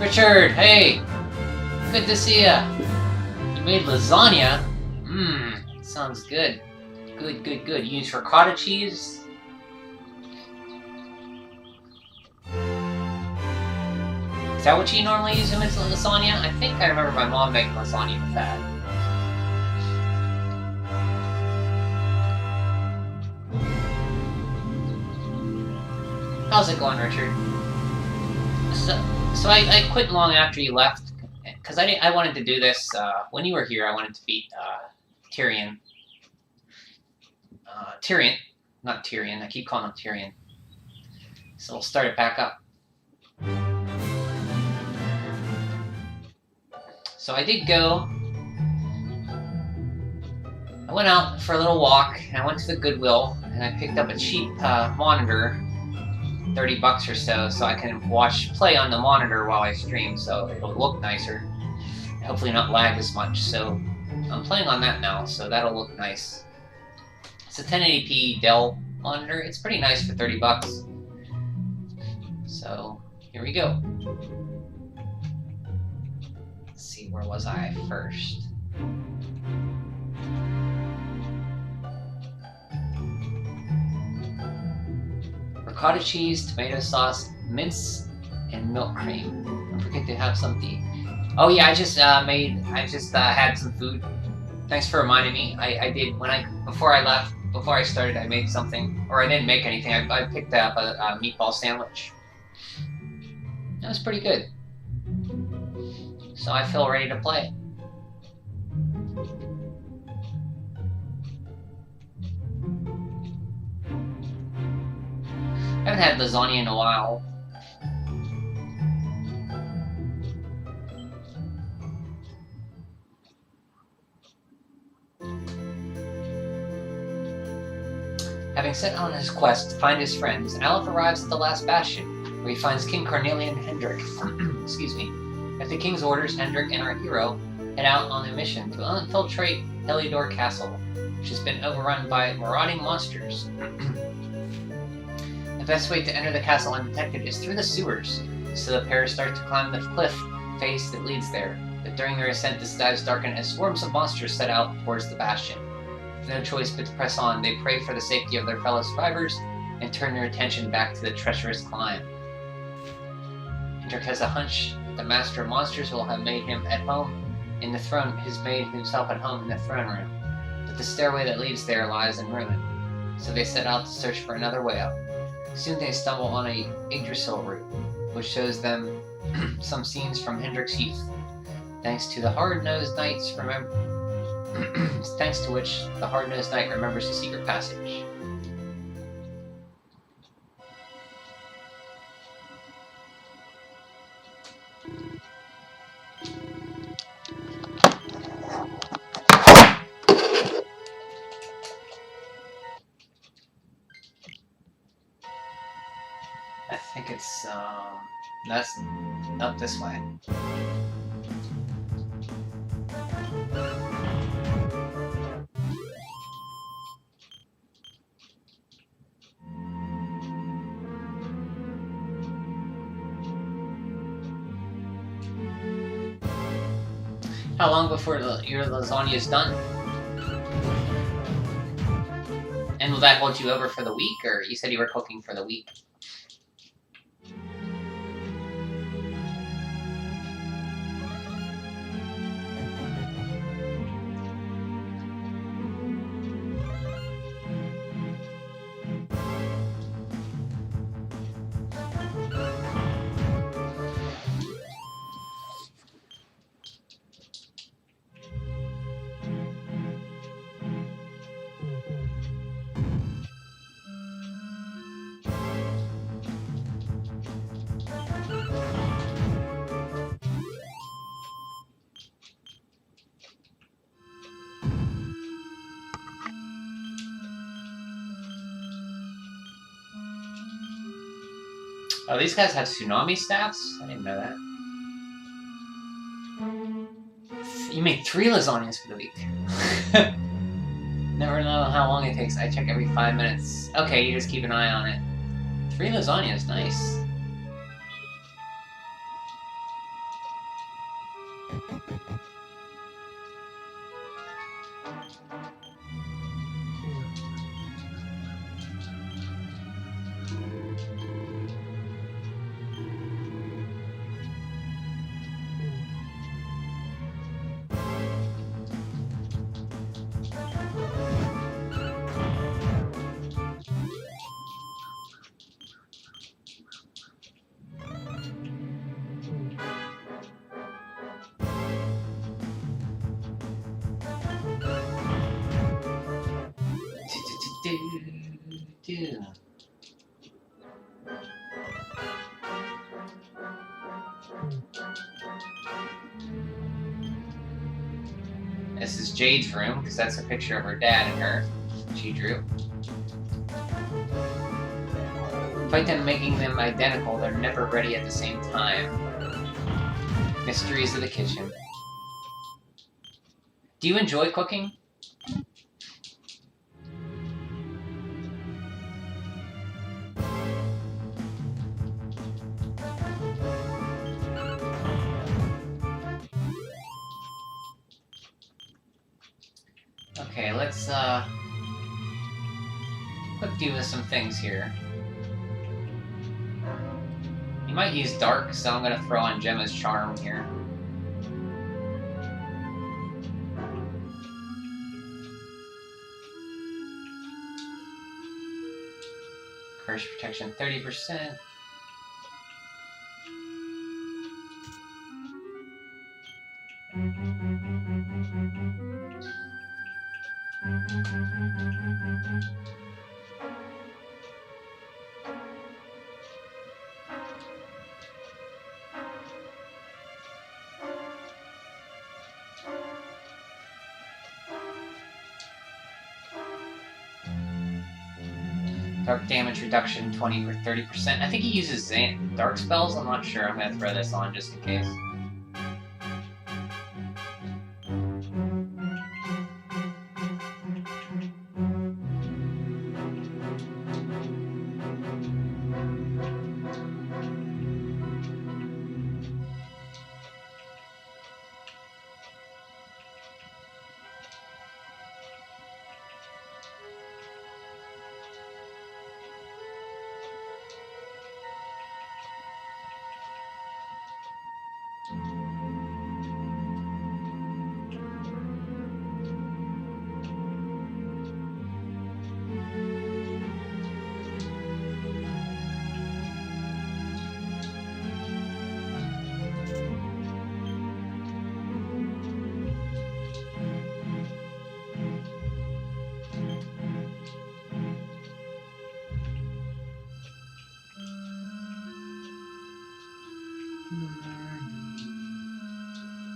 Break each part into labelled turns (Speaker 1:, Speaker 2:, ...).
Speaker 1: Richard, hey! Good to see ya! You made lasagna? Mmm, sounds good. Good. You use ricotta cheese? Is that what you normally use in lasagna? I think I remember my mom making lasagna with that. How's it going, Richard? So I quit long after you left, because I wanted to do this, when you were here, I wanted to beat, Tyrion. Tyrion, not Tyrion, I keep calling him Tyrion. So we'll start it back up. So I did go, I went out for a little walk, and I went to the Goodwill, and I picked up a cheap, monitor, $30 or so I can play on the monitor while I stream, so it'll look nicer. Hopefully not lag as much, so I'm playing on that now, so that'll look nice. It's a 1080p Dell monitor. It's pretty nice for $30. So, here we go. Let's see, where was I first? Ricotta cheese, tomato sauce, mince, and milk cream. Don't forget to have something. Oh yeah, I just had some food. Thanks for reminding me. I did before I started, I made something, or I didn't make anything. I picked up a meatball sandwich. That was pretty good. So I feel ready to play. I haven't had lasagna in a while. Having set on his quest to find his friends, Aleph arrives at the last bastion, where he finds King Cornelian Hendrik. Excuse me. At the king's orders, Hendrik and our hero head out on a mission to infiltrate Heliodor Castle, which has been overrun by marauding monsters. The best way to enter the castle undetected is through the sewers, so the pair start to climb the cliff face that leads there, but during their ascent the skies darken as swarms of monsters set out towards the bastion. With no choice but to press on, they pray for the safety of their fellow survivors and turn their attention back to the treacherous climb. Hendrik has a hunch that the master of monsters will have made him at home in the throne, has made himself at home in the throne room, but the stairway that leads there lies in ruin, so they set out to search for another way up. Soon they stumble on a Yggdrasil route, which shows them some scenes from Hendrik's youth, thanks to which the hard-nosed knight remembers the secret passage. I think it's, that's up this way. How long before your lasagna is done? And will that hold you over for the week, or you said you were cooking for the week? Oh, these guys have tsunami staffs? I didn't know that. You make 3 lasagnas for the week. Never know how long it takes. I check every 5 minutes. Okay, you just keep an eye on it. 3 lasagnas, nice. do. This is Jade's room, because that's a picture of her dad and her. She drew. Despite them making them identical, they're never ready at the same time. Mysteries of the kitchen. Do you enjoy cooking? Okay, let's quick do with some things here. You might use dark, so I'm gonna throw on Gemma's charm here. Curse protection 30%. Dark damage reduction 20 or 30%. I think he uses dark spells. I'm not sure. I'm gonna throw this on just in case.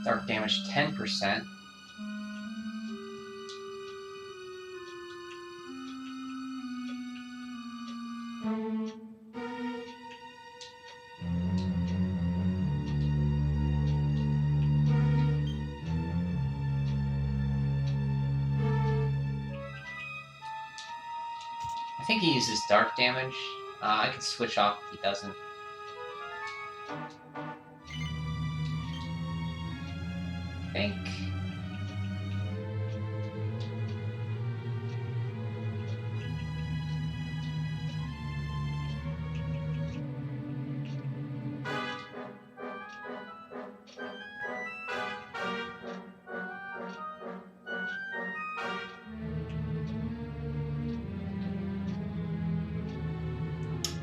Speaker 1: Dark damage 10%. I think he uses dark damage. I could switch off if he doesn't. I think.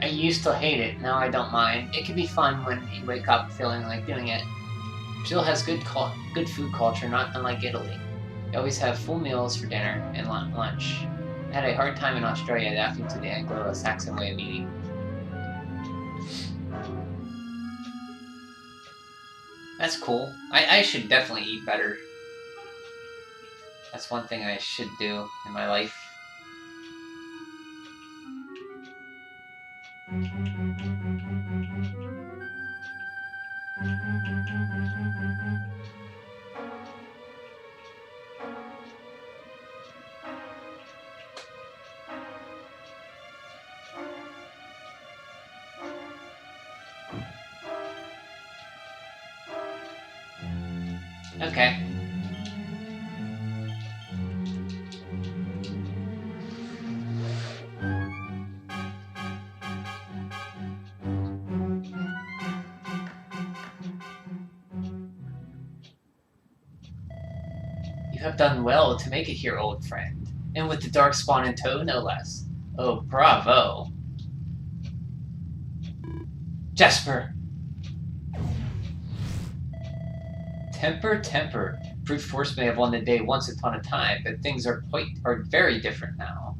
Speaker 1: I used to hate it, now I don't mind. It can be fun when you wake up feeling like doing it. Brazil has good food culture, not unlike Italy. They always have full meals for dinner and lunch. I had a hard time in Australia adapting to the Anglo-Saxon way of eating. That's cool. I should definitely eat better. That's one thing I should do in my life. Okay. You have done well to make it here, old friend. And with the Darkspawn in tow, no less. Oh, bravo. Jasper! Temper. Brute force may have won the day once upon a time, but things are very different now.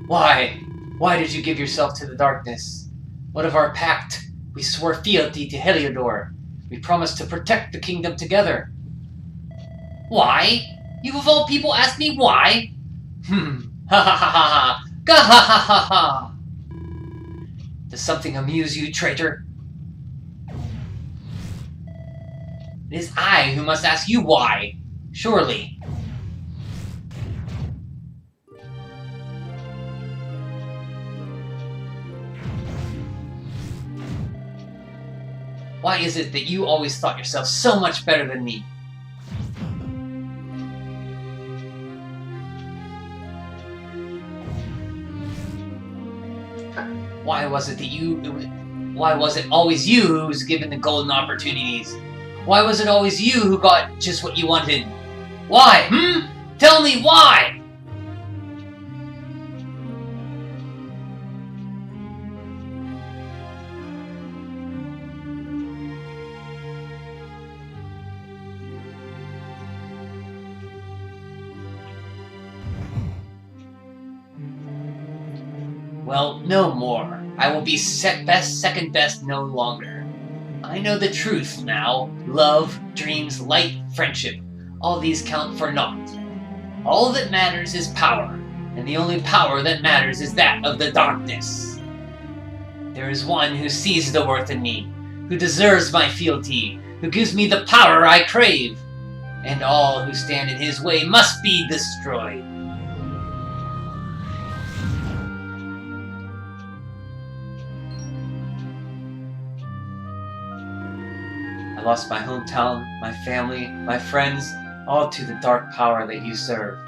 Speaker 1: Why? Why did you give yourself to the darkness? What of our pact? We swore fealty to Heliodor. We promised to protect the kingdom together. Why? You of all people ask me why? Ha ha ha ha ha! Ga ha ha ha ha! Does something amuse you, traitor? It is I who must ask you why. Surely. Why is it that you always thought yourself so much better than me? Why was it always you who was given the golden opportunities? Why was it always you who got just what you wanted? Why? Tell me why! Well, no more. I will be second best no longer. I know the truth now. Love, dreams, light, friendship. All these count for naught. All that matters is power, and the only power that matters is that of the darkness. There is one who sees the worth in me, who deserves my fealty, who gives me the power I crave, and all who stand in his way must be destroyed. I lost my hometown, my family, my friends, all to the dark power that you serve.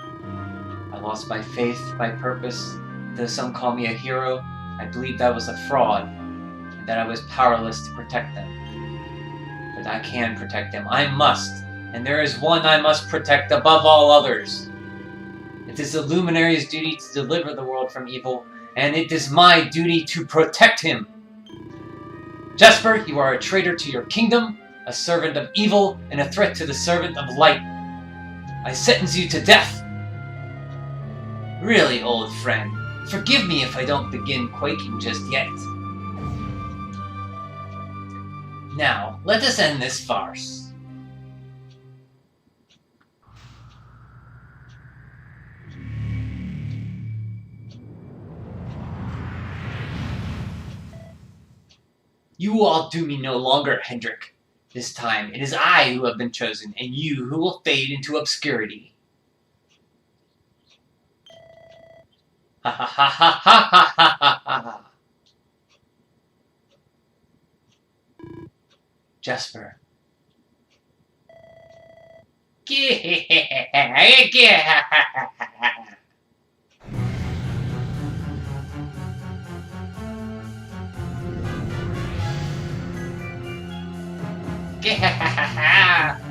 Speaker 1: I lost my faith, my purpose. Though some call me a hero, I believed I was a fraud, and that I was powerless to protect them. But I can protect them. I must, and there is one I must protect above all others. It is the Luminary's duty to deliver the world from evil, and it is my duty to protect him. Jasper, you are a traitor to your kingdom, a servant of evil, and a threat to the servant of light. I sentence you to death. Really, old friend, forgive me if I don't begin quaking just yet. Now, let us end this farce. You will outdo me no longer, Hendrik. This time, it is I who have been chosen, and you who will fade into obscurity. Ha ha ha ha ha ha ha ha ha. Jasper.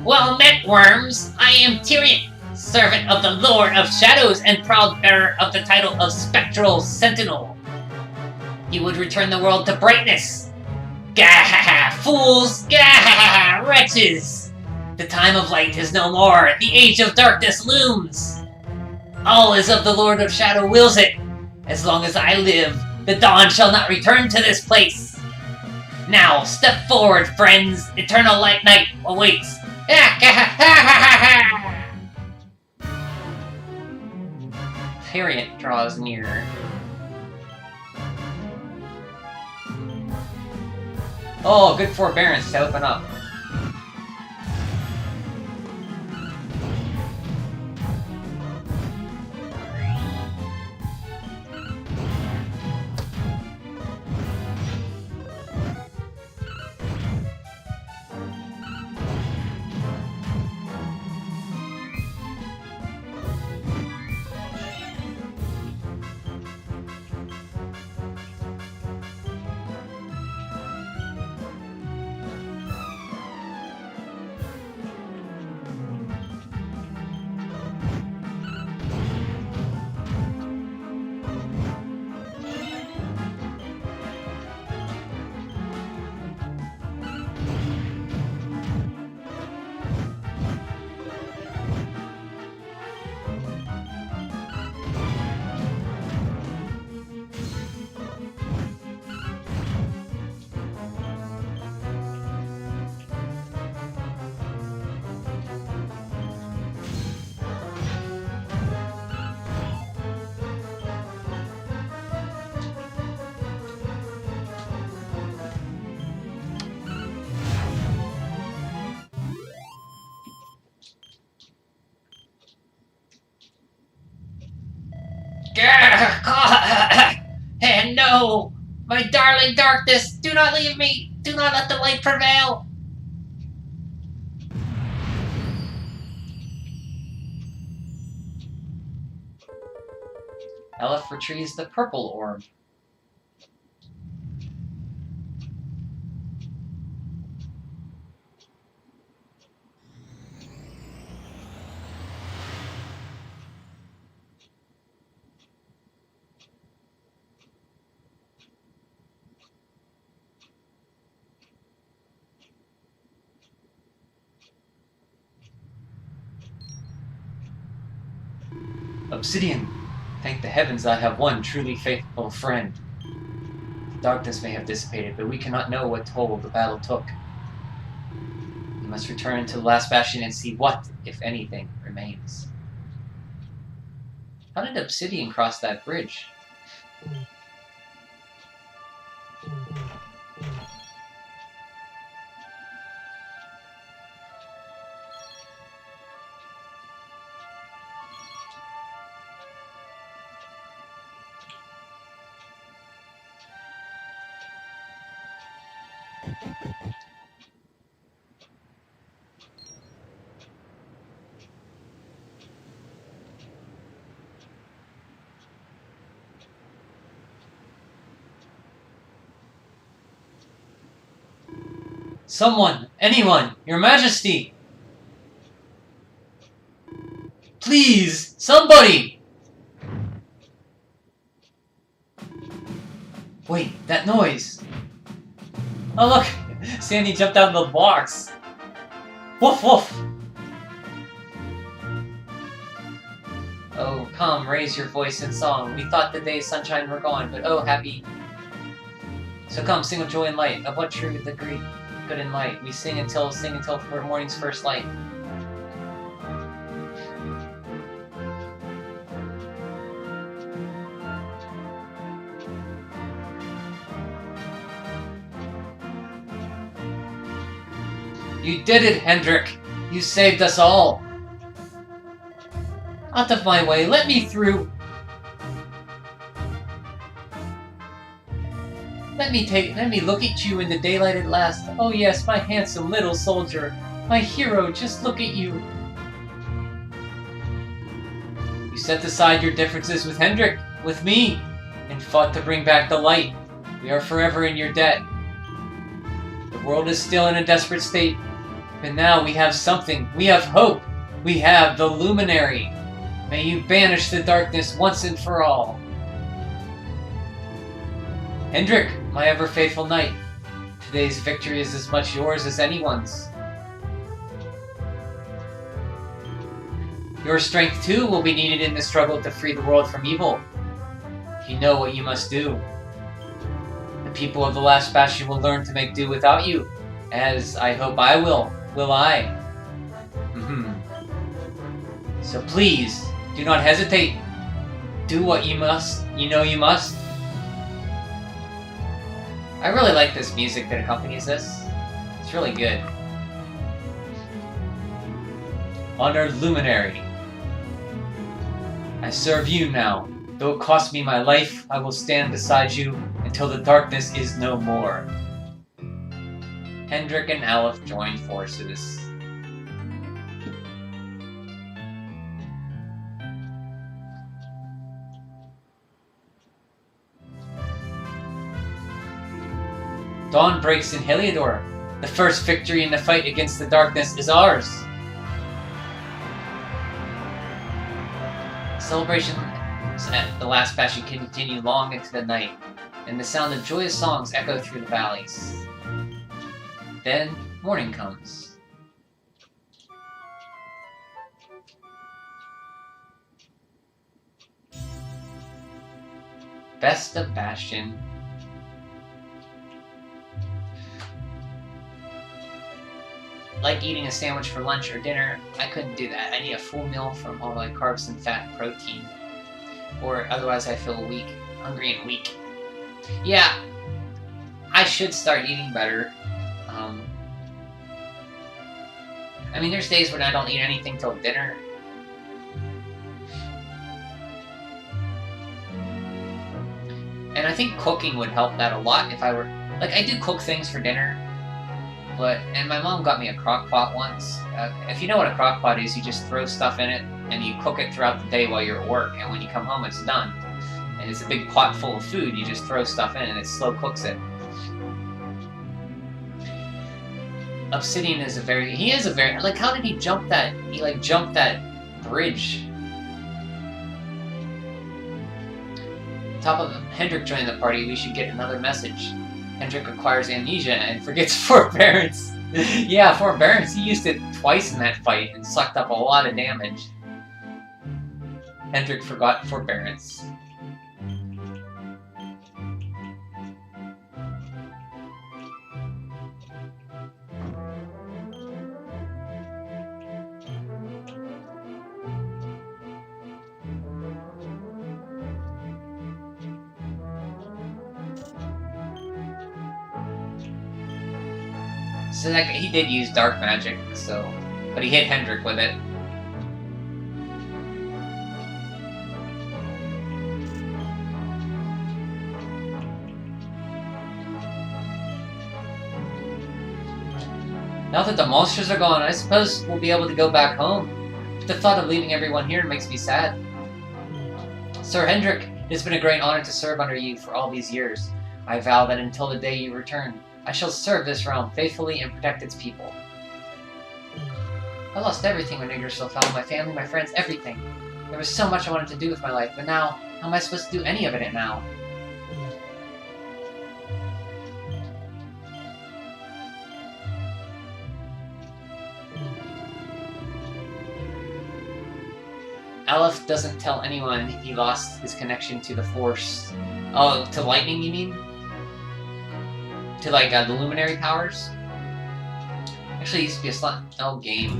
Speaker 2: Well met, worms! I am Tyrion, servant of the Lord of Shadows and proud bearer of the title of Spectral Sentinel. You would return the world to brightness. Gah! Fools! Gah! Wretches! The time of light is no more. The age of darkness looms. All is of the Lord of Shadow wills it. As long as I live, the dawn shall not return to this place. Now, step forward, friends. Eternal light night awaits.
Speaker 1: Tyrion draws near. Oh, good forbearance to open up.
Speaker 2: No! My darling darkness, do not leave me! Do not let the light prevail!
Speaker 1: Aleph retrieves the purple orb. Obsidian, thank the heavens I have one truly faithful friend. Darkness may have dissipated, but we cannot know what toll the battle took. We must return to the last bastion and see what, if anything, remains. How did Obsidian cross that bridge? Someone! Anyone! Your Majesty! Please! Somebody! Wait, that noise! Oh look! Sandy jumped out of the box! Woof woof! Oh, come, raise your voice in song. We thought the day's sunshine were gone, but oh, happy. So come, sing of joy and light, of what true the great good and light. We sing until for morning's first light. You did it, Hendrik! You saved us all! Out of my way, let me through! Let me look at you in the daylight at last. Oh yes, my handsome little soldier. My hero, just look at you. You set aside your differences with Hendrik, with me, and fought to bring back the light. We are forever in your debt. The world is still in a desperate state, but now we have something. We have hope. We have the Luminary. May you banish the darkness once and for all. Hendrik, my ever-faithful knight, today's victory is as much yours as anyone's. Your strength, too, will be needed in the struggle to free the world from evil. You know what you must do. The people of the Last Bastion will learn to make do without you, as I hope I will I? So please, do not hesitate. Do what you must, you know you must. I really like this music that accompanies this. It's really good. Honored Luminary, I serve you now. Though it cost me my life, I will stand beside you until the darkness is no more. Hendrik and Aleph join forces. Dawn breaks in Heliodor. The first victory in the fight against the darkness is ours. Celebrations at the Last Bastion continue long into the night, and the sound of joyous songs echo through the valleys. Then, morning comes. Best of Bastion. Like eating a sandwich for lunch or dinner, I couldn't do that. I need a full meal from all my carbs and fat and protein. Or otherwise I feel weak, hungry and weak. Yeah, I should start eating better. I mean, there's days when I don't eat anything till dinner. And I think cooking would help that a lot if I were... Like, I do cook things for dinner, and my mom got me a crock pot once. If you know what a crock pot is, you just throw stuff in it, and you cook it throughout the day while you're at work, and when you come home, it's done. And it's a big pot full of food, you just throw stuff in, and it slow cooks it. Obsidian is he is a very, like, how did he jump that, jumped that bridge? Top of Hendrik joining the party, we should get another message. Hendrik acquires amnesia and forgets forbearance. Yeah, forbearance, he used it twice in that fight and sucked up a lot of damage. Hendrik forgot forbearance. So that he did use dark magic, but he hit Hendrik with it. Now that the monsters are gone, I suppose we'll be able to go back home. But the thought of leaving everyone here makes me sad. Sir Hendrik, it has been a great honor to serve under you for all these years. I vow that until the day you return, I shall serve this realm faithfully and protect its people. I lost everything when Yggdrasil fell. My family, my friends, everything. There was so much I wanted to do with my life, but now, how am I supposed to do any of it now? Aleph doesn't tell anyone he lost his connection to the Force. Oh, to lightning, you mean? To, like, the luminary powers? Actually, it used to be a slot. Oh, game.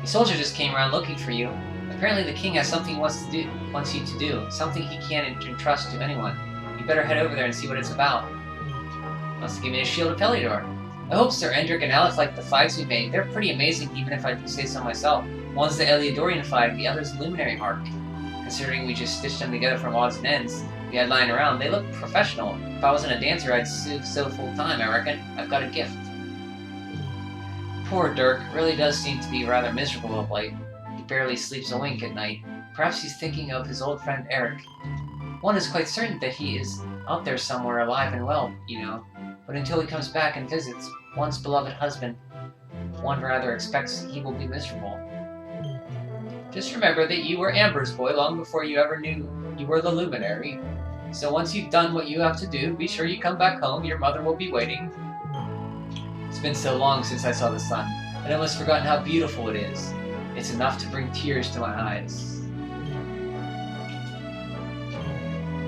Speaker 1: The soldier just came around looking for you. Apparently the king has something he wants you to do. Something he can't entrust to anyone. You better head over there and see what it's about. Wants to give me a shield of Pelidor. I hope Sir Hendrik and Aleph like the flags we made. They're pretty amazing, even if I do say so myself. One's the Eliodorian flag, the other's the Luminary mark. Considering we just stitched them together from odds and ends we had lying around, they look professional. If I wasn't a dancer, I'd sew full time, I reckon. I've got a gift. Poor Dirk really does seem to be rather miserable of late. He barely sleeps a wink at night. Perhaps he's thinking of his old friend Eric. One is quite certain that he is out there somewhere alive and well, you know. But until he comes back and visits one's beloved husband, one rather expects he will be miserable. Just remember that you were Amber's boy long before you ever knew you were the Luminary. So once you've done what you have to do, be sure you come back home. Your mother will be waiting. It's been so long since I saw the sun. I'd almost forgotten how beautiful it is. It's enough to bring tears to my eyes.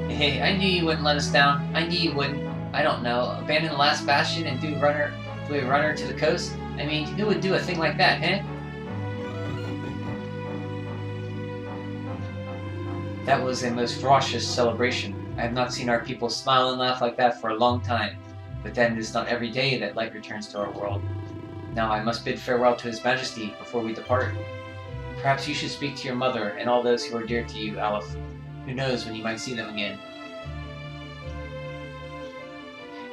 Speaker 1: Hey, I knew you wouldn't let us down. I knew you wouldn't. I don't know, abandon the last bastion and do a runner to the coast? I mean, who would do a thing like that, eh? That was a most raucous celebration. I have not seen our people smile and laugh like that for a long time. But then it is not every day that light returns to our world. Now I must bid farewell to His Majesty before we depart. Perhaps you should speak to your mother and all those who are dear to you, Aleph. Who knows when you might see them again.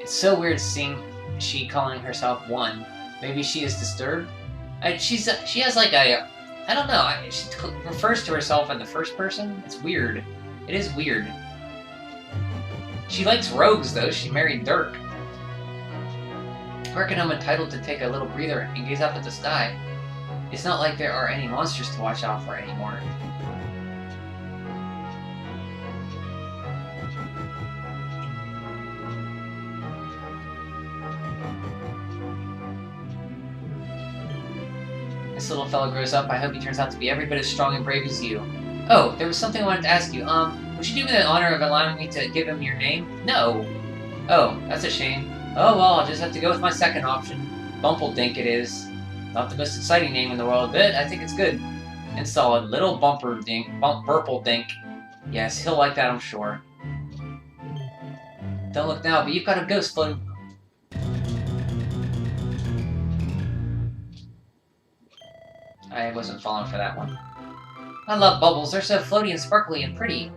Speaker 1: It's so weird seeing she calling herself one. Maybe she is disturbed? She has like a... I don't know, she refers to herself in the first person? It's weird. It is weird. She likes rogues, though. She married Dirk. I reckon I'm entitled to take a little breather and gaze up at the sky. It's not like there are any monsters to watch out for anymore. This little fellow grows up. I hope he turns out to be every bit as strong and brave as you. Oh, there was something I wanted to ask you. Would you do me the honor of allowing me to give him your name? No. Oh, that's a shame. Oh well, I'll just have to go with my second option. Bumpeldink it is. Not the most exciting name in the world, but I think it's good. And solid. Little Burpledink. Yes, he'll like that, I'm sure. Don't look now, but you've got a ghost floating... I wasn't falling for that one. I love bubbles. They're so floaty and sparkly and pretty.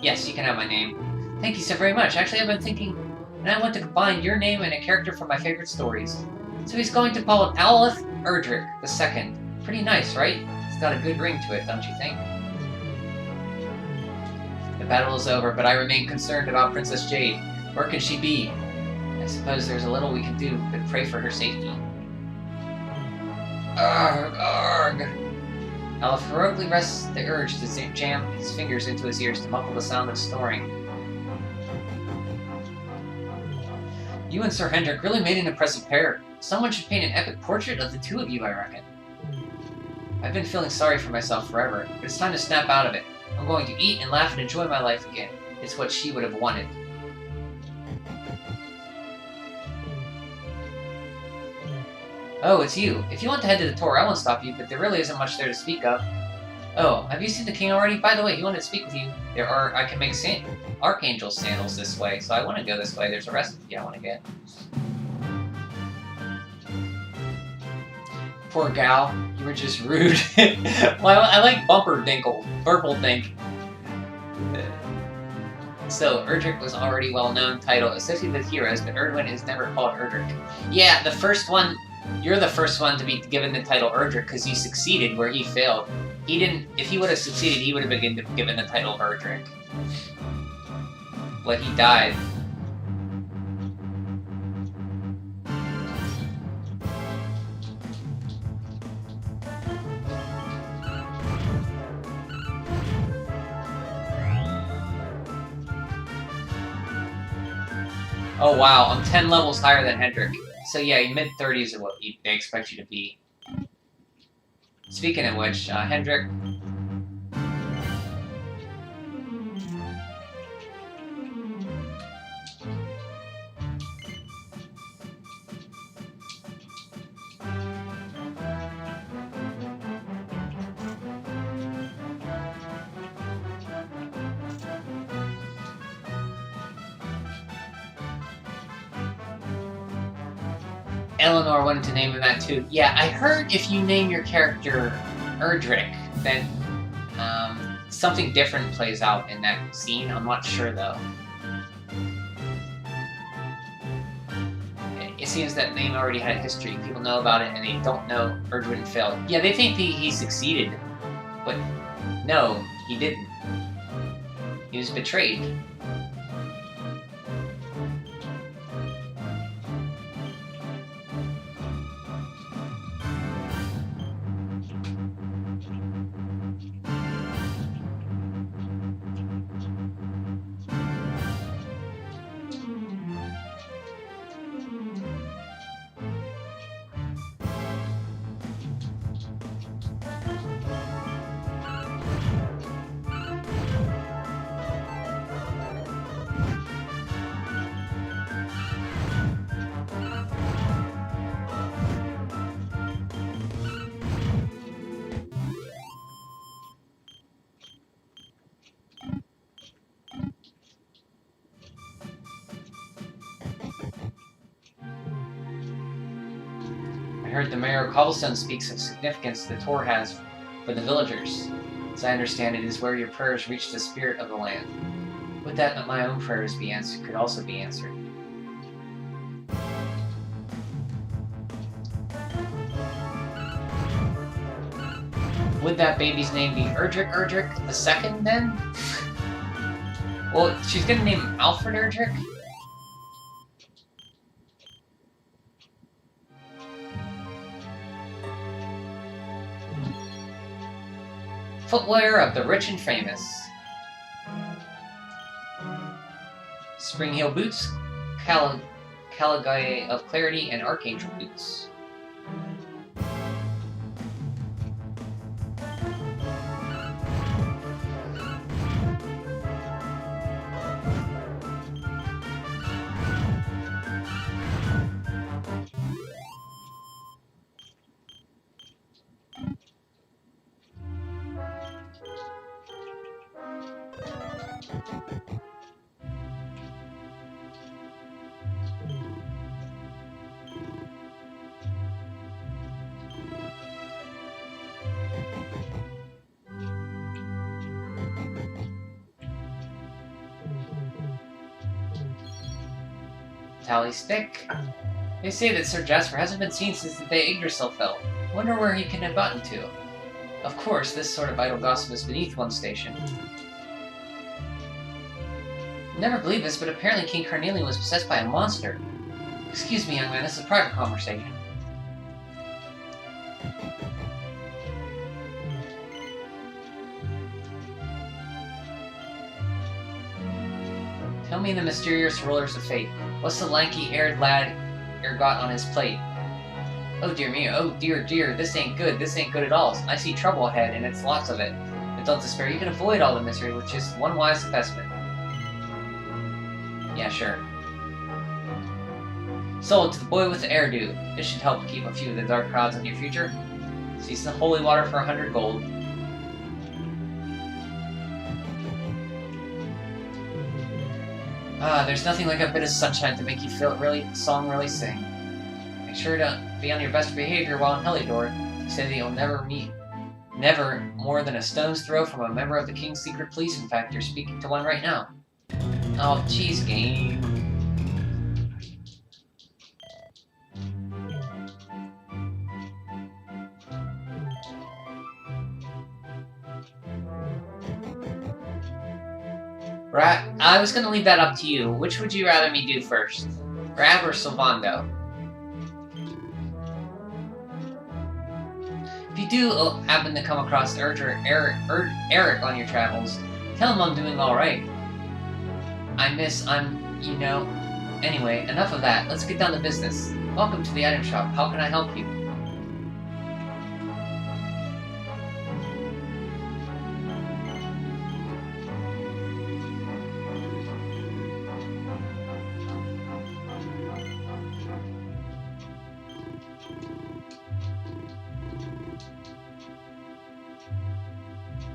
Speaker 1: Yes, you can have my name. Thank you so very much. Actually, I've been thinking, and I want to combine your name and a character from my favorite stories. So he's going to call it Owleth Erdrick II. Pretty nice, right? It's got a good ring to it, don't you think? The battle is over, but I remain concerned about Princess Jade. Where can she be? I suppose there's a little we can do, but pray for her safety. Arg, arg! Owleth heroically rests the urge to jam his fingers into his ears to muffle the sound of snoring. You and Sir Hendrik really made an impressive pair. Someone should paint an epic portrait of the two of you, I reckon. I've been feeling sorry for myself forever, but it's time to snap out of it. I'm going to eat and laugh and enjoy my life again. It's what she would have wanted. Oh, it's you. If you want to head to the tour, I won't stop you, but there really isn't much there to speak of. Oh, have you seen the king already? By the way, he wanted to speak with you. I can make archangel sandals this way, so I want to go this way. There's a recipe I want to get. Poor gal, you were just rude. Well, I like Bumper Dinkle. Dink. So, Erdrick was already well-known title associated with heroes, but Erdwin is never called Erdrick. Yeah, the first one... You're the first one to be given the title Erdrick because you succeeded where he failed. He didn't... If he would have succeeded, he would have been given the title Erdrick. But he died. Oh wow, I'm 10 levels higher than Hendrik. So yeah, mid-30s are what they expect you to be. Speaking of which, Hendrik... Eleanor wanted to name him that too. Yeah, I heard if you name your character Erdrick, then something different plays out in that scene. I'm not sure though. It seems that name already had a history. People know about it and they don't know Erdwin failed. Yeah, they think he succeeded, but no, he didn't. He was betrayed. I heard the mayor of Cobblestone speaks of significance the tour has for the villagers. As I understand it is where your prayers reach the spirit of the land. Would that my own prayers could also be answered. Would that baby's name be Erdrick II then? Well, she's gonna name him Alfred Erdrick? Footwear of the rich and famous. Spring heel boots, Caligae of clarity, and archangel boots. tally stick. They say that Sir Jasper hasn't been seen since the day Yggdrasil fell. Wonder where he can have gotten to. Of course, this sort of idle gossip is beneath one's station. Never believe this, but apparently King Carnelian was possessed by a monster. Excuse me, young man, this is a private conversation. Tell me the mysterious rulers of fate. What's the lanky, haired lad got on his plate? Oh dear me, oh dear, this ain't good at all. I see trouble ahead, and it's lots of it. But don't despair, you can avoid all the misery with just one wise investment. Yeah, sure. Sold to the boy with the hairdo. This should help keep a few of the dark clouds in your future. Seize the holy water for 100 gold. There's nothing like a bit of sunshine to make you feel really sing. Make sure to be on your best behavior while in Heliodor. You say that you'll never more than a stone's throw from a member of the King's secret police. In fact, you're speaking to one right now. Oh, jeez, game. Right, I was gonna leave that up to you. Which would you rather me do first? Grab or Sylvando? If you do happen to come across Eric on your travels, tell him I'm doing alright. Anyway, enough of that. Let's get down to business. Welcome to the item shop. How can I help you?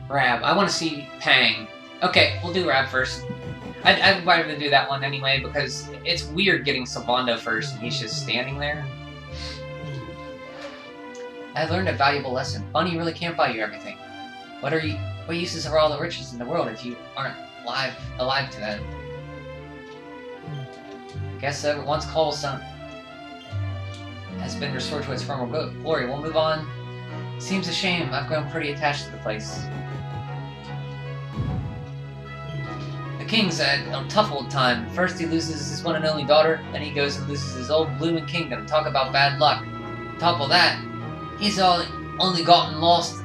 Speaker 1: Rab. I want to see Pang. Okay, we'll do Rab first. I'd rather do that one anyway, because it's weird getting Sylvando first and he's just standing there. I learned a valuable lesson. Money really can't buy you everything. What uses are all the riches in the world if you aren't alive to them? Guess once Cobblestone has been restored to its former glory, we'll move on. Seems a shame. I've grown pretty attached to the place. The king's had a tough old time. First he loses his one and only daughter, then he goes and loses his old blooming kingdom. Talk about bad luck. On top of that, he's only gotten lost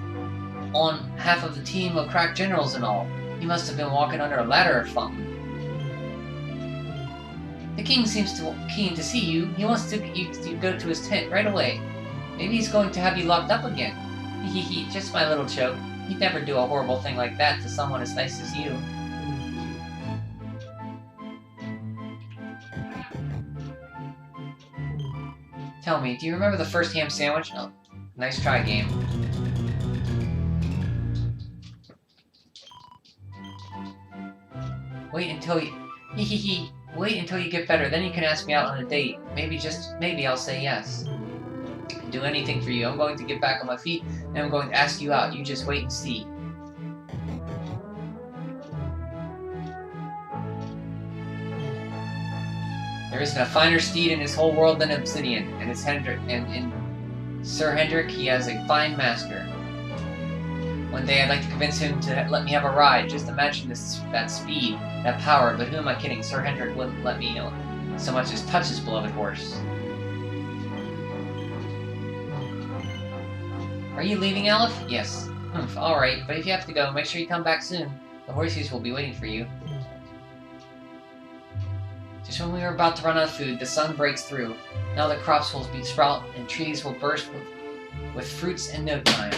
Speaker 1: on half of the team of crack generals and all. He must have been walking under a ladder or something. The king seems keen to see you. He wants you to go to his tent right away. Maybe he's going to have you locked up again. Hee, just my little joke. He'd never do a horrible thing like that to someone as nice as you. Tell me, do you remember the first ham sandwich? Oh, nice try, game. Wait until you get better, then you can ask me out on a date. Maybe I'll say yes. I'll do anything for you. I'm going to get back on my feet, and I'm going to ask you out. You just wait and see. There isn't a finer steed in his whole world than Obsidian, and in Sir Hendrik he has a fine master. One day I'd like to convince him to let me have a ride. Just imagine that speed, that power, but who am I kidding? Sir Hendrik wouldn't let me so much as touch his beloved horse. Are you leaving, Aleph? Yes. Alright, but if you have to go, make sure you come back soon. The horses will be waiting for you. Just when we were about to run out of food, the sun breaks through. Now the crops will sprout and trees will burst with fruits in no time.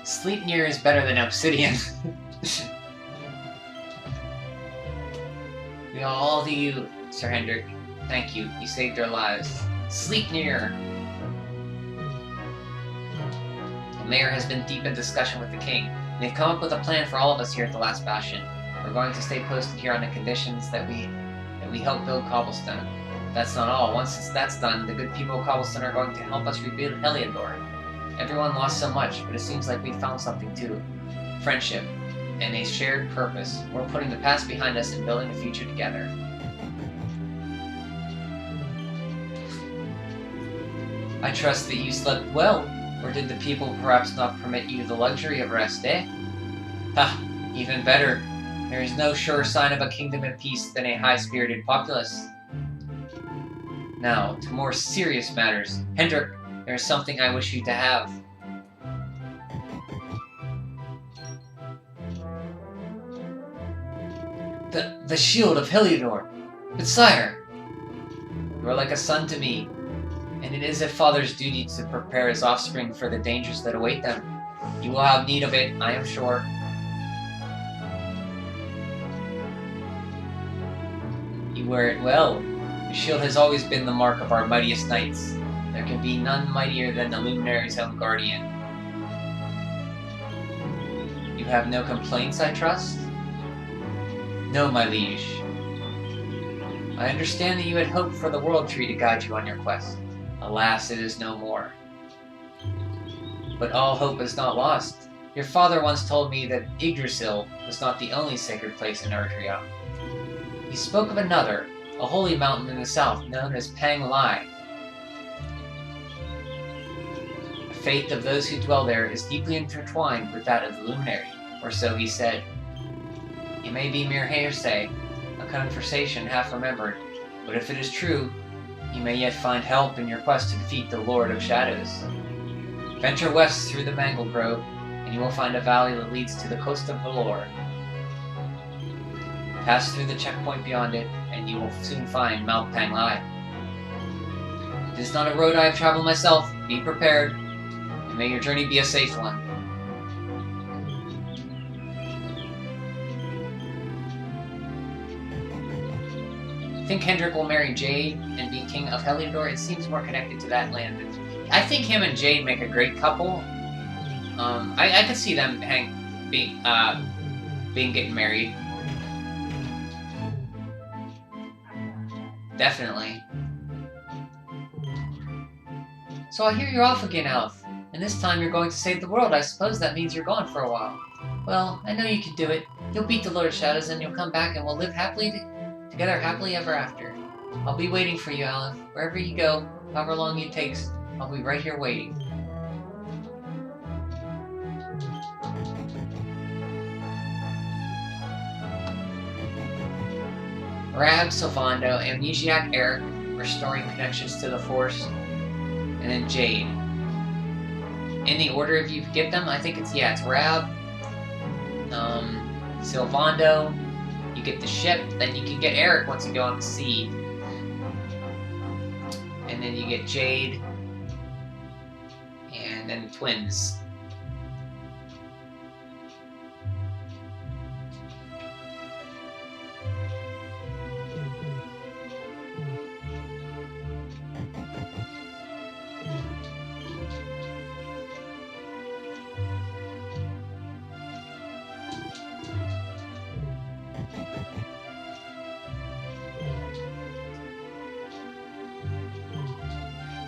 Speaker 1: Sleipnir is better than Obsidian. We all to you, Sir Hendrik. Thank you. You saved our lives. Sleipnir! The mayor has been deep in discussion with the king, and they've come up with a plan for all of us here at the Last Bastion. We're going to stay posted here on the conditions that we help build Cobblestone. That's not all. Once that's done, the good people of Cobblestone are going to help us rebuild Heliodor. Everyone lost so much, but it seems like we found something too. Friendship. and a shared purpose. We're putting the past behind us and building a future together. I trust that you slept well, or did the people perhaps not permit you the luxury of rest, eh? Ha! Even better. There is no surer sign of a kingdom at peace than a high-spirited populace. Now, to more serious matters. Hendrik, there is something I wish you to have. The shield of Heliodor. But sire, you are like a son to me, and it is a father's duty to prepare his offspring for the dangers that await them. You will have need of it, I am sure. You wear it well. The shield has always been the mark of our mightiest knights. There can be none mightier than the Luminary's own guardian. You have no complaints, I trust? No, my liege. I understand that you had hoped for the World Tree to guide you on your quest. Alas, it is no more. But all hope is not lost. Your father once told me that Yggdrasil was not the only sacred place in Erdrea. He spoke of another, a holy mountain in the south known as Pang Lai. The fate of those who dwell there is deeply intertwined with that of the Luminary, or so he said. It may be mere hearsay, a conversation half remembered, but if it is true, you may yet find help in your quest to defeat the Lord of Shadows. Venture west through the Mangle Grove, and you will find a valley that leads to the coast of Valor. Pass through the checkpoint beyond it, and you will soon find Mount Pang Lai. It is not a road I have traveled myself. Be prepared, and may your journey be a safe one. I think Hendrik will marry Jade and be king of Heliodor. It seems more connected to that land. I think him and Jade make a great couple. I could see them getting married. Definitely. So I hear you're off again, Alf. And this time you're going to save the world. I suppose that means you're gone for a while. Well, I know you can do it. You'll beat the Lord of Shadows and you'll come back and we'll live together happily ever after. I'll be waiting for you, Alf. Wherever you go, however long it takes, I'll be right here waiting. Rab, Sylvando, Amnesiac, Eric, restoring connections to the Force, and then Jade. In the order if you get them, I think it's Rab, Sylvando, you get the ship, then you can get Eric once you go on the sea. And then you get Jade, and then twins.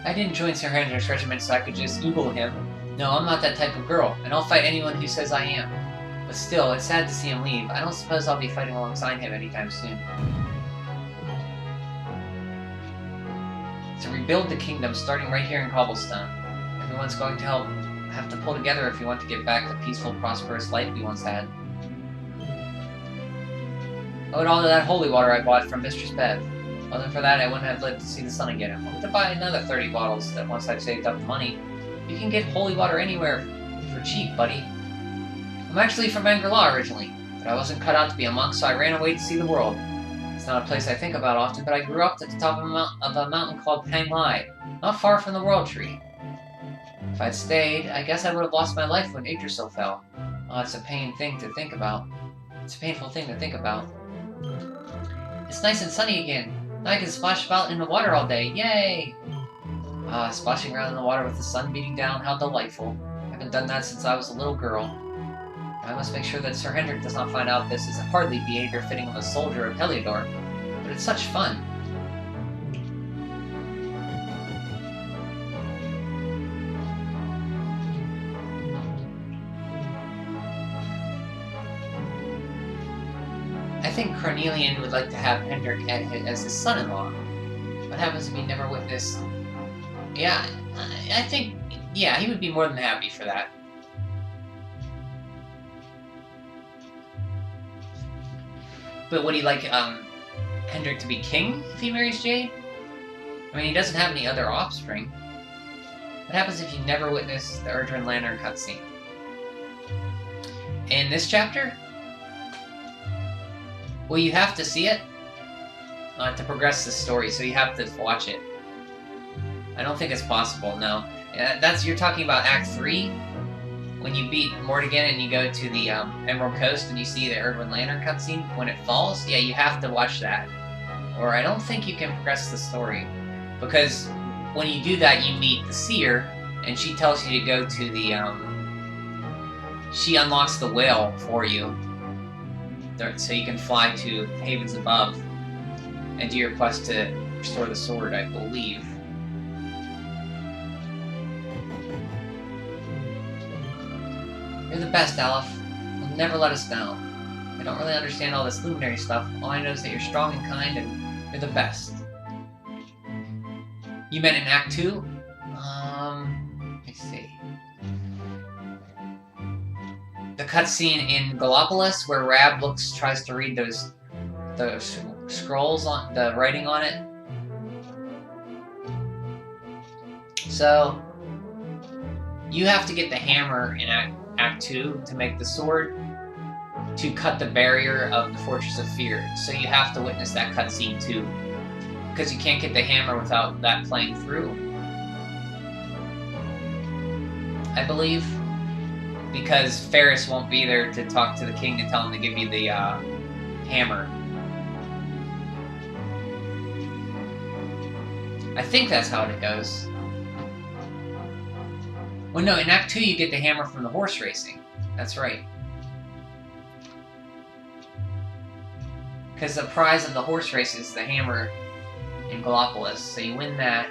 Speaker 1: I didn't join Sir Hendrik's regiment so I could just Google him. No, I'm not that type of girl, and I'll fight anyone who says I am. But still, it's sad to see him leave. I don't suppose I'll be fighting alongside him anytime soon. To rebuild the kingdom, starting right here in Cobblestone. Everyone's going to have to pull together if we want to get back the peaceful, prosperous life we once had. Owed all of that holy water I bought from Mistress Bev. Wasn't for that, I wouldn't have lived to see the sun again. I wanted to buy another 30 bottles that once I've saved up the money. You can get holy water anywhere for cheap, buddy. I'm actually from Angela originally, but I wasn't cut out to be a monk, so I ran away to see the world. It's not a place I think about often, but I grew up at the top of a mountain called Pang Lai, not far from the World Tree. If I'd stayed, I guess I would have lost my life when Yggdrasil fell. Oh, it's a painful thing to think about. It's nice and sunny again. Now I can splash about in the water all day. Yay! Splashing around in the water with the sun beating down, how delightful. I haven't done that since I was a little girl. I must make sure that Sir Hendrik does not find out this is hardly behavior fitting of a soldier of Heliodor. But it's such fun. think Cornelian would like to have Hendrik as his son-in-law. What happens if he never witnessed? Yeah, I think, yeah, he would be more than happy for that. But would he like Hendrik to be king if he marries Jade? I mean, he doesn't have any other offspring. What happens if you never witness the Erdrin Lantern cutscene? In this chapter? Well, you have to see it to progress the story, so you have to watch it. I don't think it's possible, no. You're talking about Act 3? When you beat Mortigan and you go to the Emerald Coast and you see the Erdrin Lantern cutscene when it falls? Yeah, you have to watch that. Or I don't think you can progress the story. Because when you do that, you meet the Seer, and she tells you to go to the, she unlocks the whale for you, so you can fly to Havens Above and do your quest to restore the sword, I believe. You're the best, Aleph. You'll never let us down. I don't really understand all this luminary stuff. All I know is that you're strong and kind, and you're the best. You meant in Act 2? Let me see. The cutscene in Gallopolis where Rab tries to read those scrolls on the writing on it. So you have to get the hammer in Act 2 to make the sword to cut the barrier of the Fortress of Fear. So you have to witness that cutscene too, because you can't get the hammer without that playing through, I believe, because Ferris won't be there to talk to the king and tell him to give you the hammer. I think that's how it goes. Well, no, in Act 2 you get the hammer from the horse racing. That's right. Because the prize of the horse race is the hammer in Gallopolis, so you win that.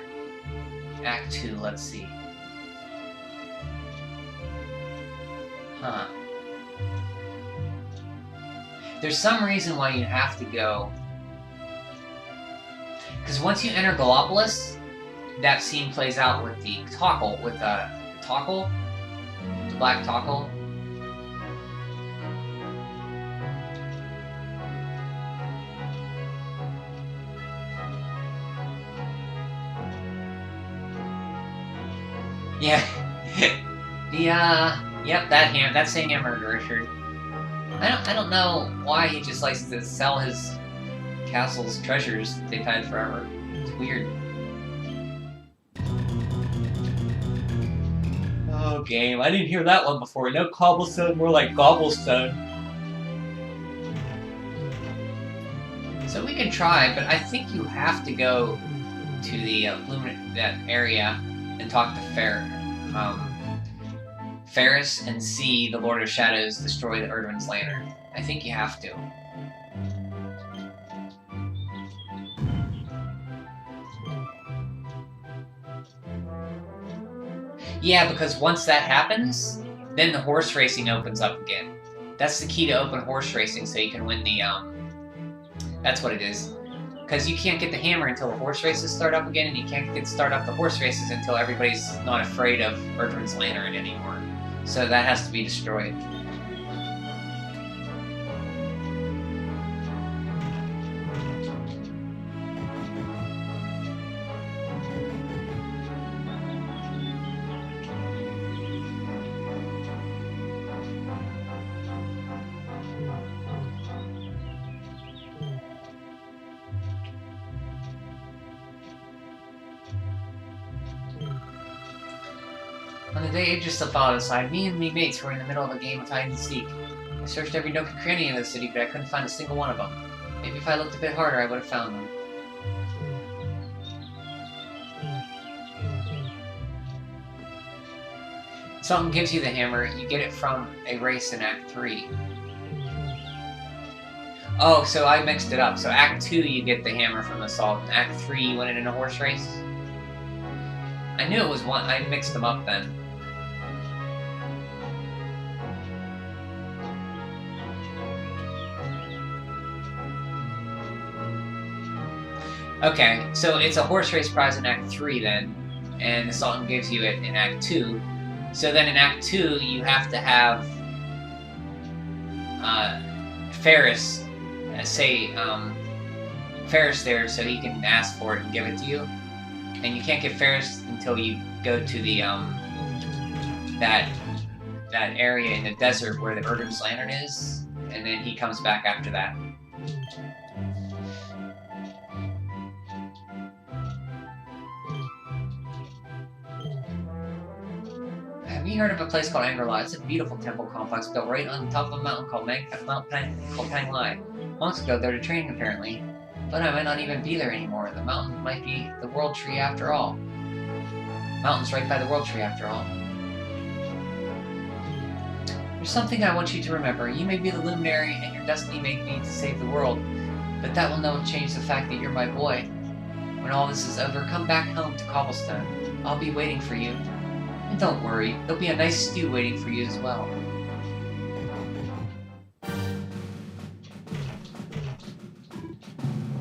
Speaker 1: Act 2, let's see. Huh. There's some reason why you have to go. Because once you enter Gallopolis, that scene plays out with the Tockle, the black Tockle. Yeah. Yep, that same hammer, Richard. I don't know why he just likes to sell his castle's treasures that they've had forever. It's weird. Oh, game. I didn't hear that one before. No cobblestone, more like gobblestone. So we can try, but I think you have to go to the that area and talk to Ferris and see the Lord of Shadows destroy the Erdrin's Lantern. I think you have to. Yeah, because once that happens, then the horse racing opens up again. That's the key to open horse racing, so you can win the, that's what it is. Because you can't get the hammer until the horse races start up again, and you can't start up the horse races until everybody's not afraid of Erdrin's Lantern anymore. So that has to be destroyed. On the day Idris fell outside, me and me mates were in the middle of a game of hide and seek. I searched every nook and cranny in the city, but I couldn't find a single one of them. Maybe if I looked a bit harder, I would have found them. Something gives you the hammer, you get it from a race in Act 3. Oh, so I mixed it up. So Act 2 you get the hammer from Assault, and Act 3 you win it in a horse race? I knew it was one. I mixed them up then. Okay, so it's a horse race prize in Act 3 then, and the Sultan gives you it in Act 2. So then in Act 2, you have to have Ferris Ferris there so he can ask for it and give it to you. And you can't get Ferris until you go to the that area in the desert where the Erdem's Lantern is, and then he comes back after that. Have you heard of a place called Angkor? It's a beautiful temple complex built right on top of a mountain called Pang Lai. Monks go there to train, apparently. But I might not even be there anymore. The mountain might be the World Tree after all. Mountain's right by the World Tree after all. There's something I want you to remember. You may be the luminary and your destiny may be to save the world, but that will not change the fact that you're my boy. When all this is over, come back home to Cobblestone. I'll be waiting for you. And don't worry, there'll be a nice stew waiting for you as well.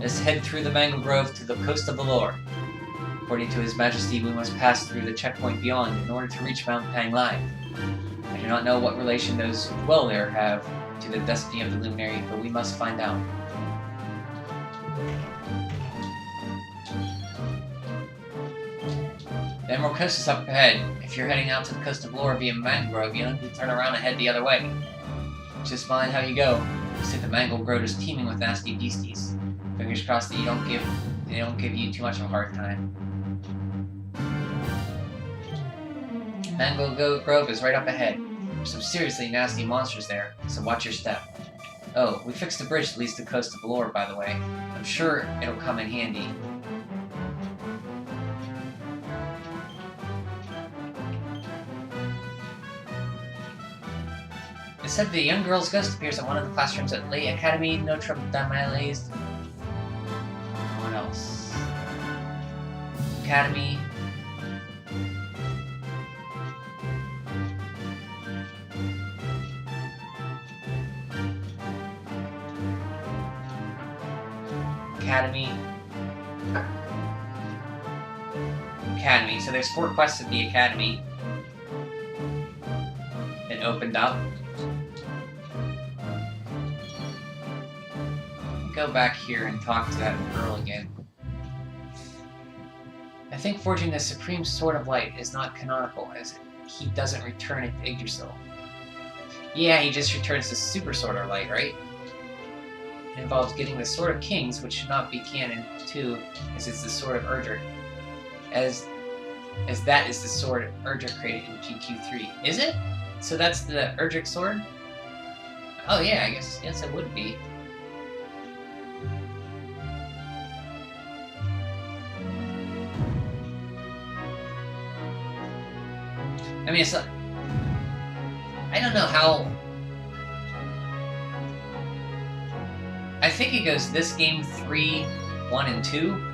Speaker 1: Let's head through the Mango Grove to the coast of Valour. According to His Majesty, we must pass through the checkpoint beyond in order to reach Mount Pang Lai. I do not know what relation those who dwell there have to the destiny of the Luminary, but we must find out. The Emerald Coast is up ahead. If you're heading out to the coast of Valour via Mango Grove, you don't need to turn around and head the other way. Just mind how you go. See, the Mango Grove is teeming with nasty beasties. Fingers crossed that they don't give you too much of a hard time. Mango Grove is right up ahead. There's some seriously nasty monsters there, so watch your step. Oh, we fixed the bridge that leads to the coast of Valour, by the way. I'm sure it'll come in handy. It said the young girl's ghost appears at one of the classrooms at Les Académie Notre Dame. What else? Academy. Academy. So there's 4 quests at the Academy. It opened up. Go back here and talk to that girl again. I think forging the Supreme Sword of Light is not canonical, as he doesn't return it to Yggdrasil. Yeah, he just returns the Super Sword of Light, right? It involves getting the Sword of Kings, which should not be canon too, as it's the Sword of Erdrick. As that is the sword Erdrick created in GQ3. Is it? So that's the Erdrick sword? Oh yeah, I guess it would be. I mean, it's not, I don't know how. I think it goes this game 3, 1, and 2.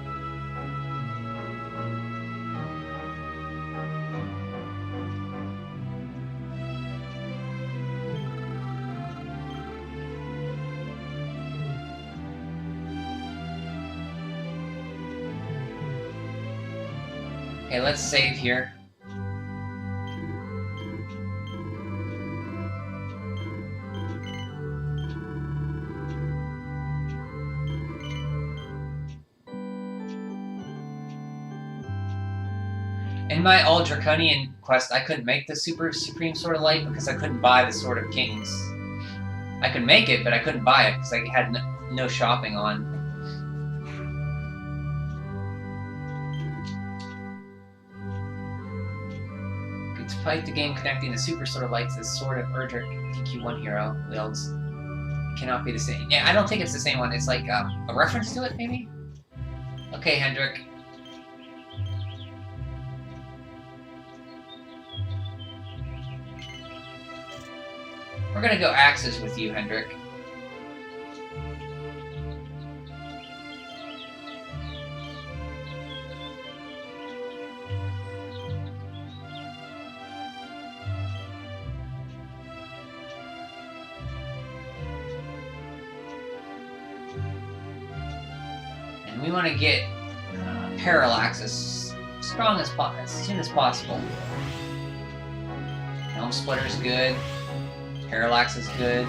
Speaker 1: Okay, let's save here. In my all Draconian quest, I couldn't make the Supreme Sword of Light because I couldn't buy the Sword of Kings. I could make it, but I couldn't buy it because I had no shopping on. Good to fight the game connecting the Super Sword of Light to the Sword of Erdrick DQ1 hero wields. It cannot be the same. Yeah, I don't think it's the same one. It's like a reference to it, maybe? Okay, Hendrik. We're gonna go axes with you, Hendrik. And we want to get Parallax as strong as soon as possible. Helm Splitter is good. Parallax is good.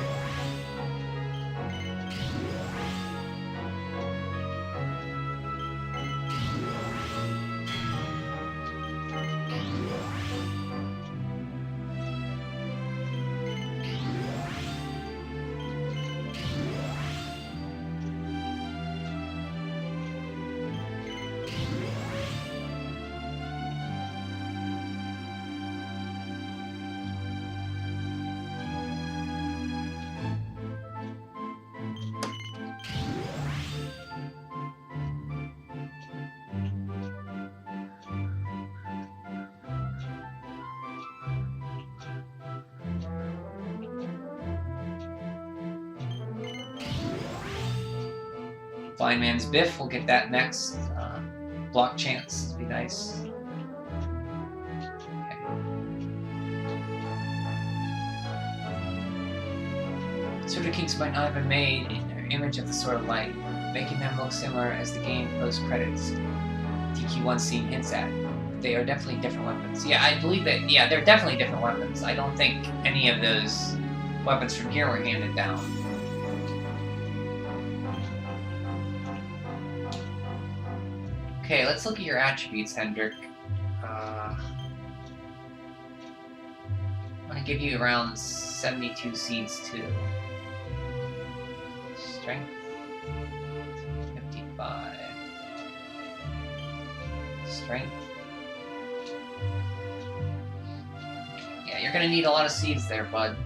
Speaker 1: Blind Man's Biff, we'll get that next. Block Chance would be nice. Okay. Sword of Kings might not have been made in their image of the Sword of Light, making them look similar as the game post-credits TQ1 scene hints at. They are definitely different weapons. Yeah, I believe that, yeah, they're definitely different weapons. I don't think any of those weapons from here were handed down. Okay, let's look at your attributes, Hendrik. I'm gonna give you around 72 seeds too. Strength 55. Strength. Yeah, you're gonna need a lot of seeds there, bud.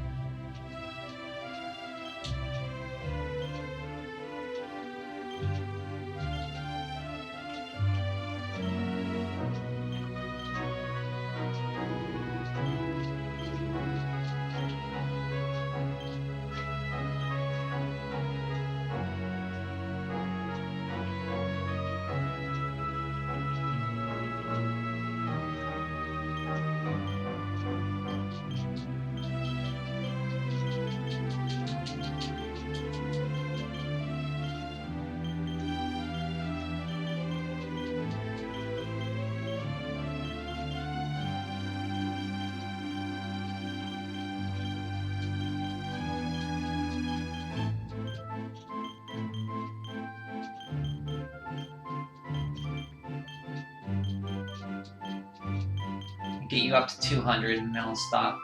Speaker 1: Get you up to 200 and then I'll stop.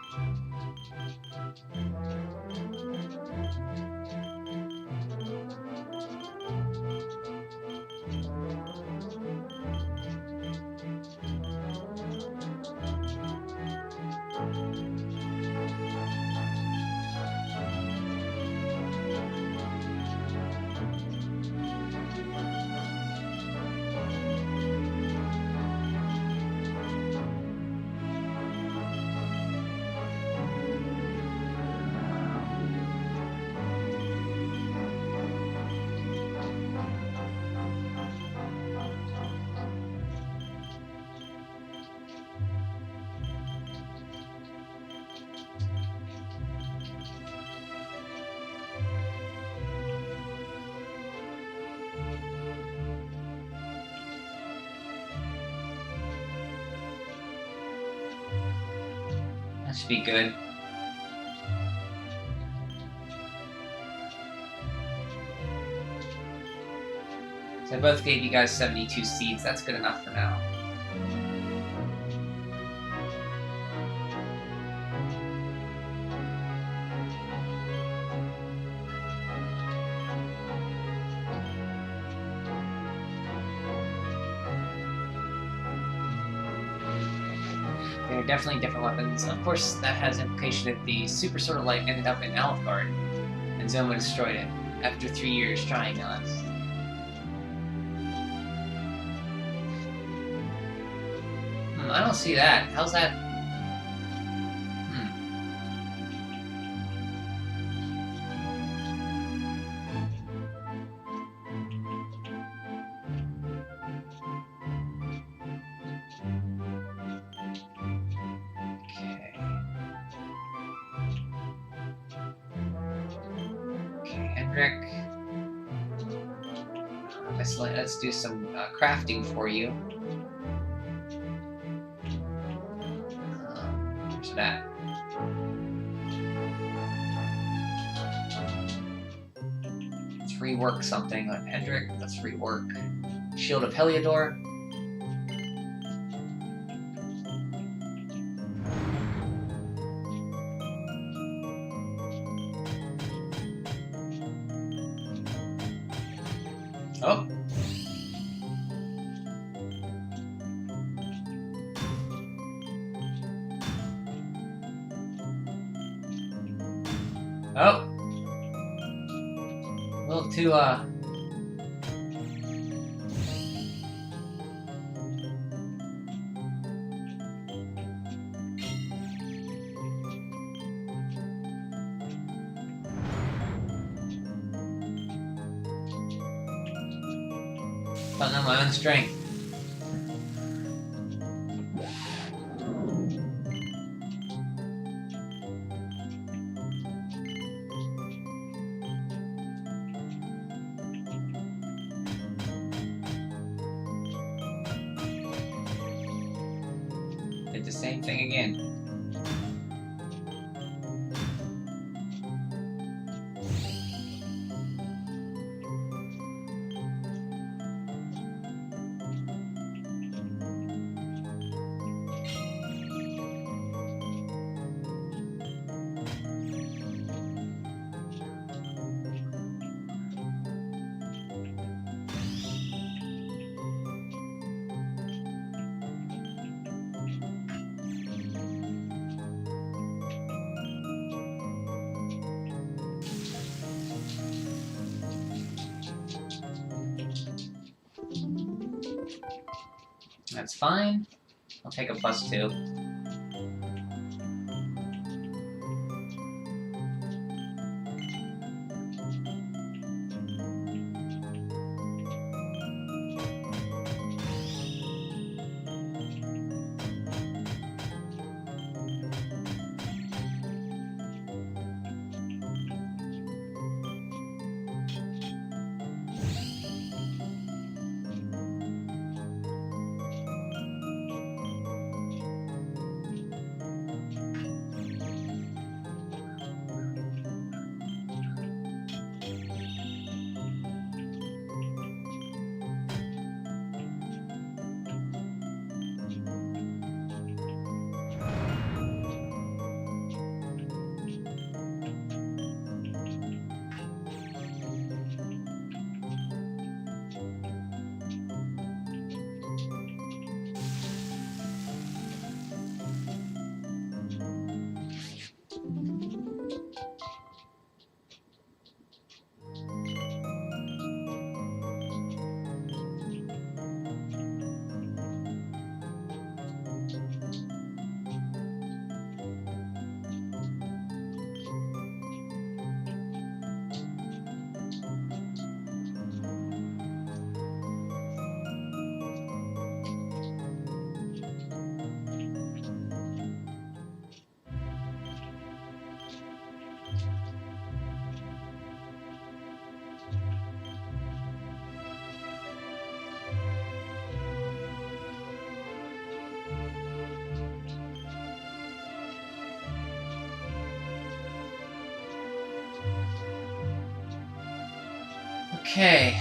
Speaker 1: That should be good. So I both gave you guys 72 seeds. That's good enough for now. They're definitely different weapons. Of course, that has implication that the Super Sword of Light ended up in Alfgard, and Zoma destroyed it after 3 years trying on us. I don't see that. How's that? Let's do some crafting for you. Where's that? Let's rework something on Hendrik. Let's rework Shield of Heliodor. Oh. Oh. A little too, don't know my own strength. Did the same thing again. That's fine. I'll take a +2. Okay,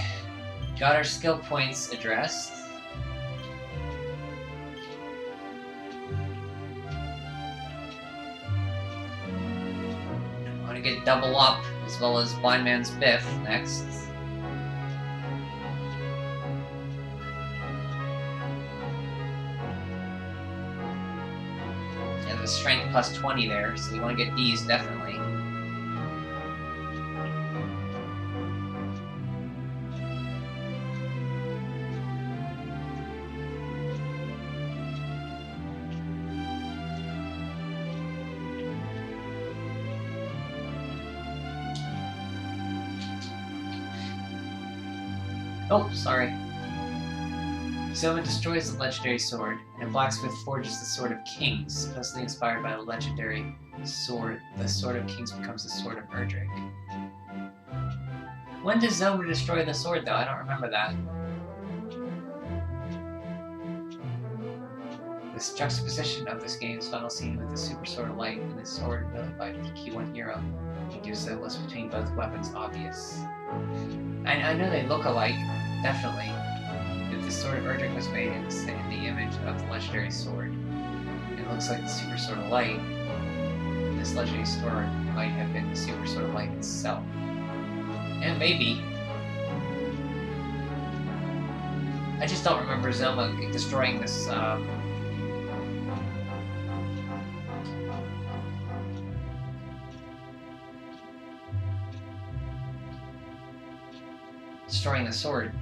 Speaker 1: got our skill points addressed. I want to get Double Up as well as Blind Man's Biff next. And the strength +20 there, so you want to get these definitely. Oh, sorry. Sylvan destroys the legendary sword, and a blacksmith forges the Sword of Kings, supposedly inspired by the legendary sword. The Sword of Kings becomes the Sword of Erdrick. When does Zelda destroy the sword, though? I don't remember that. This juxtaposition of this game's final scene with the Super Sword of Light and the sword wielded by the Q1 hero gives the list between both weapons obvious. I know they look alike, definitely. If the Sword of Erdrick was made in the image of the legendary sword, it looks like the Super Sword of Light. This legendary sword might have been the Super Sword of Light itself. And maybe. I just don't remember Zelma destroying this, destroying the sword.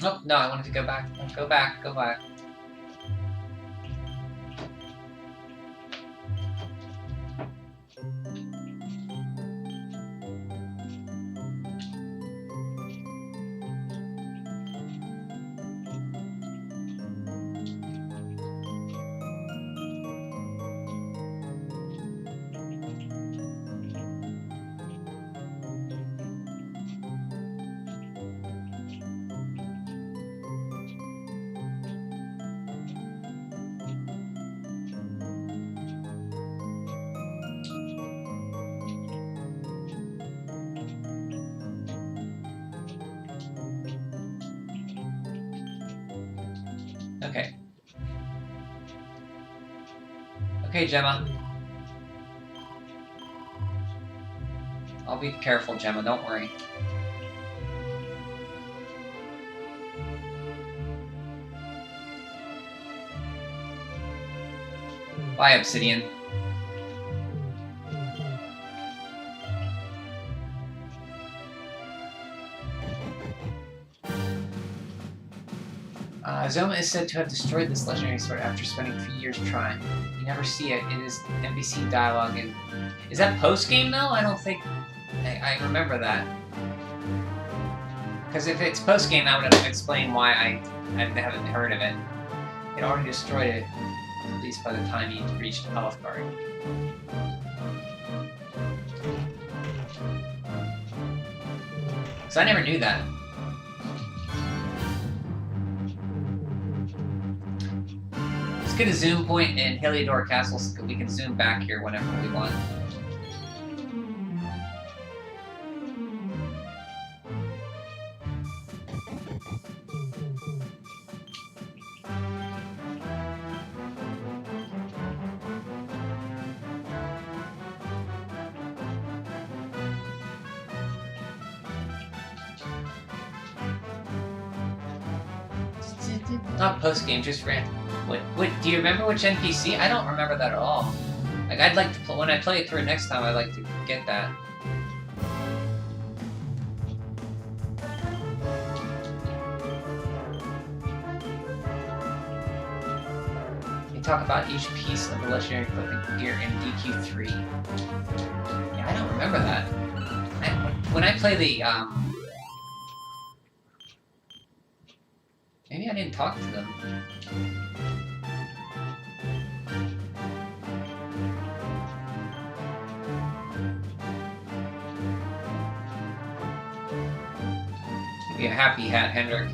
Speaker 1: Oh, no, I wanted to go back. Go back, go back. Okay. Okay, Gemma. I'll be careful, Gemma, don't worry. Bye, Obsidian. Zoma is said to have destroyed this legendary sword after spending a few years trying. You never see it. It is NPC dialogue. And is that post-game, though? I don't think... I remember that. Because if it's post-game, that would have explained why I haven't heard of it. It already destroyed it, at least by the time you reached Elfgard. So I never knew that. Let's get a zoom point in Heliodor Castle so we can zoom back here whenever we want. Not post-game, just ran. What? Do you remember which NPC? I don't remember that at all. Like, I'd like to when I play it through next time, I'd like to get that. They talk about each piece of the legendary equipment gear in DQ3. Yeah, I don't remember that. When I play the, maybe I didn't talk to them. Give me a happy hat, Hendrik.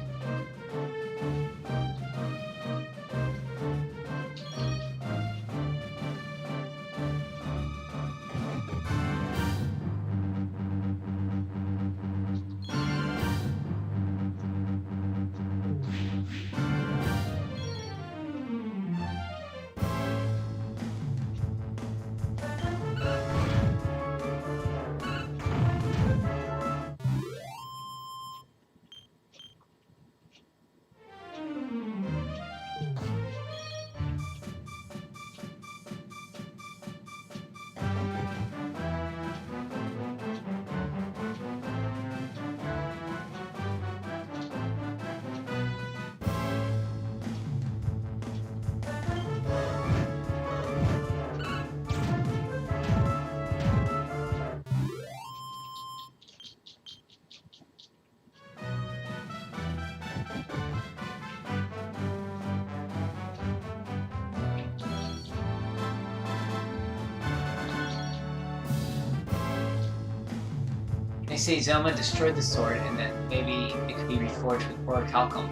Speaker 1: say Zelma destroyed the sword and that maybe it could be reforged with orichalcum,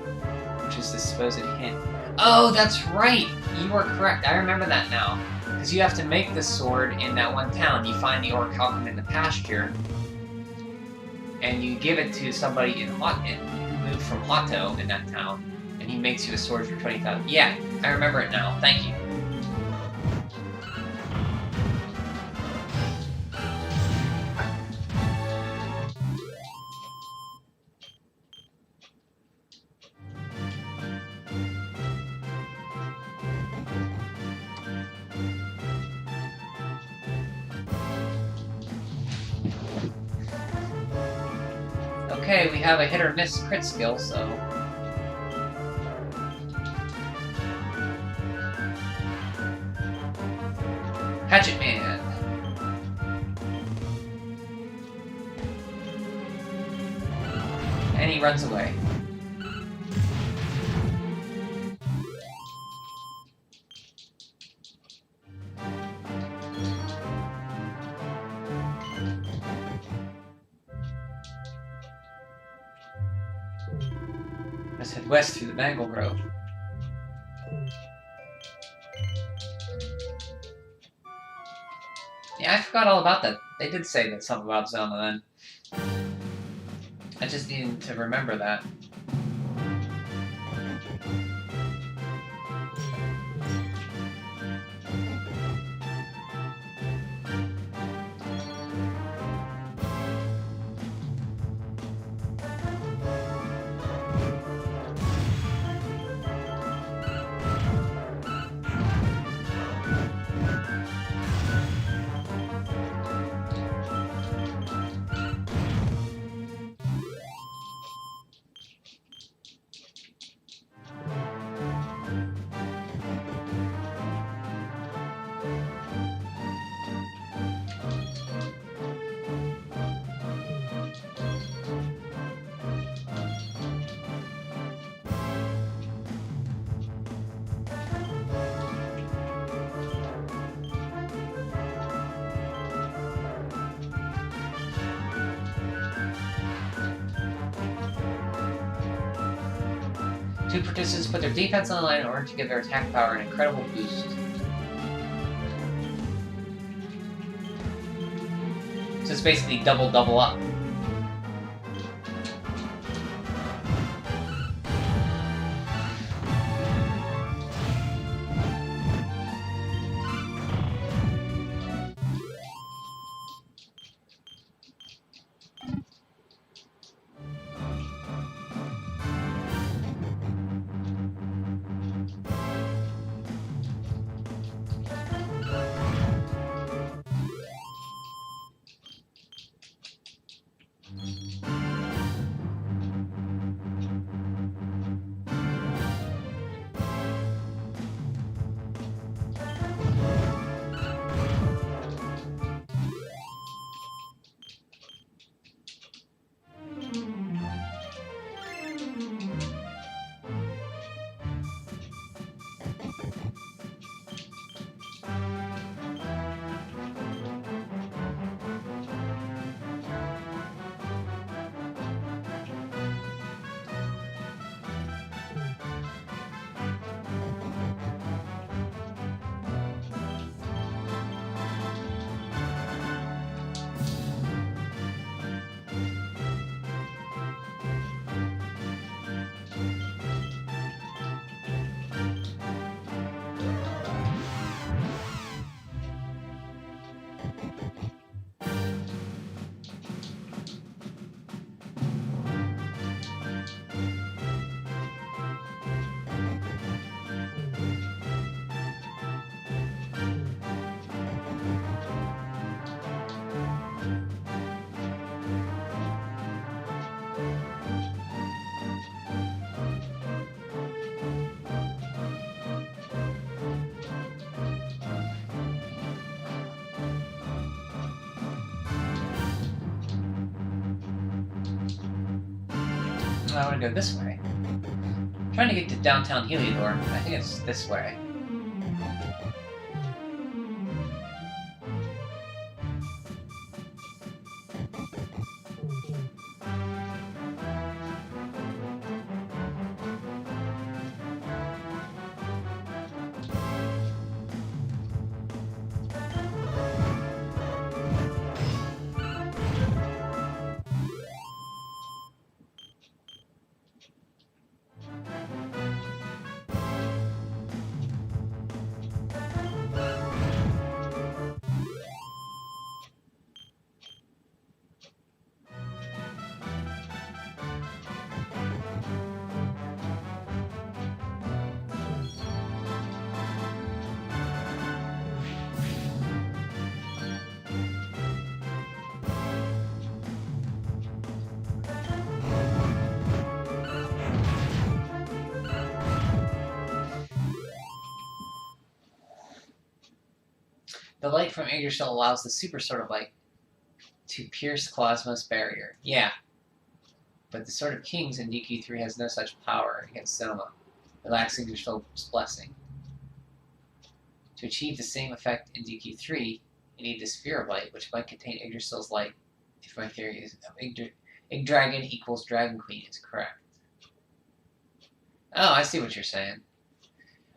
Speaker 1: which is the supposed hint. Oh, that's right! You are correct. I remember that now. Because you have to make the sword in that one town. You find the orichalcum in the pasture, and you give it to somebody who moved from Hato in that town, and he makes you a sword for 20,000. Yeah, I remember it now. Thank you. Okay, we have a hit or miss crit skill, so... Hatchet Man! And he runs away. Let's head west through the Mangle Grove. Yeah, I forgot all about that. They did say that something about Zelma then. I just needed to remember that. Two participants put their defense on the line in order to give their attack power an incredible boost. So it's basically double up. I want to go this way. I'm trying to get to downtown Heliodor. I think it's this way. The light from Yggdrasil allows the super sword of light to pierce Klasma's barrier. Yeah. But the Sword of Kings in DQ3 has no such power against Zoma. It lacks Yggdrasil's blessing. To achieve the same effect in DQ3, you need the Sphere of Light, which might contain Yggdrasil's light, if my theory is Yggdragon equals Dragon Queen is correct. Oh, I see what you're saying.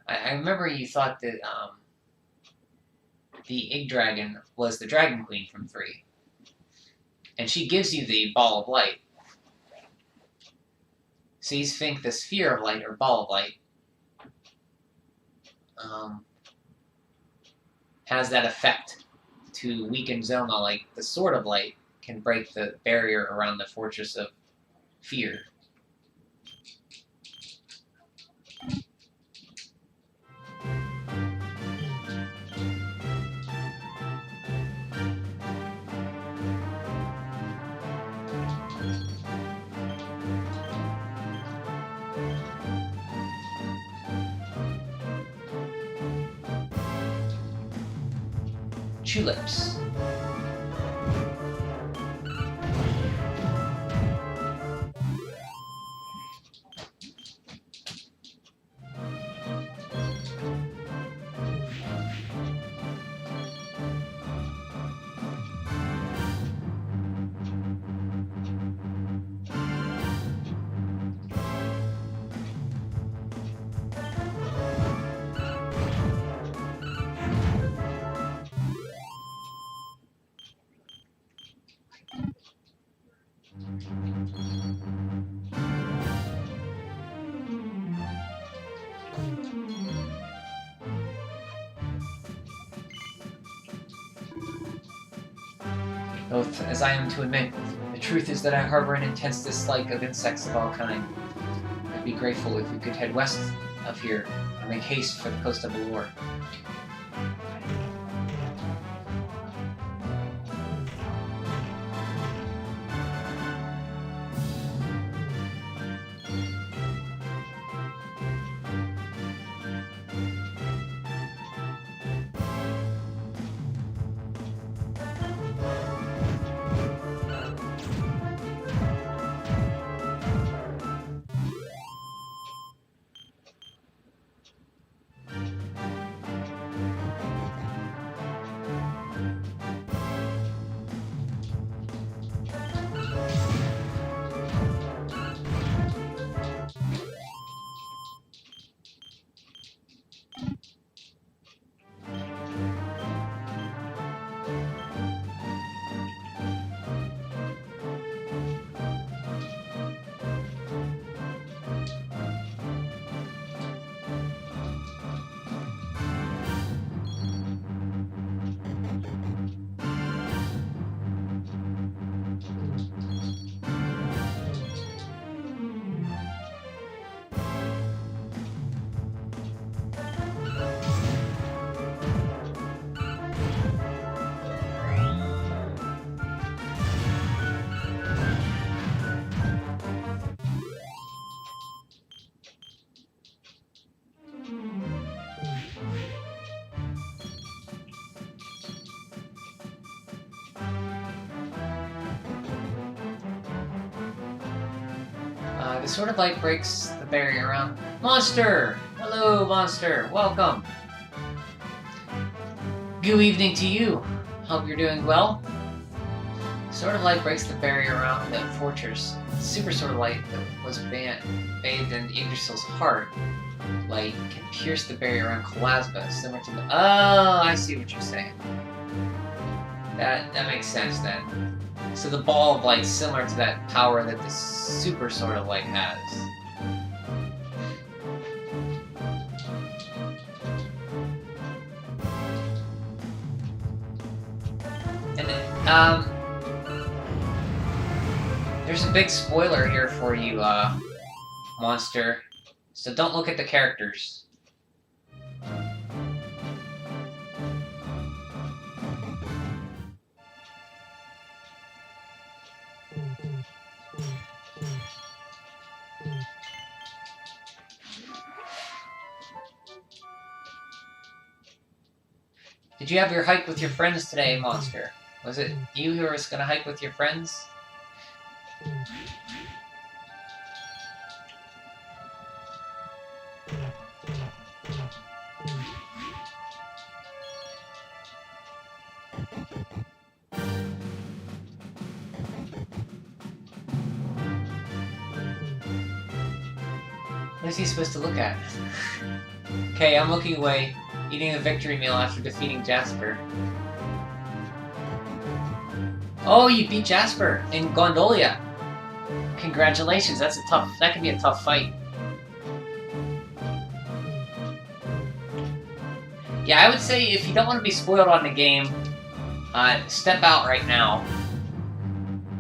Speaker 1: I remember you thought that the Yggdragon was the Dragon Queen from 3. And she gives you the Ball of Light. So you think the Sphere of Light or Ball of Light has that effect to weaken Zoma, like the Sword of Light can break the barrier around the Fortress of Fear. Tulips. Both as I am to admit, the truth is that I harbor an intense dislike of insects of all kind. I'd be grateful if we could head west of here and make haste for the coast of Allure. The Sword of Light breaks the barrier around. Monster! Hello, Monster. Welcome. Good evening to you. Hope you're doing well. The Sword of Light breaks the barrier around the fortress. The Super Sword of Light that was bathed in Yggdrasil's heart light can pierce the barrier around Klasma, similar to the... Oh, I see what you're saying. That makes sense then. So the Ball of Light is similar to that power that the Super Sword of Light has. And then, there's a big spoiler here for you, Monster. So don't look at the characters. Did Did you have your hike with your friends today, Monster? Was it you who was gonna hike with your friends? What is he supposed to look at? Okay, I'm looking away, eating a victory meal after defeating Jasper. Oh, you beat Jasper in Gondolia. Congratulations, that can be a tough fight. Yeah, I would say if you don't want to be spoiled on the game, step out right now.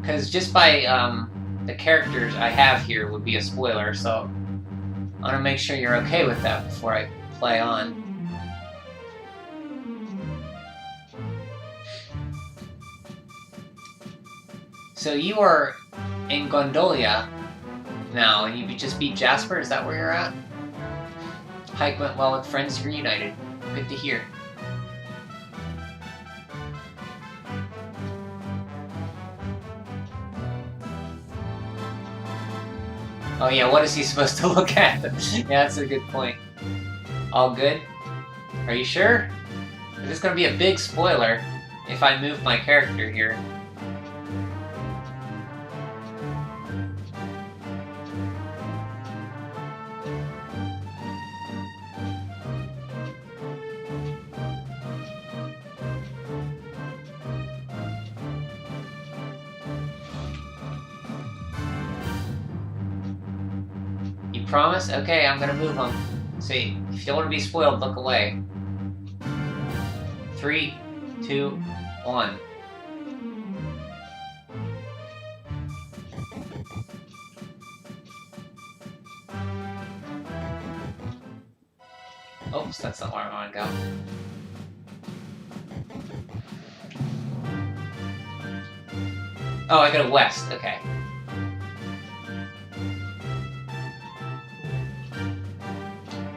Speaker 1: Because just by the characters I have here would be a spoiler, so I want to make sure you're okay with that before I play on. So you are in Gondolia now, and you just beat Jasper? Is that where you're at? Hike went well with friends reunited. Good to hear. Oh yeah, what is he supposed to look at? Yeah, that's a good point. All good? Are you sure? This is gonna be a big spoiler if I move my character here. Promise? Okay, I'm gonna move them. See, if you don't want to be spoiled, look away. 3, 2, 1. Oops, that's not where I want to go. Oh, I go west, okay.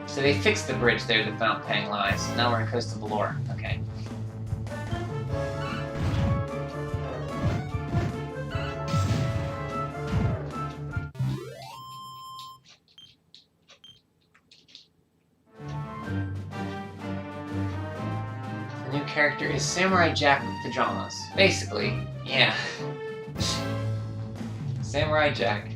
Speaker 1: So they fixed the bridge there that Mount Pang lies. Now we're in Coast of Valor. Okay. The new character is Samurai Jack with pajamas. Basically, yeah. Samurai Jack.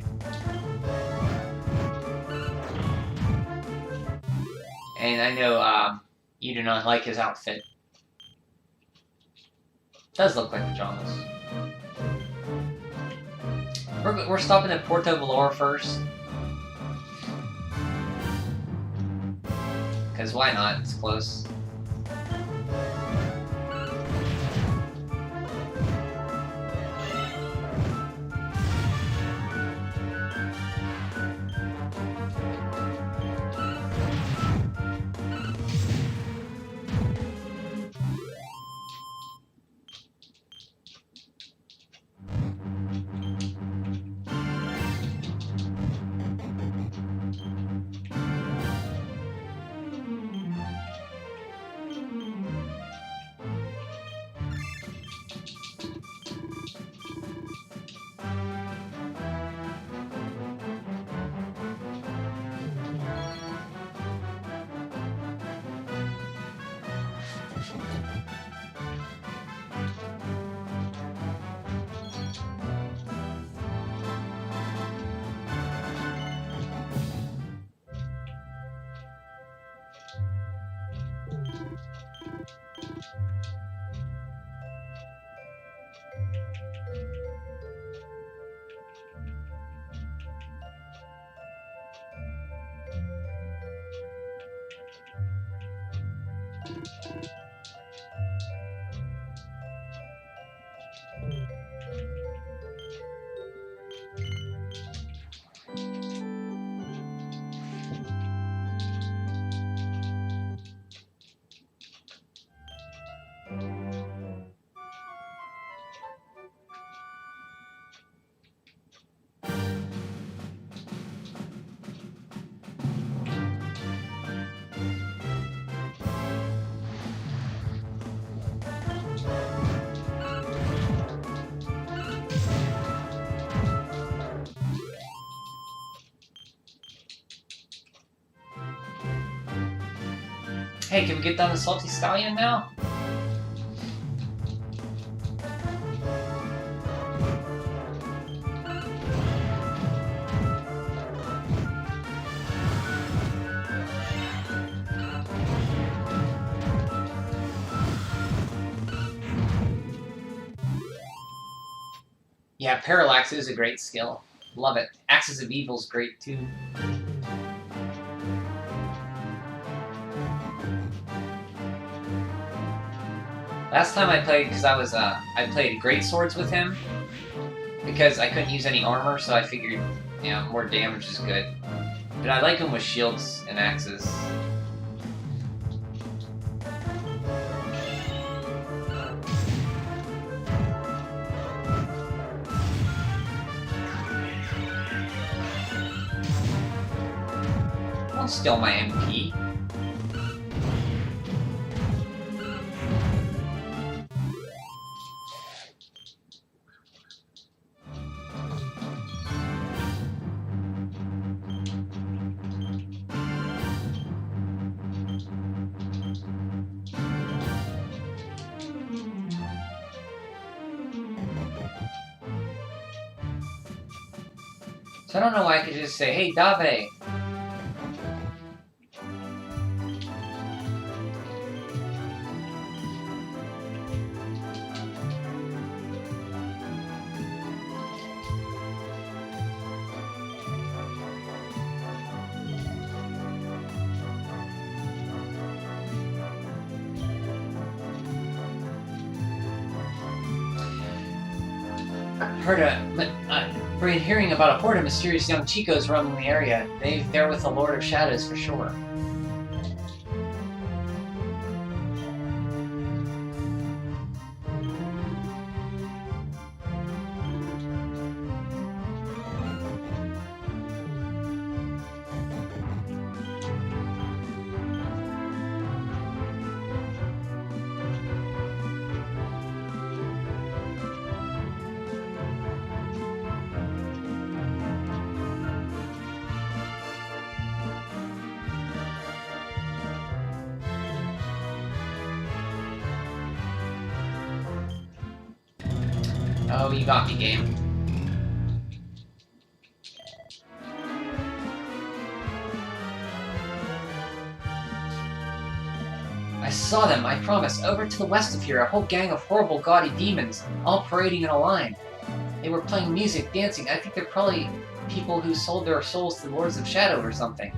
Speaker 1: And I know you do not like his outfit. Does look like pajamas. We're stopping at Porto Valor first. Because why not? It's close. Hey, can we get down the Salty Stallion now? Yeah, Parallax is a great skill. Love it. Axis of Evil's great too. Last time I played, because I played Great Swords with him, because I couldn't use any armor, so I figured, you know, more damage is good. But I like him with shields and axes. Don't steal my MP. So I don't know why I could just say, hey, Dave! We're hearing about a horde of mysterious young Chicos roaming the area. They're with the Lord of Shadows for sure. Oh, you got me, game. I saw them, I promise, over to the west of here, a whole gang of horrible, gaudy demons, all parading in a line. They were playing music, dancing. I think they're probably people who sold their souls to the Lords of Shadow or something.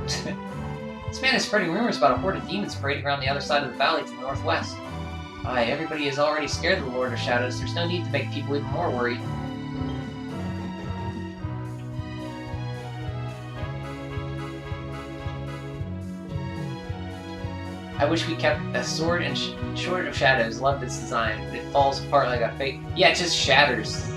Speaker 1: This man is spreading rumors about a horde of demons parading around the other side of the valley to the northwest. Aye, everybody is already scared of the Lord of Shadows. There's no need to make people even more worried. I wish we kept a sword and Sword of Shadows. Loved its design. It falls apart like a fake. Yeah, it just shatters.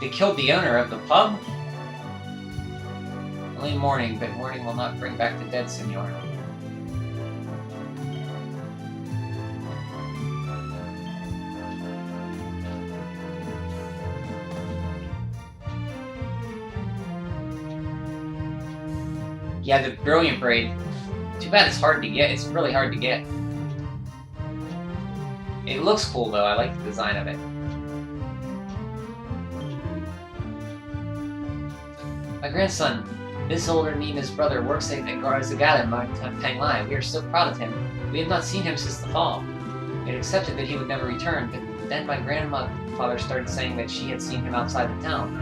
Speaker 1: They killed the owner of the pub? Only mourning, but mourning will not bring back the dead, senor. Yeah, the Brilliant Braid. Too bad it's hard to get. It's really hard to get. It looks cool, though. I like the design of it. My grandson, this older than me and his brother, works at Garzagala in Penglai. We are so proud of him. We have not seen him since the fall. We had accepted that he would never return, but then my grandfather started saying that she had seen him outside the town.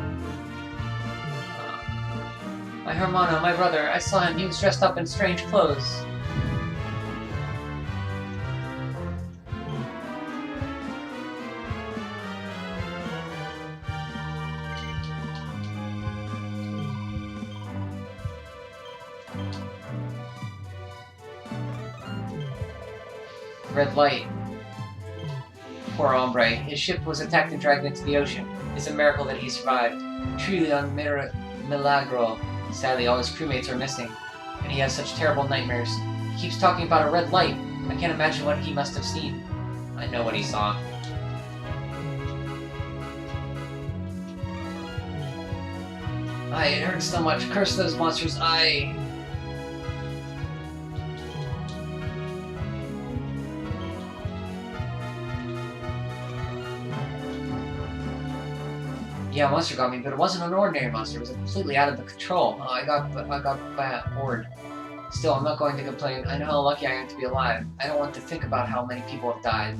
Speaker 1: My hermano, my brother, I saw him. He was dressed up in strange clothes. Red light. Poor hombre. His ship was attacked and dragged into the ocean. It's a miracle that he survived. Truly un milagro. Sadly, all his crewmates are missing. And he has such terrible nightmares. He keeps talking about a red light. I can't imagine what he must have seen. I know what he saw. It hurts so much. Curse those monsters. Yeah, a monster got me, but it wasn't an ordinary monster. It was completely out of the control. I got bored. Still, I'm not going to complain. I know how lucky I am to be alive. I don't want to think about how many people have died.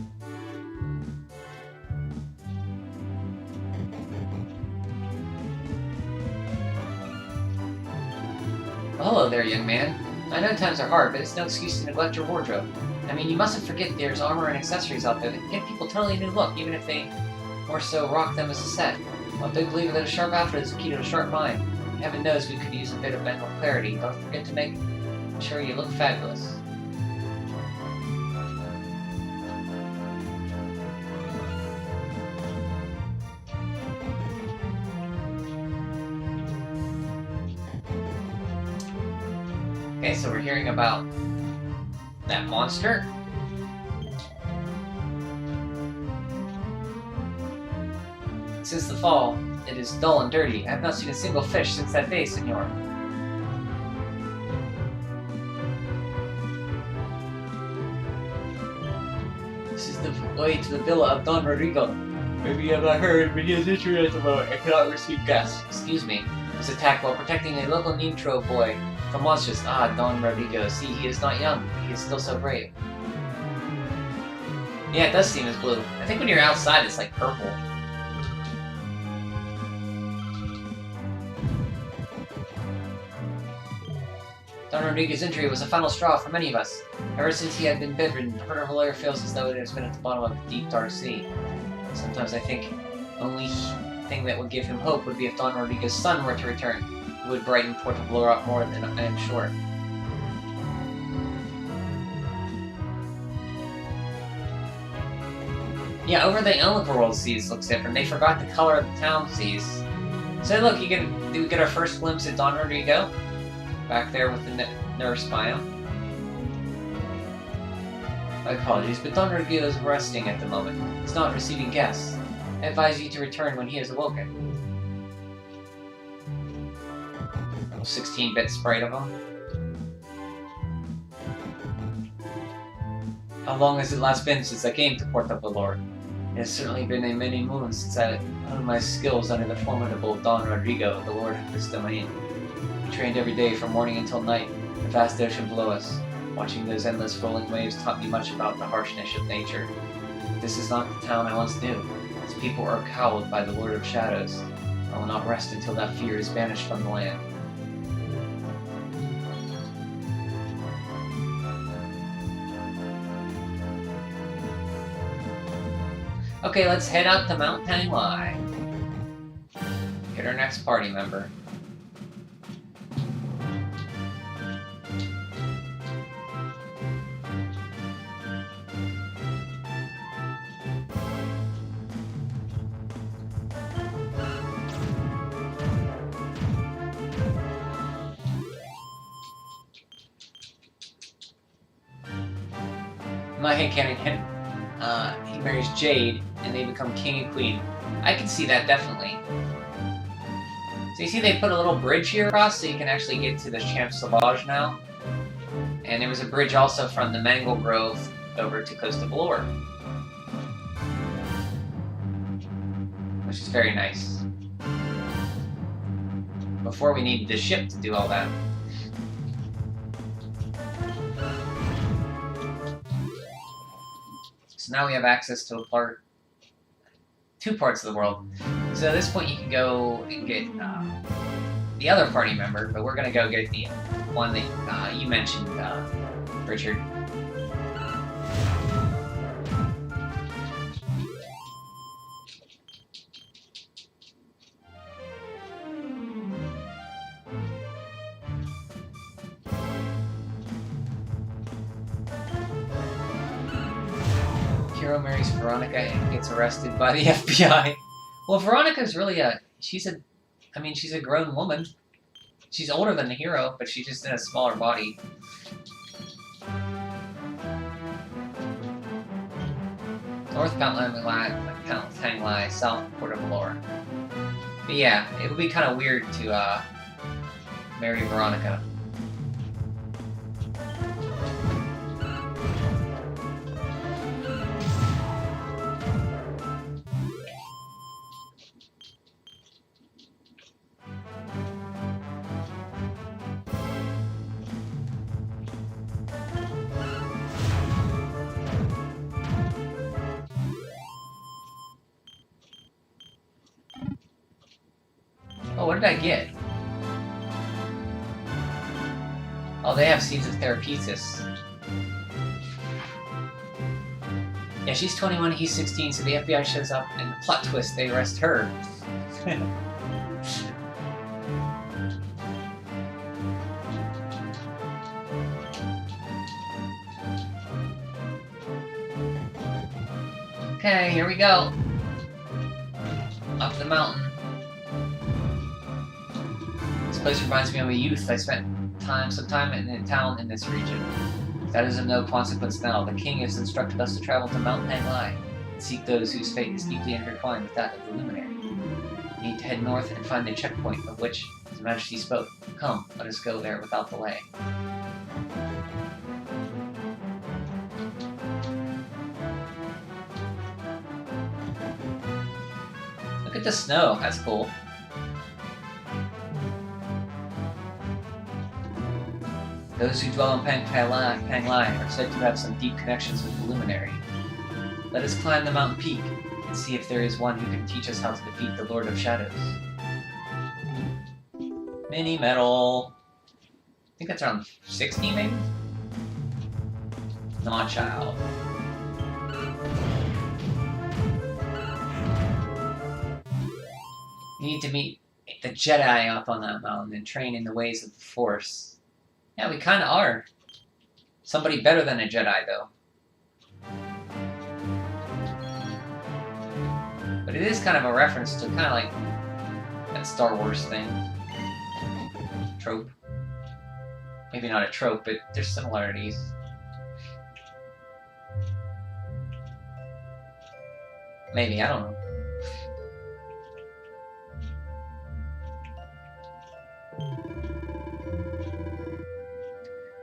Speaker 1: Well, hello there, young man. I know times are hard, but it's no excuse to neglect your wardrobe. I mean, you mustn't forget there's armor and accessories out there that can give people totally new look, even if they more so rock them as a set. I'm a big believer that a sharp outfit is the key to a sharp mind. Heaven knows we could use a bit of mental clarity. Don't forget to make sure you look fabulous. Okay, so we're hearing about that monster. Since the fall, it is dull and dirty. I have not seen a single fish since that day, senor. This is the way to the villa of Don Rodrigo. Maybe you have not heard, but he is injured at the moment and cannot receive guests. Excuse me. He was attacked while protecting a local Nitro boy from monsters. Ah, Don Rodrigo. See, he is not young, but he is still so brave. Yeah, it does seem as blue. I think when you're outside, it's like purple. Don Rodrigo's injury was a final straw for many of us. Ever since he had been bedridden, the hurt of a lawyer feels as though it has been at the bottom of a deep, dark sea. Sometimes I think the only thing that would give him hope would be if Don Rodrigo's son were to return. It would brighten Puerto Vallarta more than I am sure. Yeah, over the Overworld seas looks different. They forgot the color of the town seas. So look, do we get our first glimpse at Don Rodrigo? Back there with the nurse bio. My apologies, but Don Rodrigo is resting at the moment. He's not receiving guests. I advise you to return when he has awoken. 16-bit sprite of him. How long has it last been since I came to Puerto Vallarta? It has certainly been a many moons since I honed my skills under the formidable Don Rodrigo, the lord of this domain. We trained every day from morning until night, the vast ocean below us. Watching those endless rolling waves taught me much about the harshness of nature. This is not the town I once knew. Its people are cowed by the Lord of Shadows. I will not rest until that fear is banished from the land. Okay, let's head out to Mount Tangwai. Get our next party member. My headcanon, he marries Jade, and they become king and queen. I can see that, definitely. So you see they put a little bridge here across, so you can actually get to the Champ Sauvage now. And there was a bridge also from the Mangle Grove over to Costa Valor. Which is very nice. Before we needed the ship to do all that. So now we have access to two parts of the world. So at this point you can go and get the other party member, but we're going to go get the one that you mentioned, Richard. Hero marries Veronica and gets arrested by the FBI. Well, Veronica's really she's a grown woman. She's older than the hero, but she's just in a smaller body. North Mount Tanglai, South Port of Valor. But yeah, it would be kind of weird to marry Veronica. Oh, what did I get? Oh, they have Seeds of Therapesis. Yeah, she's 21, he's 16, so the FBI shows up, and the plot twist, they arrest her. Okay, here we go. Up the mountain. This place reminds me of a youth. I spent some time in town in this region. That is of no consequence now. The king has instructed us to travel to Mount Tanglai and seek those whose fate is deeply intertwined with that of the Luminary. We need to head north and find the checkpoint of which His Majesty spoke. Come, let us go there without delay. Look at the snow. That's cool. Those who dwell in Tanglai are said to have some deep connections with the Luminary. Let us climb the mountain peak and see if there is one who can teach us how to defeat the Lord of Shadows. Mini medal. I think that's around 60, maybe? Not child. You need to meet the Jedi up on that mountain and train in the ways of the Force. Yeah, we kind of are. Somebody better than a Jedi, though. But it is kind of a reference to kind of like that Star Wars thing. Trope. Maybe not a trope, but there's similarities. Maybe, I don't know.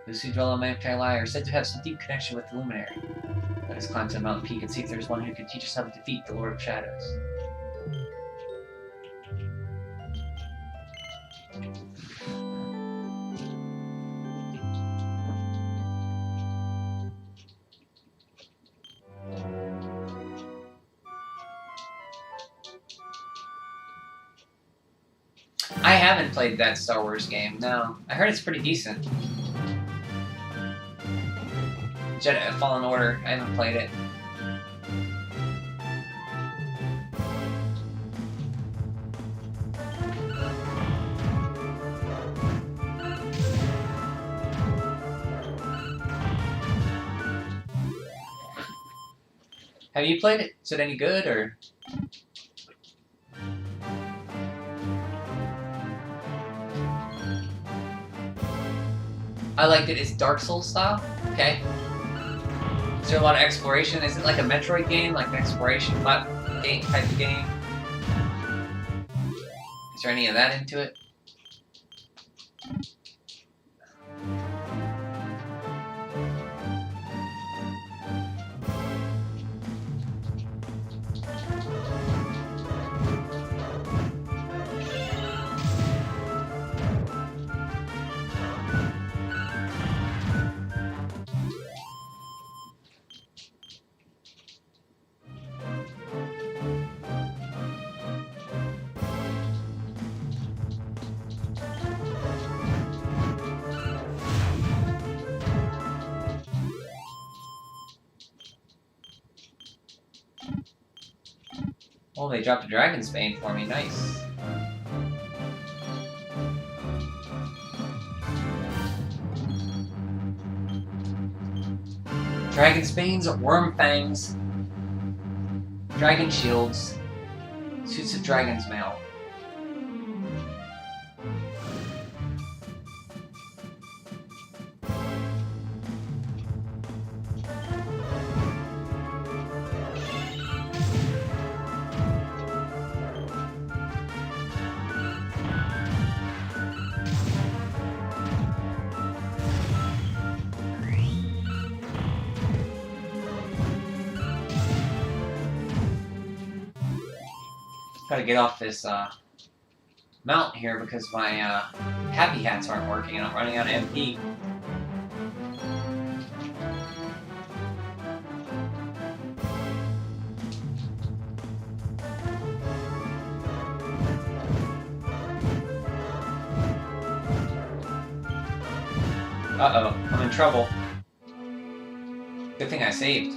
Speaker 1: Those who dwell on Mount Tanglai are said to have some deep connection with the Luminary. Let us climb to the mountain peak and see if there is one who can teach us how to defeat the Lord of Shadows. I haven't played that Star Wars game, no. I heard it's pretty decent. Jedi Fallen Order, I haven't played it. Have you played it? Is it any good, or? I liked it. It's Dark Souls style. Okay. Is there a lot of exploration? Is it like a Metroid game, like an exploration type of game? Is there any of that into it? Oh, they dropped a Dragon's Bane for me. Nice. Dragon's Banes, Worm Fangs. Dragon shields. Suits of dragon's mail. Gotta get off this mount here because my happy hats aren't working and I'm running out of MP. Uh-oh, I'm in trouble. Good thing I saved.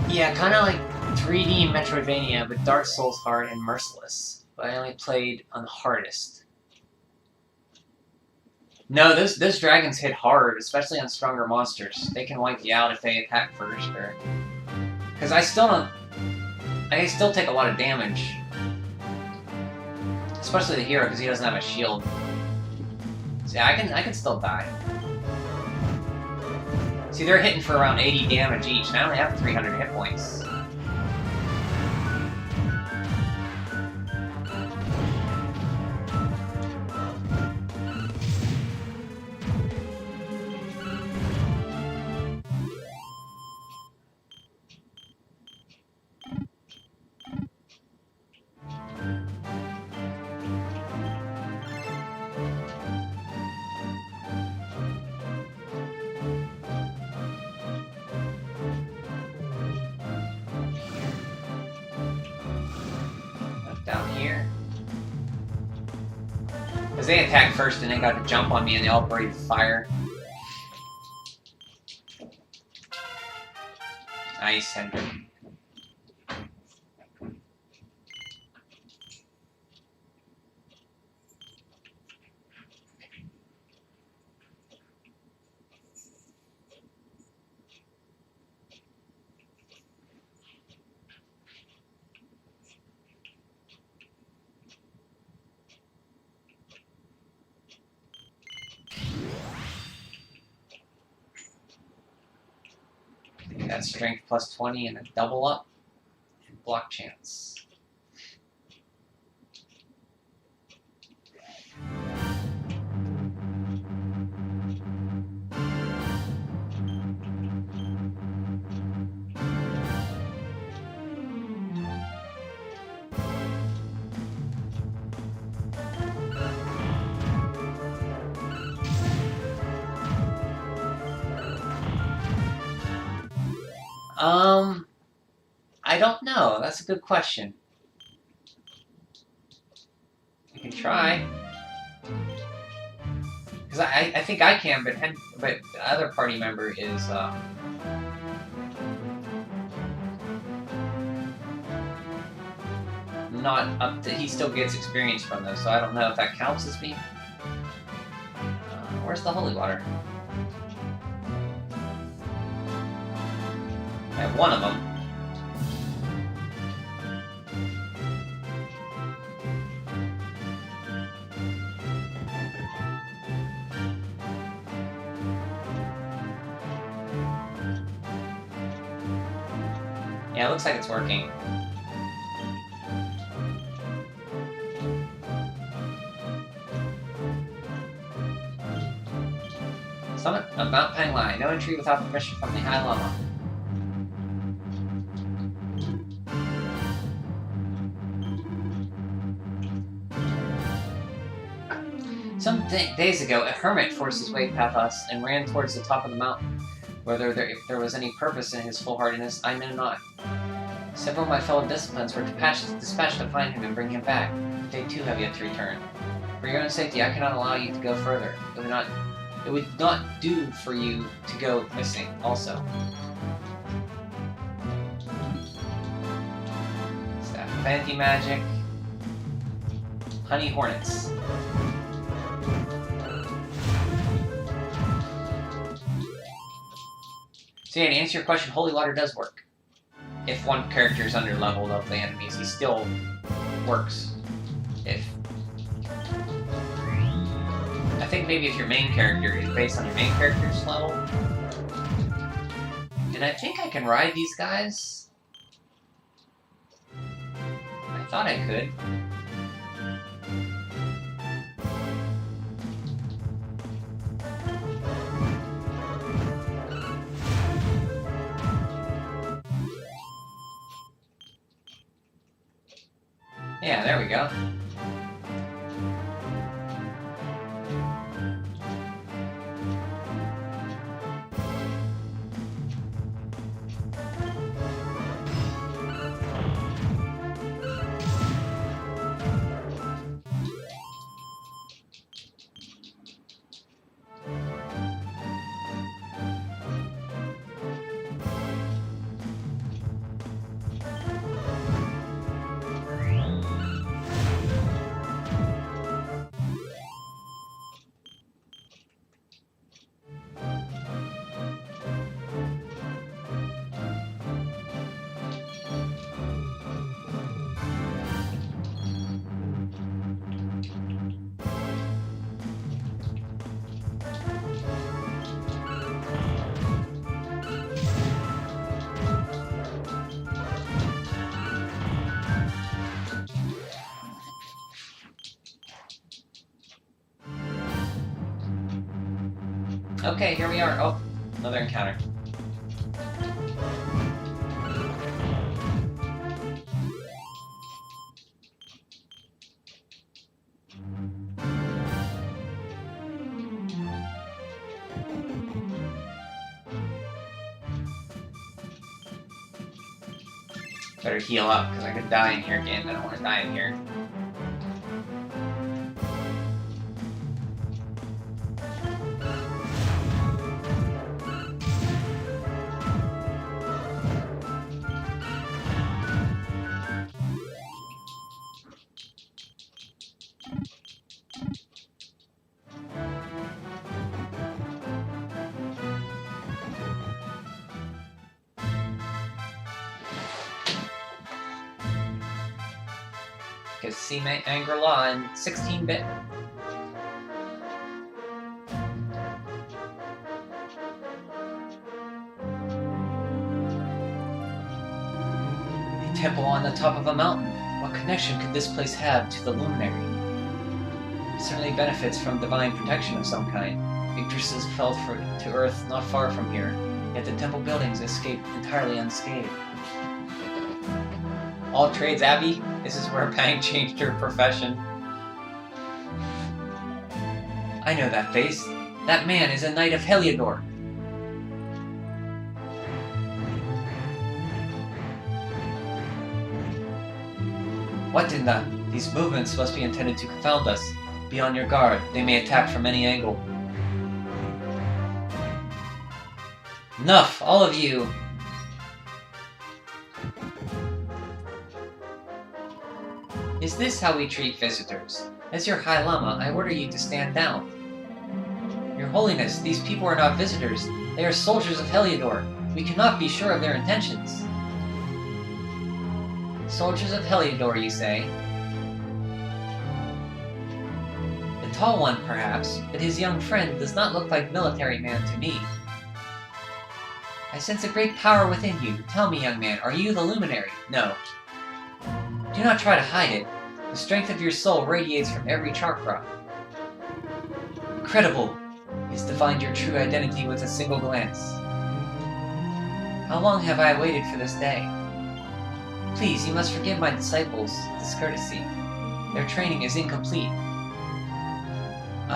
Speaker 1: Yeah, kind of like 3D Metroidvania, but Dark Souls hard and merciless. But I only played on the hardest. No, those dragons hit hard, especially on stronger monsters. They can wipe you out if they attack first, or... Because I still take a lot of damage. Especially the hero, because he doesn't have a shield. So yeah, I can still die. See, they're hitting for around 80 damage each, and I only have 300 hit points. Down here. Because they attacked first and they got to jump on me and they all breathed fire. Nice, Hendrik. That's strength plus 20 and a double up and block chance. I don't know. That's a good question. You can try. Because I think I can, but the other party member is, not up to... He still gets experience from those, so I don't know if that counts as me. Where's the holy water? I have one of them. Yeah, it looks like it's working. Summit of Mount Panglai. No entry without permission from the High Lama. Days ago, a hermit forced his way past us and ran towards the top of the mountain. Whether if there was any purpose in his foolhardiness, I know not. Several of my fellow disciplines were dispatched to find him and bring him back. They too have yet to return. For your own safety, I cannot allow you to go further. It would not do for you to go missing, also. Staff of Anti-Magic. Honey Hornets. So yeah, to answer your question, Holy Water does work. If one character is under leveled of the enemies, he still works. I think maybe if your main character is based on your main character's level. And I think I can ride these guys. I thought I could. Yeah, there we go. Okay, here we are. Oh, another encounter. Better heal up, because I could die in here again. I don't want to die in here. Because see Angela in 16-bit. A temple on the top of a mountain. What connection could this place have to the luminary? It certainly benefits from divine protection of some kind. Yggdrasil fell to earth not far from here, yet the temple buildings escaped entirely unscathed. All trades, Abby? This is where Pang changed her profession. I know that face. That man is a knight of Heliodor. What in the... These movements must be intended to confound us. Be on your guard. They may attack from any angle. Enough, all of you! Is this how we treat visitors? As your High Lama, I order you to stand down. Your Holiness, these people are not visitors. They are soldiers of Heliodor. We cannot be sure of their intentions. Soldiers of Heliodor, you say? The tall one, perhaps, but his young friend does not look like military man to me. I sense a great power within you. Tell me, young man, are you the luminary? No. Do not try to hide it. The strength of your soul radiates from every chakra. Incredible is to find your true identity with a single glance. How long have I waited for this day? Please, you must forgive my disciples' discourtesy. Their training is incomplete.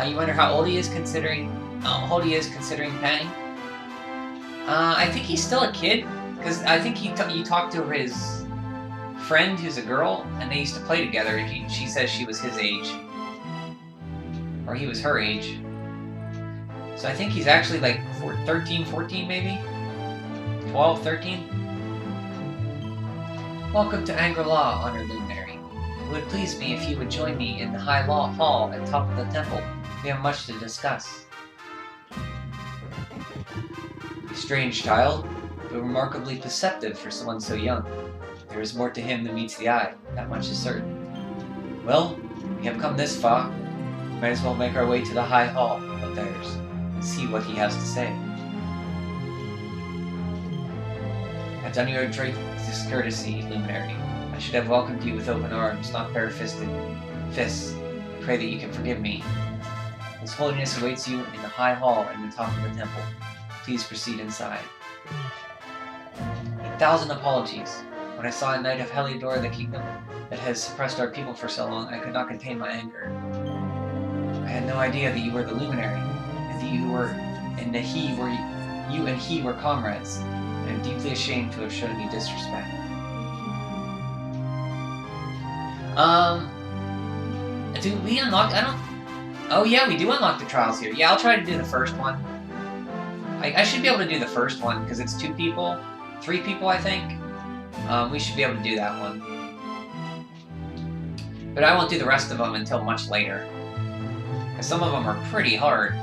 Speaker 1: You wonder how old he is considering Pang? I think he's still a kid, because I think you talked to his friend who's a girl, and they used to play together, and she says she was his age. Or he was her age. So I think he's actually like 13, 14 maybe? 12, 13? Welcome to Angri-La, Honored Luminary. It would please me if you would join me in the High Law Hall at top of the temple. We have much to discuss. Strange child, but remarkably perceptive for someone so young. There is more to him than meets the eye, that much is certain. Well, we have come this far. Might as well make our way to the High Hall of theirs and see what he has to say. I've done you a great discourtesy, Luminary. I should have welcomed you with open arms, not bare-fisted fists. I pray that you can forgive me. His Holiness awaits you in the High Hall in the top of the temple. Please proceed inside. 1,000 apologies. When I saw a knight of Heliodor, the kingdom that has suppressed our people for so long, I could not contain my anger. I had no idea that you were the Luminary, and that you and he were comrades. I am deeply ashamed to have shown you disrespect. Do we unlock? Oh yeah, we do unlock the trials here. Yeah, I'll try to do the first one. I should be able to do the first one, because it's 2 people. 3 people, I think. We should be able to do that one. But I won't do the rest of them until much later. Because some of them are pretty hard.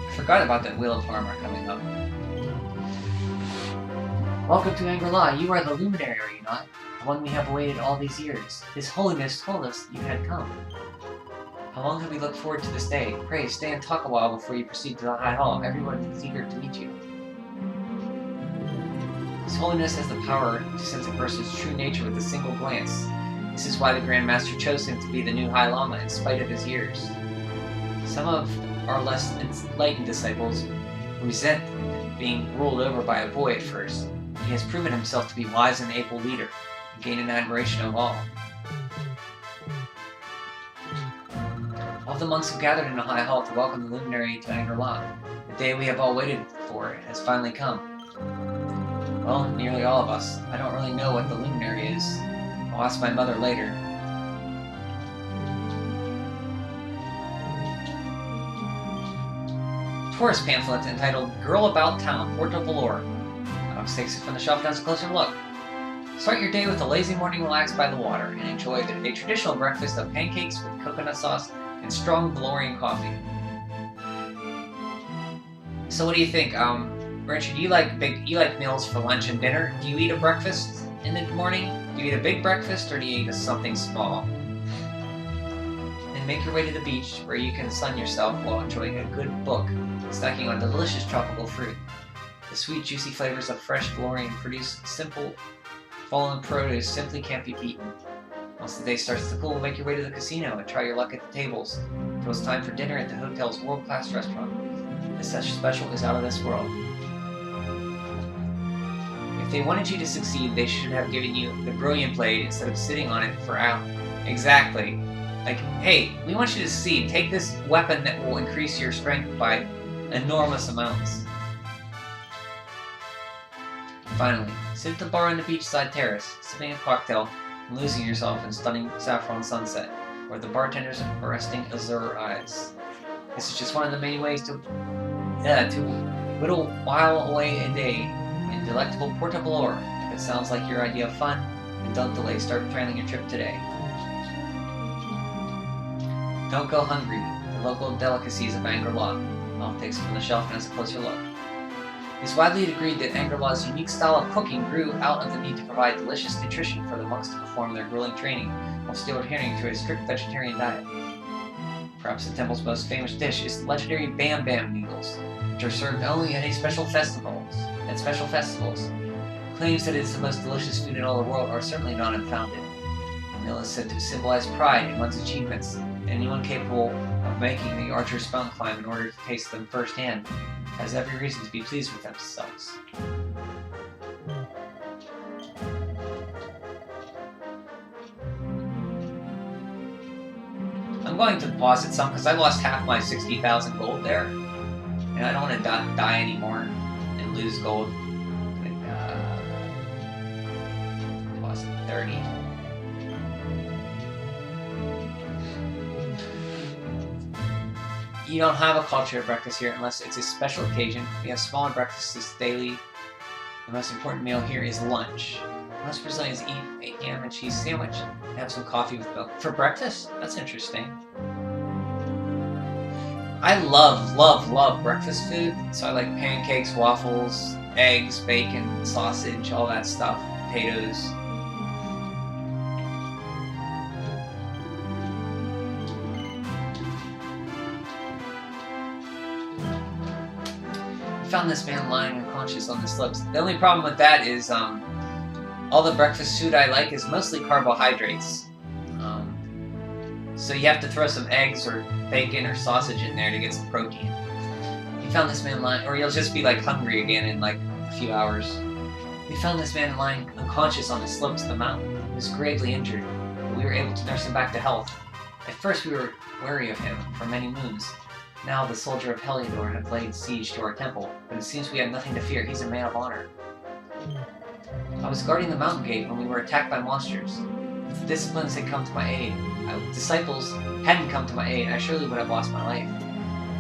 Speaker 1: I forgot about that Wheel of Armor coming up. Welcome to Angri-La. You are the Luminary, are you not? The one we have awaited all these years. His Holiness told us you had come. How long have we looked forward to this day? Pray, stay and talk a while before you proceed to the High Hall. Everyone is eager to meet you. His Holiness has the power to sense a person's true nature with a single glance. This is why the Grand Master chose him to be the new High Lama in spite of his years. Some of our less enlightened disciples resent being ruled over by a boy at first. He has proven himself to be a wise and able leader, and gained an admiration of all. All the monks have gathered in the High Hall to welcome the Luminary to Angri-La. The day we have all waited for has finally come. Well, nearly all of us. I don't really know what the Luminary is. I'll ask my mother later. Tourist pamphlet entitled Girl About Town, Porto Valor. Alex takes it from the shelf and has a closer look. Start your day with a lazy morning relaxed by the water and enjoy a traditional breakfast of pancakes with coconut sauce and strong Valorian coffee. So what do you think? Richard, you like meals for lunch and dinner? Do you eat a breakfast in the morning? Do you eat a big breakfast or do you eat something small? Then make your way to the beach where you can sun yourself while enjoying a good book, snacking on delicious tropical fruit. The sweet, juicy flavors of fresh Valorian produce simple fallen produce simply can't be beaten. Once the day starts to cool, make your way to the casino and try your luck at the tables. Until it's time for dinner at the hotel's world-class restaurant. This special is out of this world. If they wanted you to succeed, they should have given you the brilliant blade instead of sitting on it for hours. Exactly. Like, hey, we want you to succeed. Take this weapon that will increase your strength by enormous amounts. Finally, sit at the bar on the beachside terrace, sipping a cocktail and losing yourself in stunning saffron sunset, where the bartenders are resting azure eyes. This is just one of the many ways to while away a day in delectable Porto Valor. If it sounds like your idea of fun, then don't delay. Start planning your trip today. Don't go hungry. The local delicacies of Angri-La. Alf takes it from the shelf and has a closer look. It is widely agreed that Angri-La's unique style of cooking grew out of the need to provide delicious nutrition for the monks to perform their grilling training, while still adhering to a strict vegetarian diet. Perhaps the temple's most famous dish is the legendary Bam Bam noodles, which are served only at special festivals. Claims that it is the most delicious food in all the world are certainly not unfounded. The meal is said to symbolize pride in one's achievements, and anyone capable of making the archer's mountain climb in order to taste them firsthand has every reason to be pleased with themselves. I'm going to deposit some because I lost half my 60,000 gold there. And I don't want to die anymore and lose gold. Deposit 30. You don't have a culture of breakfast here unless it's a special occasion. We have smaller breakfasts daily. The most important meal here is lunch. Most Brazilians eat a ham and cheese sandwich and have some coffee with milk. For breakfast? That's interesting. I love breakfast food. So I like pancakes, waffles, eggs, bacon, sausage, all that stuff. Potatoes. Found this man lying unconscious on the slopes. The only problem with that is all the breakfast food I like is mostly carbohydrates. So you have to throw some eggs or bacon or sausage in there to get some protein. We found this man lying, or you'll just be like hungry again in like a few hours. We found this man lying unconscious on the slopes of the mountain. He was gravely injured, but we were able to nurse him back to health. At first we were wary of him for many moons. Now the soldier of Heliodor had laid siege to our temple, but it seems we have nothing to fear. He's a man of honor. I was guarding the mountain gate when we were attacked by monsters. If the disciplines had come to my aid, disciples hadn't come to my aid, I surely would have lost my life.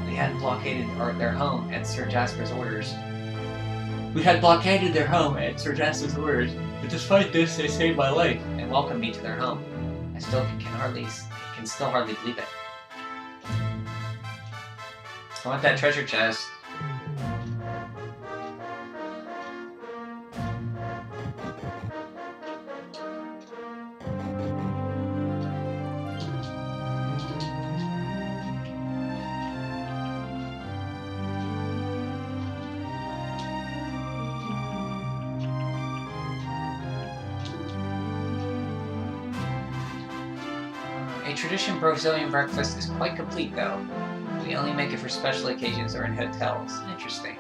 Speaker 1: We hadn't blockaded their home at Sir Jasper's orders. We had blockaded their home at Sir Jasper's orders, but despite this, they saved my life and welcomed me to their home. I still can still hardly believe it. I want that treasure chest. A traditional Brazilian breakfast is quite complete, though. We only make it for special occasions or in hotels. Interesting.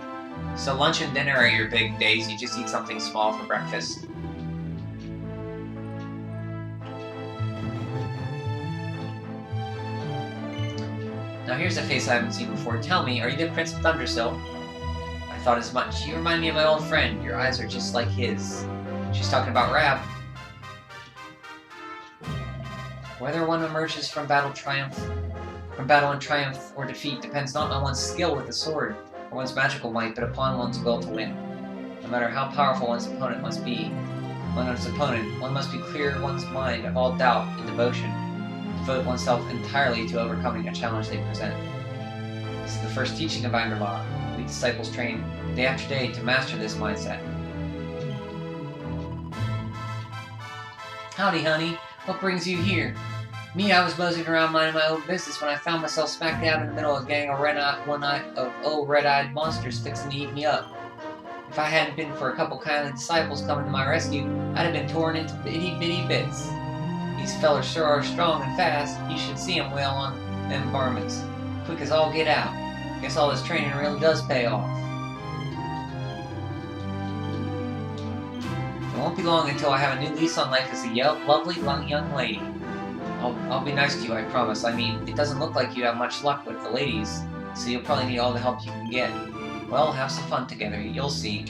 Speaker 1: So lunch and dinner are your big days. You just eat something small for breakfast. Now here's a face I haven't seen before. Tell me, are you the Prince of Thundersill? I thought as much. You remind me of my old friend. Your eyes are just like his. She's talking about Rab. Whether one emerges from battle in triumph or defeat depends not on one's skill with the sword or one's magical might, but upon one's will to win. No matter how powerful one's opponent must be, one must be clear one's mind of all doubt and devotion, devote oneself entirely to overcoming a challenge they present. This is the first teaching of Angerlaw. We disciples train day after day to master this mindset. Howdy, honey. What brings you here? Me, I was moseying around minding my own business when I found myself smack dab in the middle of a gang of red-eyed monsters fixing to eat me up. If I hadn't been for a couple kindly disciples coming to my rescue, I'd have been torn into bitty bits. These fellers sure are strong and fast. You should see 'em wail on them varmints. Quick as all get out. Guess all this training really does pay off. It won't be long until I have a new lease on life as a lovely young lady. I'll be nice to you, I promise. I mean, it doesn't look like you have much luck with the ladies, so you'll probably need all the help you can get. Well, have some fun together, you'll see.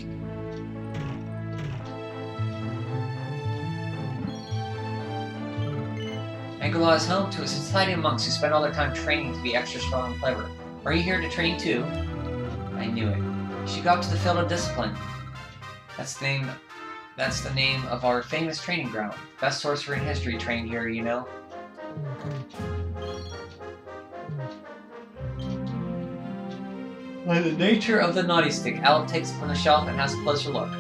Speaker 1: Angerlaw is home to a society of monks who spend all their time training to be extra strong and clever. Are you here to train too? I knew it. You should go up to the field of discipline. That's the name of our famous training ground. Best sorcerer in history trained here, you know. By the nature of the naughty stick, Alec takes it from the shelf and has a closer look.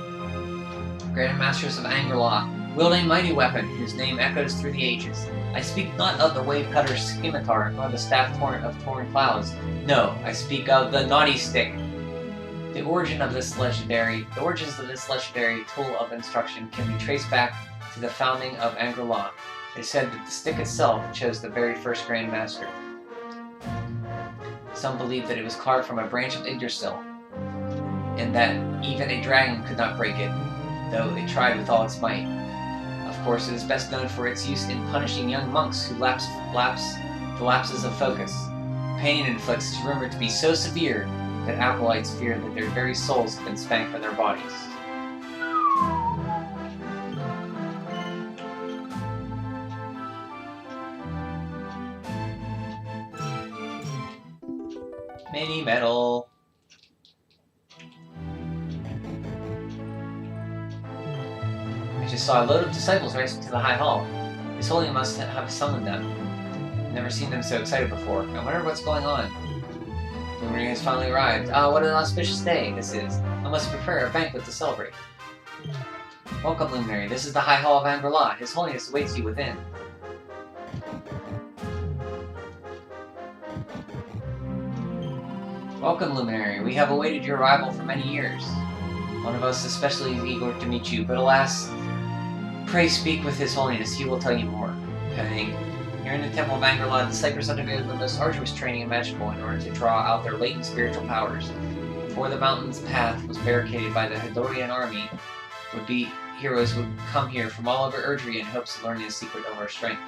Speaker 1: Grand Masters of Angerlaw wield a mighty weapon whose name echoes through the ages. I speak not of the wave cutter scimitar, nor the staff of torn clouds. No, I speak of the naughty stick. The origins of this legendary tool of instruction can be traced back to the founding of Angerlaw. It is said that the stick itself chose the very first Grand Master. Some believe that it was carved from a branch of Yggdrasil, and that even a dragon could not break it, though it tried with all its might. Of course, it is best known for its use in punishing young monks who lapse the lapses of focus. The pain it inflicts is rumored to be so severe that acolytes fear that their very souls have been spanked from their bodies. Mini medal. I just saw a load of disciples racing to the High Hall. His Holiness must have summoned them. I've never seen them so excited before. I wonder what's going on. Luminary has finally arrived. Ah, what an auspicious day this is. I must prepare a banquet to celebrate. Welcome, Luminary. This is the High Hall of Angela. His Holiness awaits you within. Welcome, Luminary. We have awaited your arrival for many years. One of us especially is eager to meet you, but alas, pray speak with His Holiness. He will tell you more. Heading. Here in the Temple of Angela, disciples undergo the most arduous training imaginable in order to draw out their latent spiritual powers. Before the mountain's path was barricaded by the Hedorian army, would-be heroes would come here from all over Erdrea in hopes of learning the secret of our strength.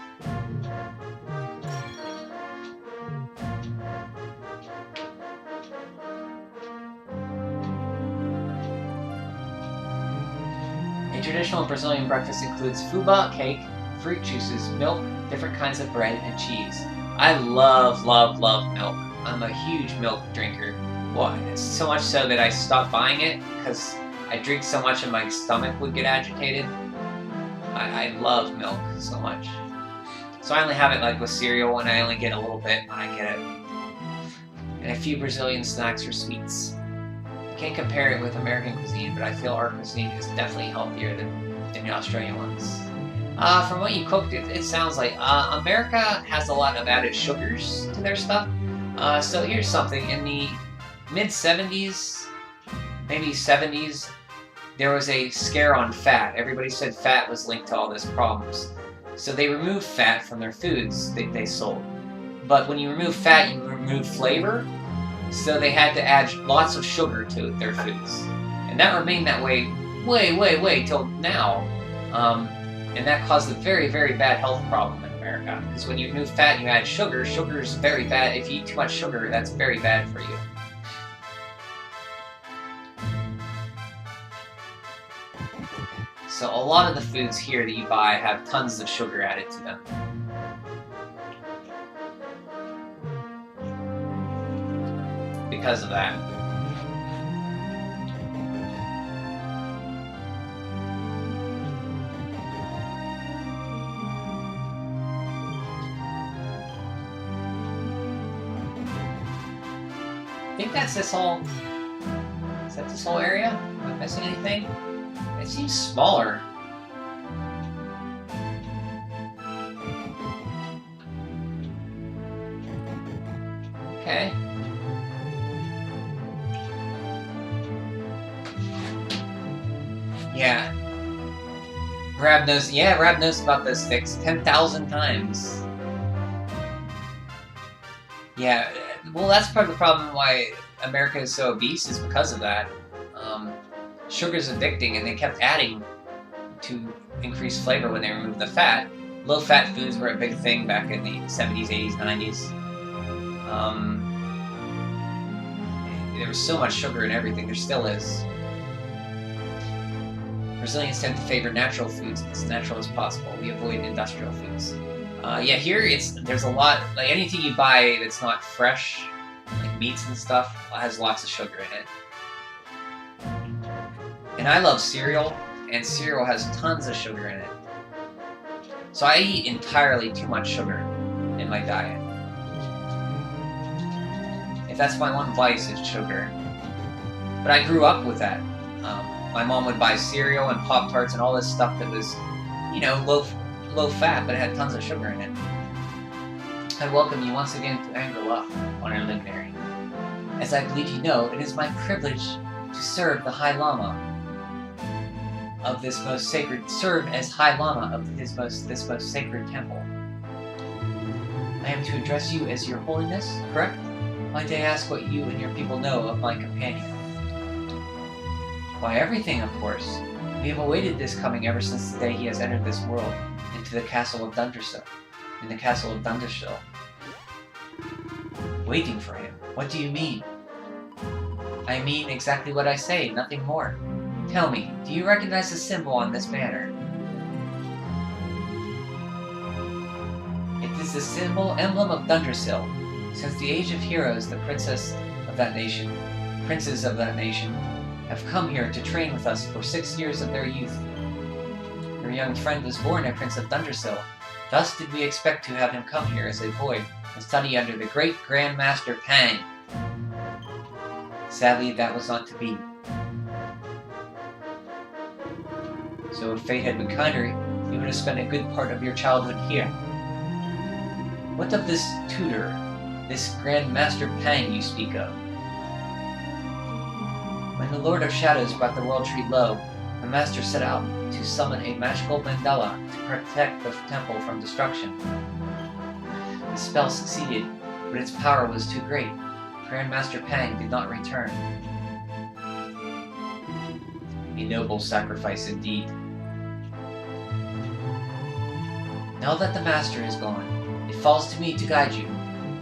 Speaker 1: A traditional Brazilian breakfast includes fubá, cake, fruit juices, milk, different kinds of bread, and cheese. I love milk. I'm a huge milk drinker. Well, it's so much so that I stopped buying it because I drink so much and my stomach would get agitated. I love milk so much. So I only have it like with cereal, and I only get a little bit when I get it. And a few Brazilian snacks or sweets. I can't compare it with American cuisine, but I feel our cuisine is definitely healthier than the Australian ones. From what you cooked, it sounds like America has a lot of added sugars to their stuff. So here's something. In the mid-70s, maybe 70s, there was a scare on fat. Everybody said fat was linked to all these problems. So they removed fat from their foods that they sold. But when you remove fat, you remove flavor. So they had to add lots of sugar to their foods. And that remained that way way till now. And that caused a very, very bad health problem in America. Because when you remove fat and you add sugar, sugar is very bad. If you eat too much sugar, that's very bad for you. So a lot of the foods here that you buy have tons of sugar added to them. Because of that. I think that's this whole... Is that this whole area? Am I missing anything? It seems smaller. Okay. Yeah. Rab knows about those sticks 10,000 times. Yeah, well, that's part of the problem why America is so obese, is because of that. Sugar's addicting, and they kept adding to increase flavor when they removed the fat. Low-fat foods were a big thing back in the 70s, 80s, 90s. There was so much sugar in everything, there still is. Brazilians tend to favor natural foods as natural as possible. We avoid industrial foods. Yeah, here there's a lot, like anything you buy that's not fresh, like meats and stuff, has lots of sugar in it. And I love cereal, and cereal has tons of sugar in it. So I eat entirely too much sugar in my diet. If that's my one vice, it's sugar. But I grew up with that. My mom would buy cereal and Pop-Tarts and all this stuff that was, you know, low fat, but it had tons of sugar in it. I welcome you once again to Angela, Honored Luminary. As I believe you know, it is my privilege to serve the High Lama of this most sacred, serve as High Lama of this most sacred temple. I am to address you as Your Holiness, correct? Might I ask what you and your people know of my companion? Why, everything, of course. We have awaited this coming ever since the day he has entered this world, into the castle of Dundersill. In the castle of Dundersill. Waiting for him? What do you mean? I mean exactly what I say, nothing more. Tell me, do you recognize the symbol on this banner? It is the emblem of Thundersill. Since the age of heroes, the princes of that nation, have come here to train with us for 6 years of their youth. Your young friend was born a Prince of Thundersill. Thus did we expect to have him come here as a boy and study under the great Grand Master Pang. Sadly, that was not to be. So if fate had been kinder, you would have spent a good part of your childhood here. What of this tutor, this Grand Master Pang you speak of? When the Lord of Shadows brought the World Tree low, the Master set out to summon a magical mandala to protect the temple from destruction. The spell succeeded, but its power was too great. Grand Master Pang did not return. A noble sacrifice indeed. Now that the Master is gone, it falls to me to guide you.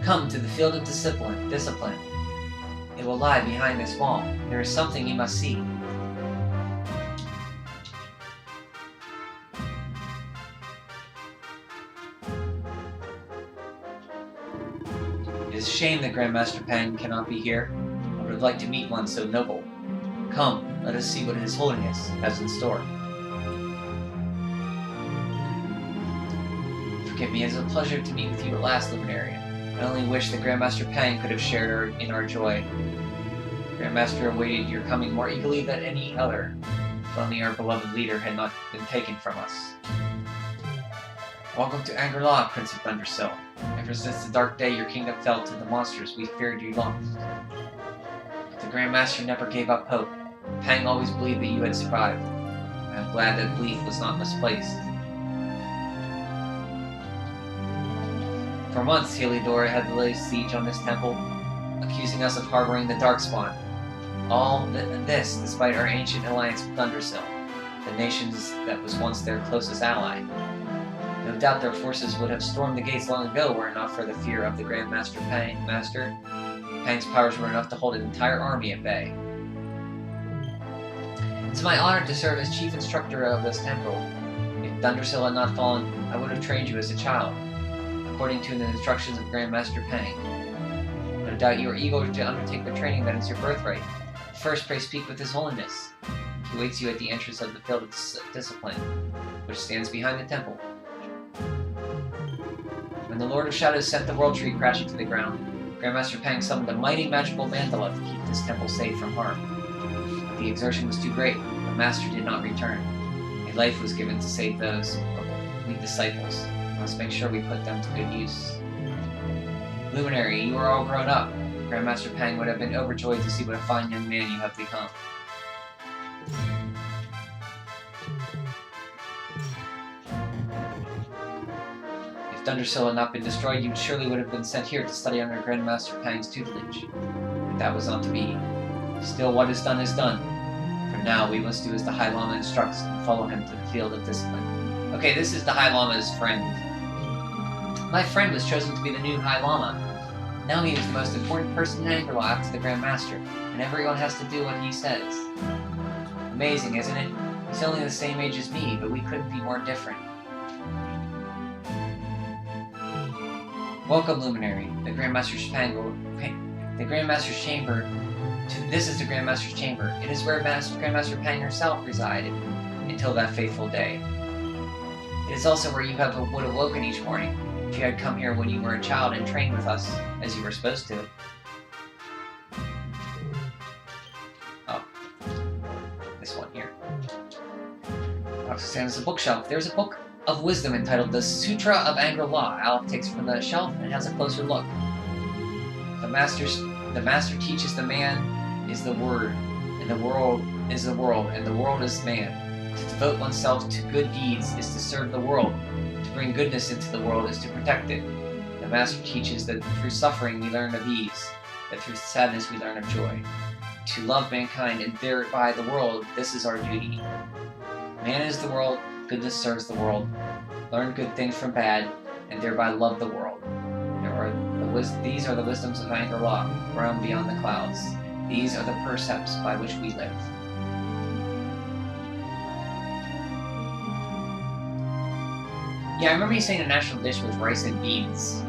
Speaker 1: Come to the field of discipline. It will lie behind this wall. There is something you must see. It is a shame that Grandmaster Pang cannot be here. I would have liked to meet one so noble. Come, let us see what His Holiness has in store. Forgive me, it is a pleasure to meet with you at last, Luminary. I only wish that Grandmaster Pang could have shared in our joy. Grandmaster awaited your coming more eagerly than any other, if only our beloved leader had not been taken from us. Welcome to Angor-La, Prince of Thundersill. Ever since the dark day your kingdom fell to the monsters, we feared you lost. But the Grandmaster never gave up hope. Pang always believed that you had survived. I am glad that belief was not misplaced. For months, Heliodora had laid siege on this temple, accusing us of harboring the Darkspawn. All this despite our ancient alliance with Thundersill, the nation that was once their closest ally. No doubt their forces would have stormed the gates long ago were it not for the fear of the Grandmaster Pang. Pang's powers were enough to hold an entire army at bay. It's my honor to serve as chief instructor of this temple. If Thundersill had not fallen, I would have trained you as a child, according to the instructions of Grandmaster Pang. No doubt you are eager to undertake the training that is your birthright. First, pray speak with His Holiness. He waits you at the entrance of the Field of Discipline, which stands behind the temple. When the Lord of Shadows sent the World Tree crashing to the ground, Grandmaster Pang summoned a mighty magical mandala to keep this temple safe from harm. But the exertion was too great. The Master did not return. A life was given to save those weak disciples. We must make sure we put them to good use. Luminary, you are all grown up. Grandmaster Pang would have been overjoyed to see what a fine young man you have become. If Thundersill had not been destroyed, you surely would have been sent here to study under Grandmaster Pang's tutelage. But that was not to be. Still, what is done is done. For now, we must do as the High Lama instructs and follow him to the Field of Discipline. Okay, this is the High Lama's friend. My friend was chosen to be the new High Lama. Now he is the most important person in Angor-La after the Grand Master, and everyone has to do what he says. Amazing, isn't it? He's only the same age as me, but we couldn't be more different. Welcome, Luminary. The Grandmaster's chamber. This is the Grandmaster's chamber. It is where Grandmaster Pang herself resided until that fateful day. It is also where you would have woken each morning if you had come here when you were a child and trained with us as you were supposed to. Oh, this one here. Also stands a bookshelf. There's a book of wisdom entitled The Sutra of Angor-La. Alec takes it from the shelf and has a closer look. The Master teaches the man is the Word, and the world is the world, and the world is man. To devote oneself to good deeds is to serve the world. To bring goodness into the world is to protect it. The Master teaches that through suffering we learn of ease, that through sadness we learn of joy. To love mankind and thereby the world, this is our duty. Man is the world, goodness serves the world. Learn good things from bad, and thereby love the world. The These are the wisdoms of Angkor Law, roam beyond the clouds. These are the precepts by which we live. Yeah, I remember you saying the national dish was rice and beans.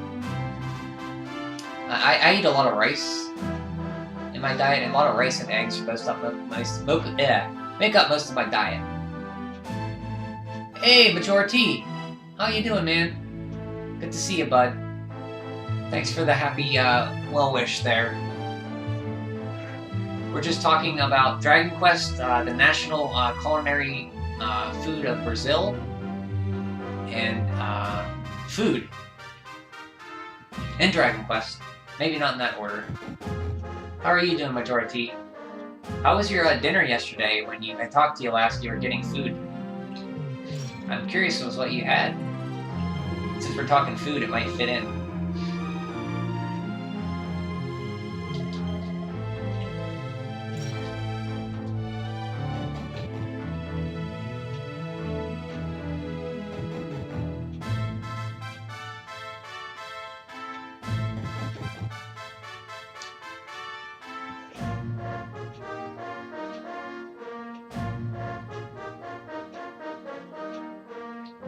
Speaker 1: I eat a lot of rice in my diet, and a lot of rice and eggs make up most of my diet. Hey, Majority! How you doing, man? Good to see you, bud. Thanks for the happy well wish there. We're just talking about Dragon Quest, the national culinary food of Brazil, and food, and Dragon Quest. Maybe not in that order. How are you doing, Majority? How was your dinner yesterday when I talked to you last? You were getting food. I'm curious as what you had. Since we're talking food, it might fit in.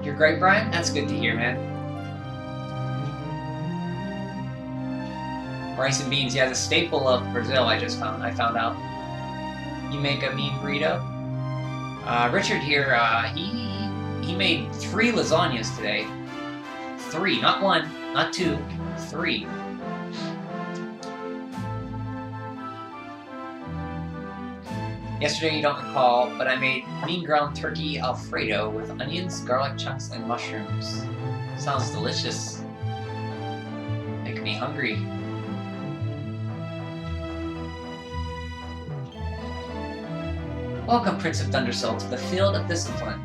Speaker 1: You're great, Brian? That's good to hear, man. Rice and beans, yeah, the staple of Brazil, I found out. You make a mean burrito? Richard here, he made 3 lasagnas today. 3, not 1, not 2, 3. Yesterday, you don't recall, but I made mean ground turkey Alfredo with onions, garlic chunks, and mushrooms. Sounds delicious. Making me hungry. Welcome, Prince of Thundersoul, to the Field of Discipline,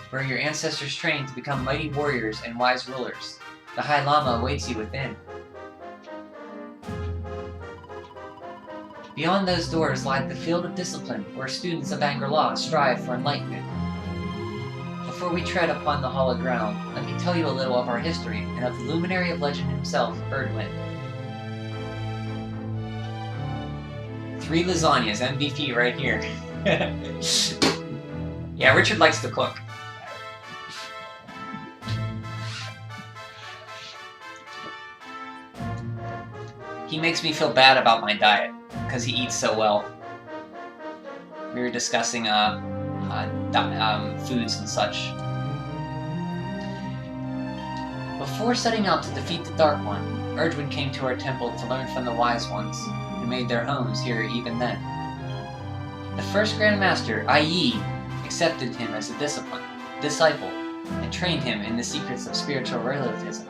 Speaker 1: where your ancestors trained to become mighty warriors and wise rulers. The High Lama awaits you within. Beyond those doors lies the Field of Discipline, where students of Angkor Law strive for enlightenment. Before we tread upon the hallowed ground, let me tell you a little of our history and of the luminary of legend himself, Erdwin. 3 lasagnas, MVP right here. Yeah, Richard likes to cook. He makes me feel bad about my diet, because he eats so well. We were discussing foods and such. Before setting out to defeat the Dark One, Erdwin came to our temple to learn from the Wise Ones, who made their homes here even then. The first Grand Master, Ai, accepted him as a disciple, and trained him in the secrets of spiritual relativism.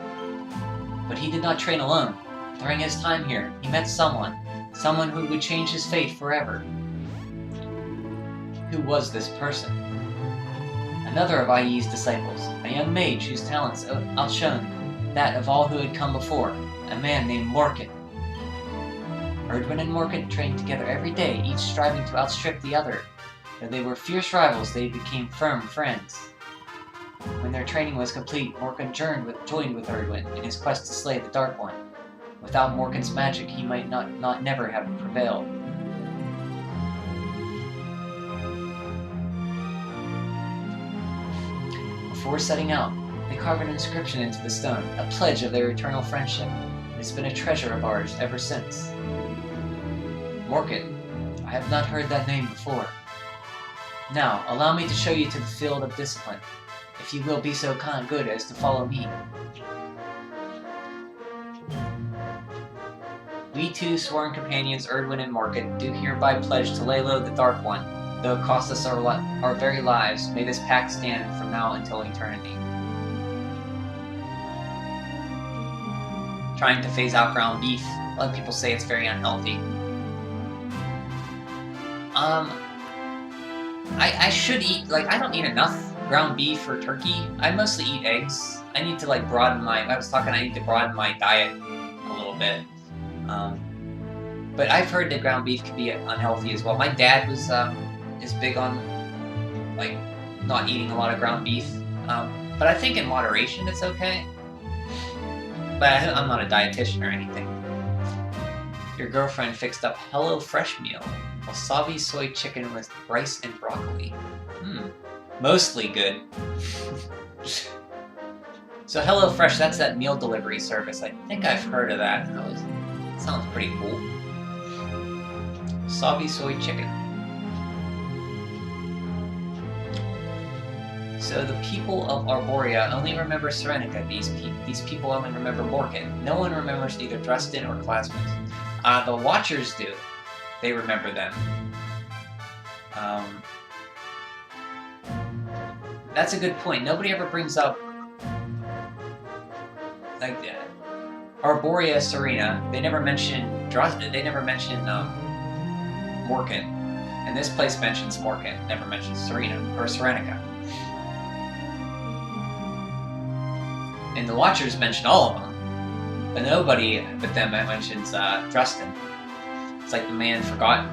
Speaker 1: But he did not train alone. During his time here, he met someone who would change his fate forever. Who was this person? Another of Ai's disciples, a young mage whose talents outshone that of all who had come before, a man named Morkan. Erdwin and Morkan trained together every day, each striving to outstrip the other. Though they were fierce rivals, they became firm friends. When their training was complete, Morkan joined with Erdwin in his quest to slay the Dark One. Without Morkan's magic, he might never have prevailed. Before setting out, they carved an inscription into the stone, a pledge of their eternal friendship. It has been a treasure of ours ever since. Morkan, I have not heard that name before. Now, allow me to show you to the Field of Discipline, if you will be so good as to follow me. We 2 sworn companions, Erdwin and Morkan, do hereby pledge to lay low the Dark One, though it cost us our very lives. May this pact stand from now until eternity. Trying to phase out ground beef. A lot of people say it's very unhealthy. I should eat, I don't eat enough ground beef or turkey. I mostly eat eggs. I need to broaden I need to broaden my diet a little bit. But I've heard that ground beef can be unhealthy as well. My dad is big on not eating a lot of ground beef. But I think in moderation it's okay. But I'm not a dietitian or anything. Your girlfriend fixed up Hello Fresh meal. Wasabi soy chicken with rice and broccoli. Mostly good. So HelloFresh, that's that meal delivery service. I think I've heard of that. Sounds pretty cool. Wasabi soy chicken. So the people of Arborea only remember Serenica. These people only remember Morkan. No one remembers either Dresden or Klasmus. The Watchers do. They remember them. That's a good point. Nobody ever brings up like Arborea, Serena. They never mention Dresden. They never mention Morkan. And this place mentions Morkan. Never mentions Serena or Serenica. And the Watchers mention all of them, but nobody but them mentions Dresden. It's like the man forgotten.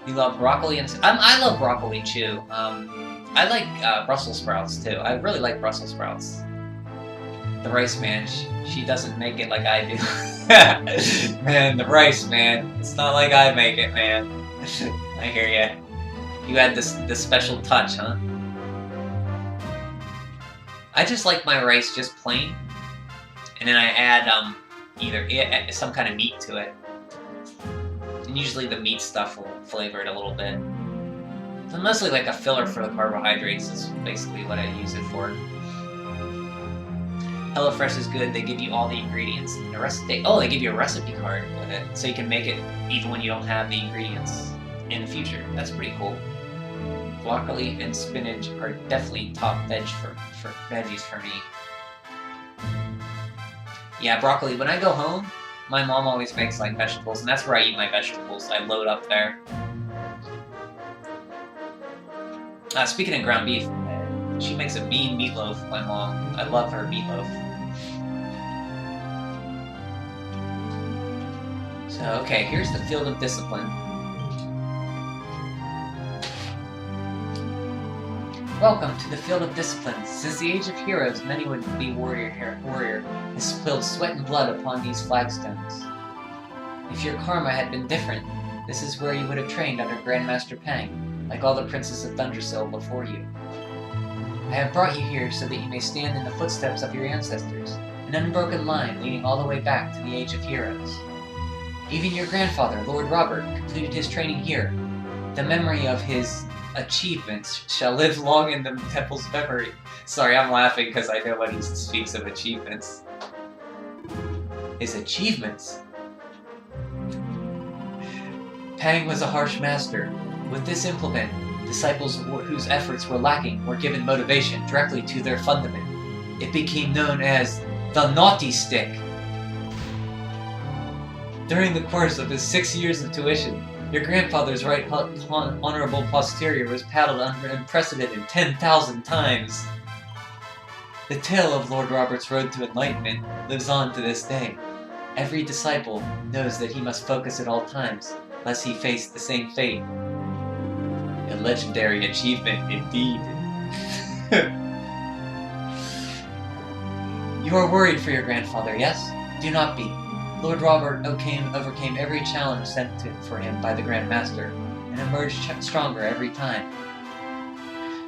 Speaker 1: You love broccoli and I love broccoli too. I like Brussels sprouts too. I really like Brussels sprouts. The rice man, she doesn't make it like I do. Man, the rice man, it's not like I make it, man. I hear ya. You had this special touch, huh? I just like my rice just plain, and then I add either some kind of meat to it. And usually the meat stuff will flavor it a little bit. So mostly like a filler for the carbohydrates is basically what I use it for. HelloFresh is good. They give you all the ingredients and the recipe. Oh, they give you a recipe card with it, so you can make it even when you don't have the ingredients in the future. That's pretty cool. Broccoli and spinach are definitely top veggies for me. Yeah, broccoli. When I go home, my mom always makes like vegetables, and that's where I eat my vegetables. I load up there. Speaking of ground beef, she makes a mean meatloaf, my mom. I love her meatloaf. So, okay, here's the Field of Discipline. Welcome to the Field of Discipline. Since the Age of Heroes, many would-be warrior has spilled sweat and blood upon these flagstones. If your karma had been different, this is where you would have trained under Grandmaster Pang, like all the princes of Thundersill before you. I have brought you here so that you may stand in the footsteps of your ancestors, an unbroken line leading all the way back to the Age of Heroes. Even your grandfather, Lord Robert, completed his training here. The memory of his achievements shall live long in the temple's memory. Sorry, I'm laughing because I know when he speaks of achievements. His achievements? Pang was a harsh master. With this implement, disciples whose efforts were lacking were given motivation directly to their fundament. It became known as the Naughty Stick. During the course of his 6 years of tuition, your grandfather's right honorable posterior was paddled unprecedented 10,000 times. The tale of Lord Robert's road to enlightenment lives on to this day. Every disciple knows that he must focus at all times, lest he face the same fate. A legendary achievement indeed. You are worried for your grandfather, yes? Do not be. Lord Robert overcame every challenge sent for him by the Grand Master, and emerged stronger every time.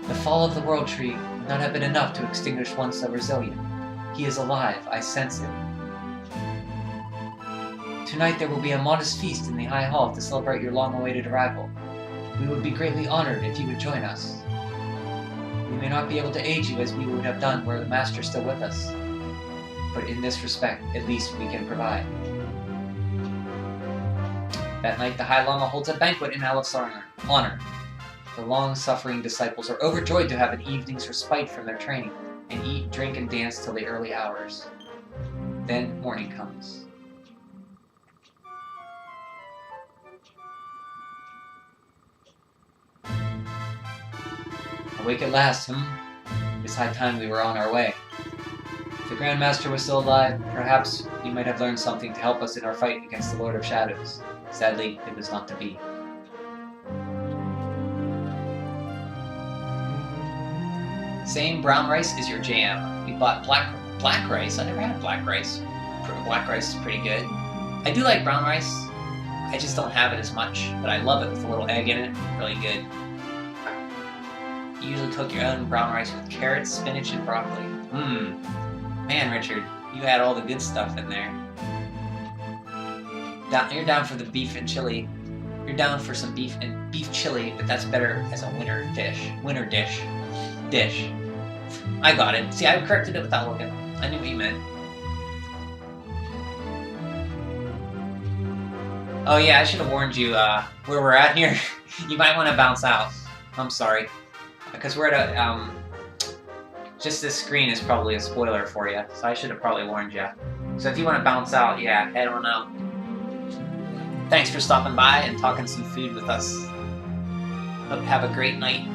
Speaker 1: The fall of the World Tree would not have been enough to extinguish one so resilient. He is alive, I sense it. Tonight there will be a modest feast in the High Hall to celebrate your long-awaited arrival. We would be greatly honored if you would join us. We may not be able to aid you as we would have done were the Master still with us, but in this respect, at least we can provide. That night, the High Lama holds a banquet in Alepht's honor. The long-suffering disciples are overjoyed to have an evening's respite from their training, and eat, drink, and dance till the early hours. Then morning comes. Awake at last, It's high time we were on our way. If the Grand Master was still alive, perhaps he might have learned something to help us in our fight against the Lord of Shadows. Sadly, it was not to be. Same brown rice is your jam. We bought black rice. I never had black rice. Black rice is pretty good. I do like brown rice. I just don't have it as much, but I love it with a little egg in it. Really good. You usually cook your own brown rice with carrots, spinach, and broccoli. Man, Richard, you had all the good stuff in there. You're down for the beef and chili. You're down for some beef chili, but that's better as a winter dish. I got it. See, I corrected it without looking. I knew what you meant. Oh yeah, I should have warned you where we're at here. You might want to bounce out. I'm sorry. Because we're at a, just this screen is probably a spoiler for you, so I should have probably warned you. So if you want to bounce out, yeah, head on out. Thanks for stopping by and talking some food with us. Hope you have a great night.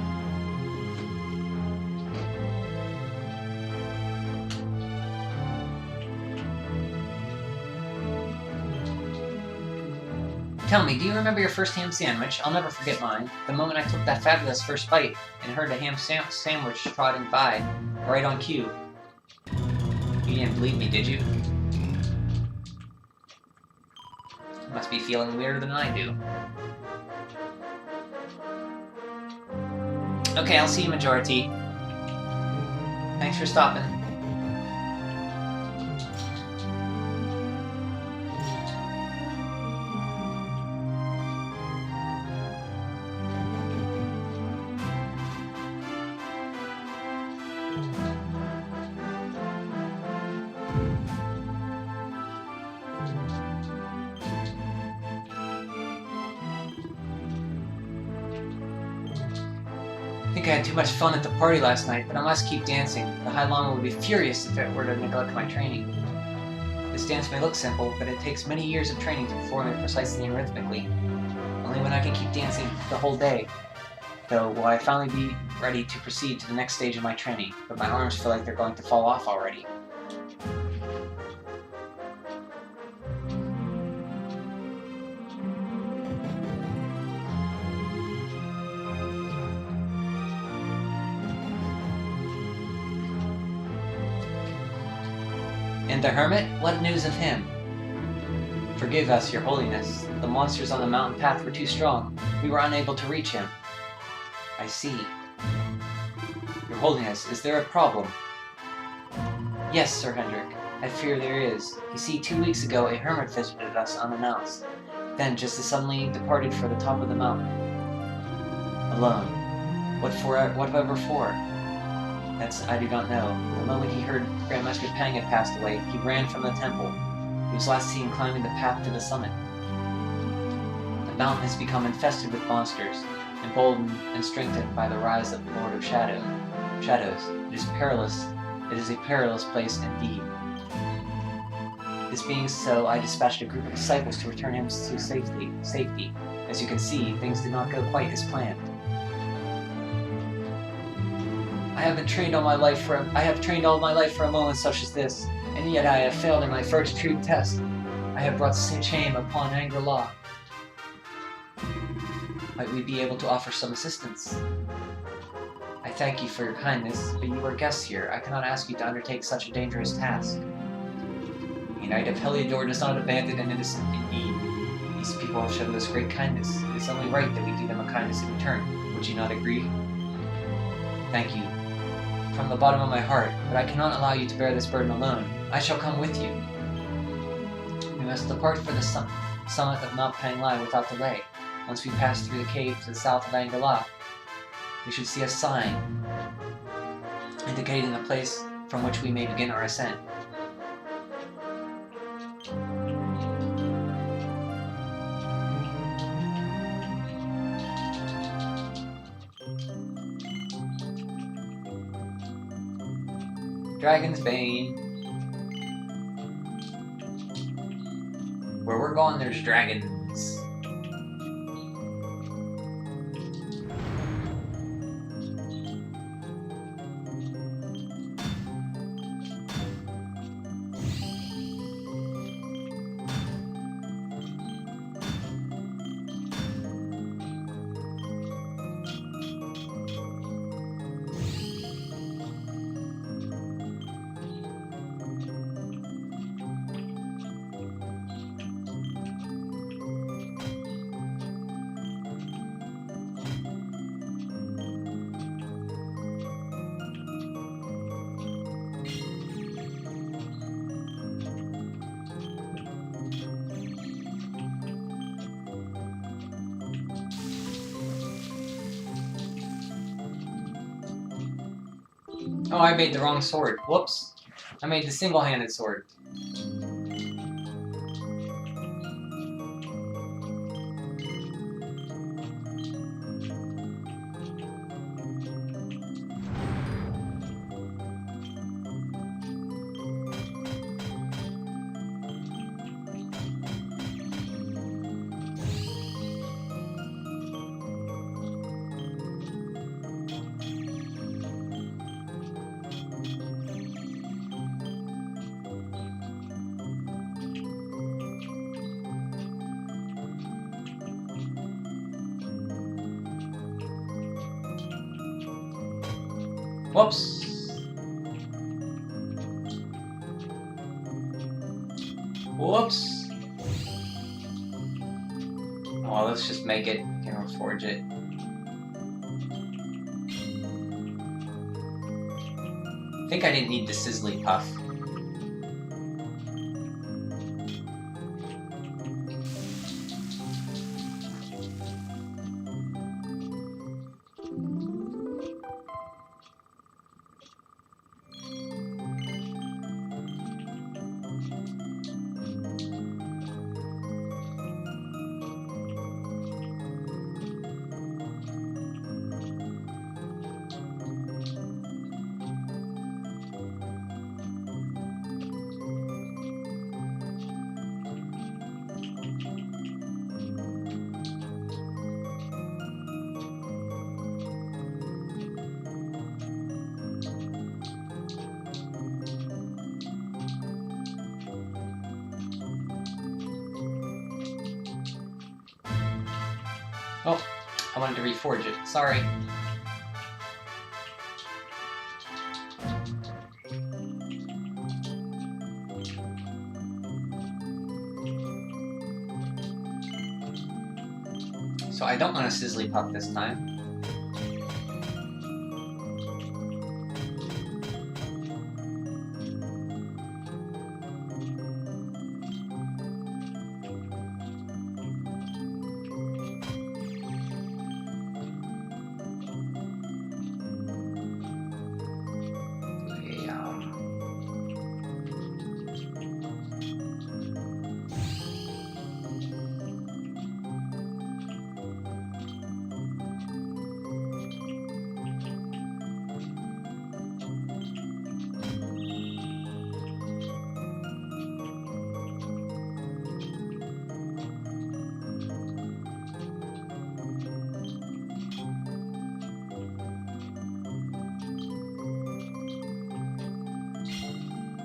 Speaker 1: Tell me, do you remember your first ham sandwich? I'll never forget mine. The moment I took that fabulous first bite and heard a ham sandwich trotting by, right on cue. You didn't believe me, did you? You must be feeling weirder than I do. Okay, I'll see you, Majority. Thanks for stopping. I think I had too much fun at the party last night, but I must keep dancing. The High Llama would be furious if it were to neglect my training. This dance may look simple, but it takes many years of training to perform it precisely and rhythmically. Only when I can keep dancing the whole day, though, will I finally be ready to proceed to the next stage of my training, but my arms feel like they're going to fall off already. And the hermit? What news of him? Forgive us, your holiness. The monsters on the mountain path were too strong. We were unable to reach him. I see. Your holiness, is there a problem? Yes, Sir Hendrik. I fear there is. You see, 2 weeks ago a hermit visited us unannounced. Then, just as suddenly, departed for the top of the mountain. Alone. Whatever for? That's I do not know. The moment he heard Grandmaster Pang had passed away, he ran from the temple. He was last seen climbing the path to the summit. The mountain has become infested with monsters, emboldened and strengthened by the rise of the Lord of Shadows. It is perilous. It is a perilous place indeed. This being so, I dispatched a group of disciples to return him to safety. As you can see, things did not go quite as planned. I have trained all my life for a moment such as this, and yet I have failed in my first true test. I have brought shame upon Angela. Might we be able to offer some assistance? I thank you for your kindness, but you are guests here. I cannot ask you to undertake such a dangerous task. The Knight of Heliodor does not abandon an innocent in need. These people have shown us great kindness. It is only right that we do them a kindness in return. Would you not agree? Thank you. From the bottom of my heart, but I cannot allow you to bear this burden alone. I shall come with you. We must depart for the summit of Mount Panglai without delay. Once we pass through the cave to the south of Angela, we should see a sign indicating the place from which we may begin our ascent. Dragon's Bane. Where we're going, there's dragons. Oh, I made the wrong sword. Whoops. I made the single-handed sword. Whoops. Whoops. Oh, let's just make it. Can't forge it. I think I didn't need the Sizzly Puff. Oh, I wanted to reforge it. Sorry. So I don't want a Sizzly Puff this time.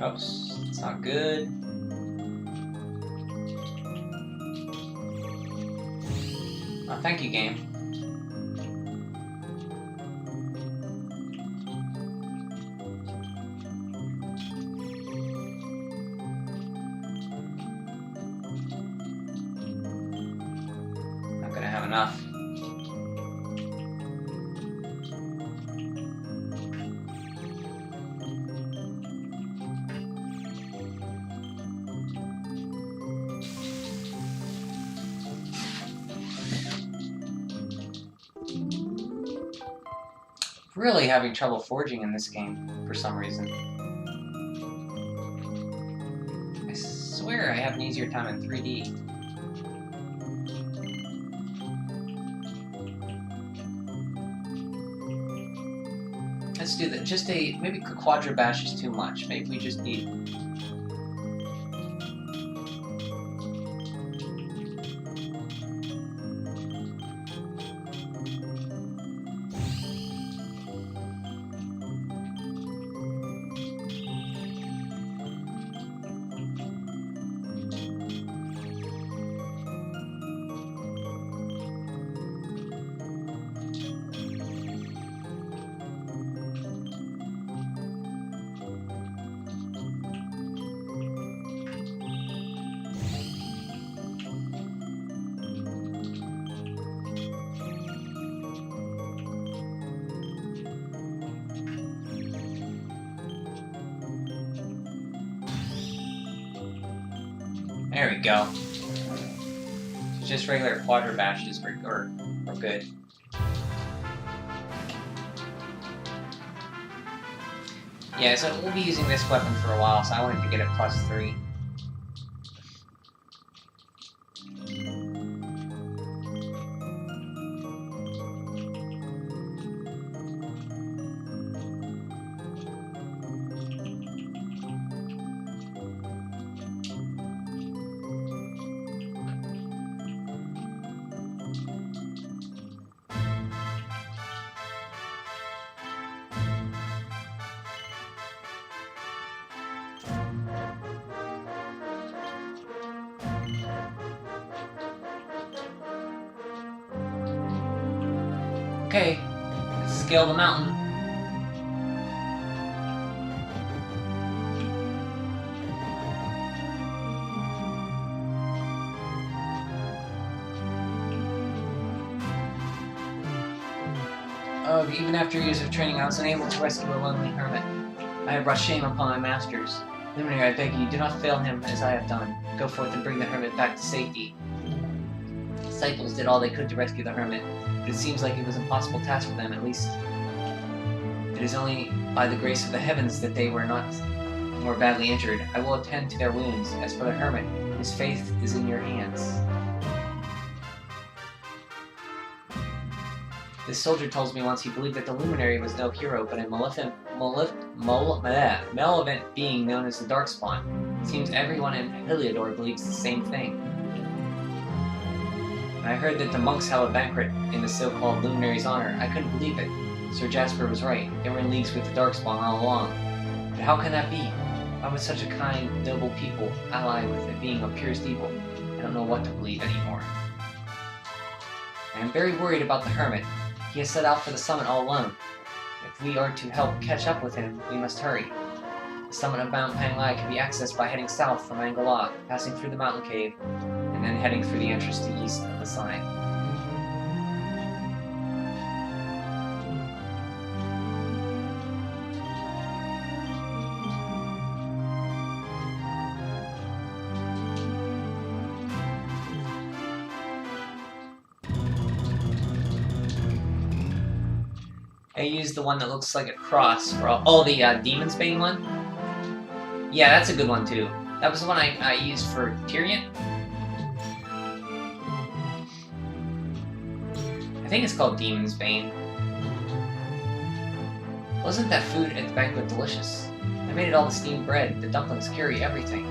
Speaker 1: Oops, it's not good. Oh, thank you, game. Not gonna have enough. Really having trouble forging in this game for some reason. I swear I have an easier time in 3D. Let's do that. Just maybe Quadra Bash is too much. Maybe we just need... There we go. So just regular Quadra Bashes are good. Yeah, so we'll be using this weapon for a while, so I wanted to get it +3. Okay, let's scale the mountain. Even after years of training, I was unable to rescue a lonely hermit. I have brought shame upon my masters. Luminary, I beg you, do not fail him as I have done. Go forth and bring the hermit back to safety. The disciples did all they could to rescue the hermit, but it seems like it was an impossible task for them, at least. It is only by the grace of the heavens that they were not more badly injured. I will attend to their wounds. As for the hermit, his faith is in your hands. This soldier tells me once he believed that the Luminary was no hero, but a malevolent being known as the Darkspawn. It seems everyone in Heliodor believes the same thing. When I heard that the monks held a banquet in the so-called Luminary's honor, I couldn't believe it. Sir Jasper was right. They were in leagues with the Darkspawn all along. But how can that be? Why would such a kind, noble people ally with a being of purest evil? I don't know what to believe anymore. I am very worried about the hermit. He has set out for the summit all alone. If we are to help catch up with him, we must hurry. The summit of Mount Panglai can be accessed by heading south from Angala, passing through the mountain cave, and then heading through the entrance to east of the sign. I used the one that looks like a cross for all the Demon's Bane one. Yeah, that's a good one too. That was the one I used for Tyrion. I think it's called Demon's Bane. Wasn't that food at the banquet delicious? I made it all with steamed bread, the dumplings carry everything.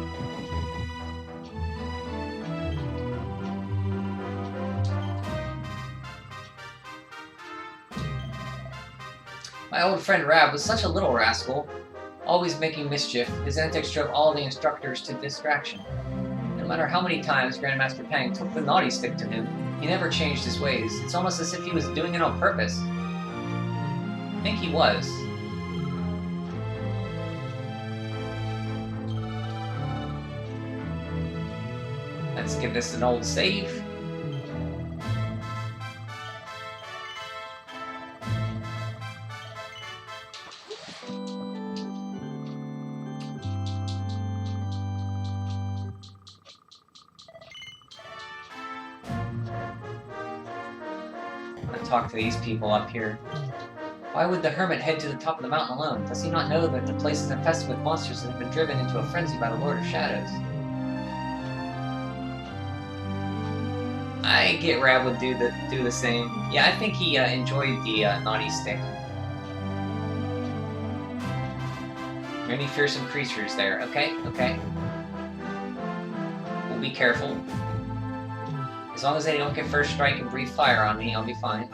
Speaker 1: My old friend Rab was such a little rascal, always making mischief. His antics drove all the instructors to distraction. No matter how many times Grandmaster Pang took the naughty stick to him, he never changed his ways. It's almost as if he was doing it on purpose. I think he was. Let's give this an old save. Talk to these people up here. Why would the hermit head to the top of the mountain alone? Does he not know that the place is infested with monsters that have been driven into a frenzy by the Lord of Shadows? I get Rab would do the same. Yeah, I think he enjoyed the naughty stick. Many fearsome creatures there. Okay, okay. We'll be careful. As long as they don't get first strike and breathe fire on me, I'll be fine.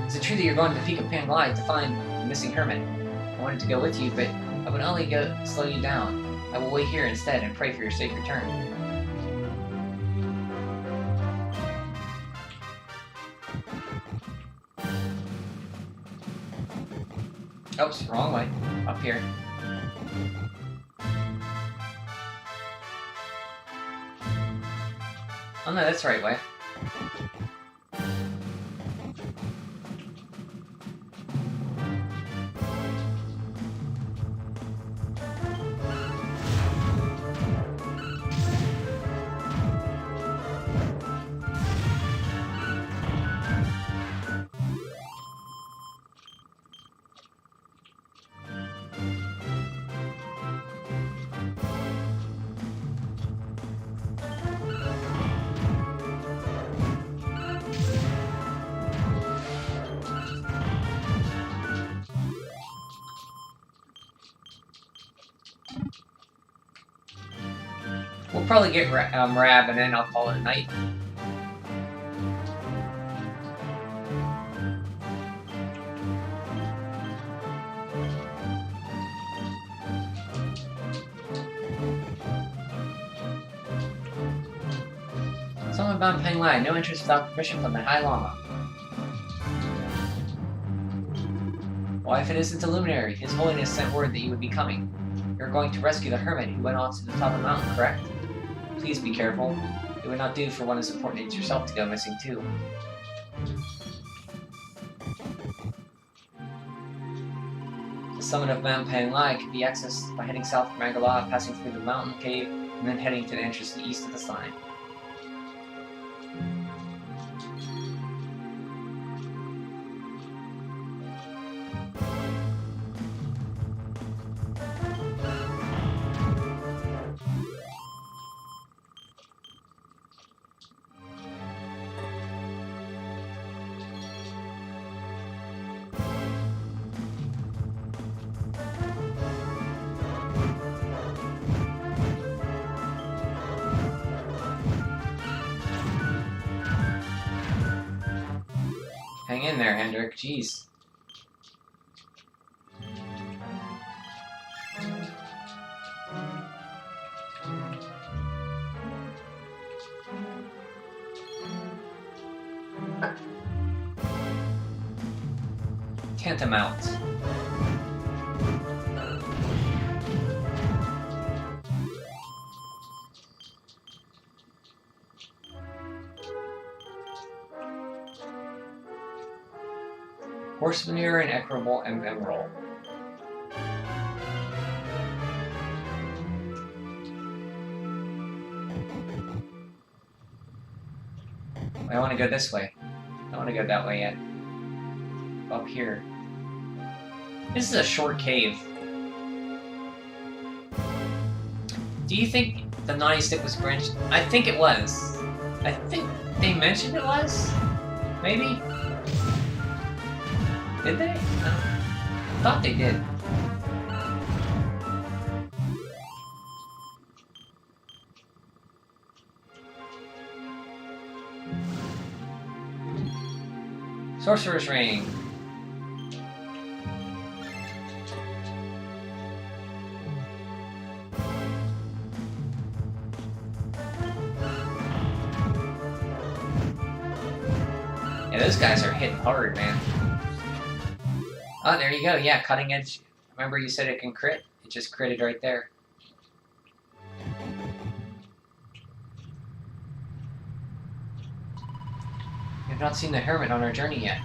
Speaker 1: Is it true that you're going to the peak of Panglai to find the missing hermit? I wanted to go with you, but I would only slow you down. I will wait here instead and pray for your safe return. Oops, wrong way. Up here. Oh no, that's the right way. We'll probably get Rab, and then I'll call it a night. Someone bound Peng Lai, no interest without permission from the High Lama. Why, if it isn't a luminary, His Holiness sent word that you would be coming. You're going to rescue the hermit who went off to the top of the mountain, correct? Please be careful. It would not do for one as important as yourself to go missing too. The summit of Mount Peng Lai can be accessed by heading south from Angala, passing through the mountain cave, and then heading to the entrance to the east of the sign. Hang in there, Hendrik. Jeez. Tantamount. Horse manure and equitable and emerald. I want to go this way. I don't want to go that way yet. Up here. This is a short cave. Do you think the naughty stick was branched? I think it was. I think they mentioned it was? Maybe? Did they? No. I thought they did. Sorcerer's Ring. Yeah, those guys are hitting hard, man. Oh, there you go. Yeah, cutting edge. Remember you said it can crit? It just critted right there. We have not seen the hermit on our journey yet.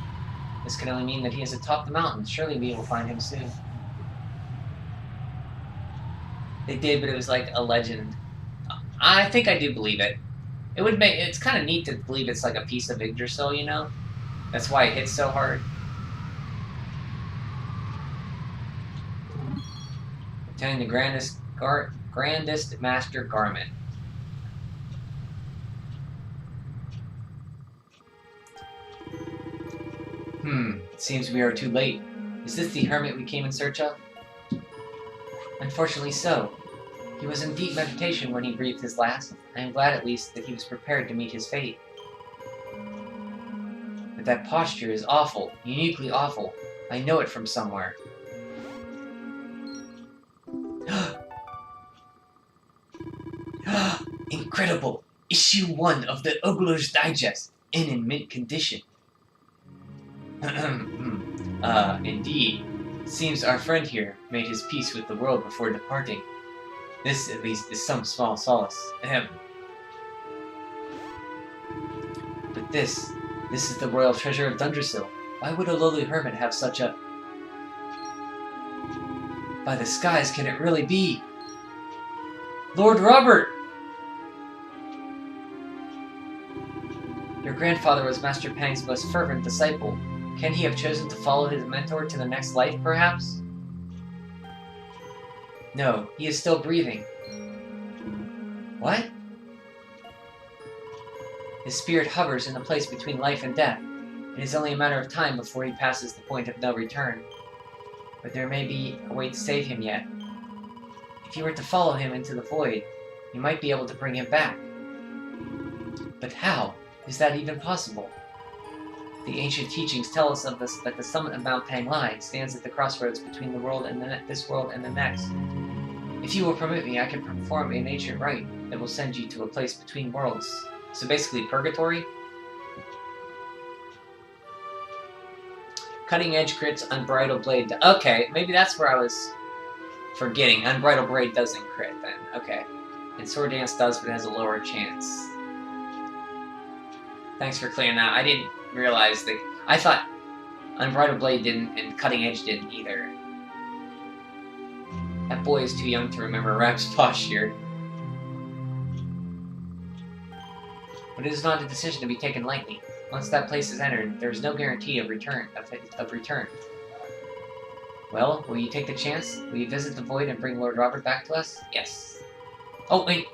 Speaker 1: This can only mean that he is atop the mountain. Surely we will find him soon. They did, but it was like a legend. I think I do believe it. It would make it's kind of neat to believe it's like a piece of Yggdrasil, you know? That's why it hits so hard. Obtaining the grandest master garment. It seems we are too late. Is this the hermit we came in search of? Unfortunately so. He was in deep meditation when he breathed his last. I am glad at least that he was prepared to meet his fate. But that posture is awful, uniquely awful. I know it from somewhere. Incredible! Issue 1 of the Ogler's Digest, in mint condition. Indeed. Seems our friend here made his peace with the world before departing. This, at least, is some small solace. Ahem. But this is the royal treasure of Dundrasil. Why would a lowly hermit have such a... By the skies, can it really be? Lord Robert! Your grandfather was Master Pang's most fervent disciple. Can he have chosen to follow his mentor to the next life, perhaps? No, he is still breathing. What? His spirit hovers in the place between life and death. It is only a matter of time before he passes the point of no return. But there may be a way to save him yet. If you were to follow him into the void, You might be able to bring him back. But how? Is that even possible? The ancient teachings tell us of this, that the summit of Mount Panglai stands at the crossroads between the world and this world and the next. If you will permit me, I can perform an ancient rite that will send you to a place between worlds. So basically, purgatory? Cutting Edge crits Unbridled Blade. Okay, maybe that's where I was forgetting. Unbridled Blade doesn't crit then. Okay. And Sword Dance does, but it has a lower chance. Thanks for clearing that. I didn't realize that. I thought Unbridled Blade didn't and Cutting Edge didn't either. That boy is too young to remember Rap's posture. But it is not a decision to be taken lightly. Once that place is entered, there is no guarantee of return. Well, will you take the chance? Will you visit the Void and bring Lord Robert back to us? Yes. Oh, wait.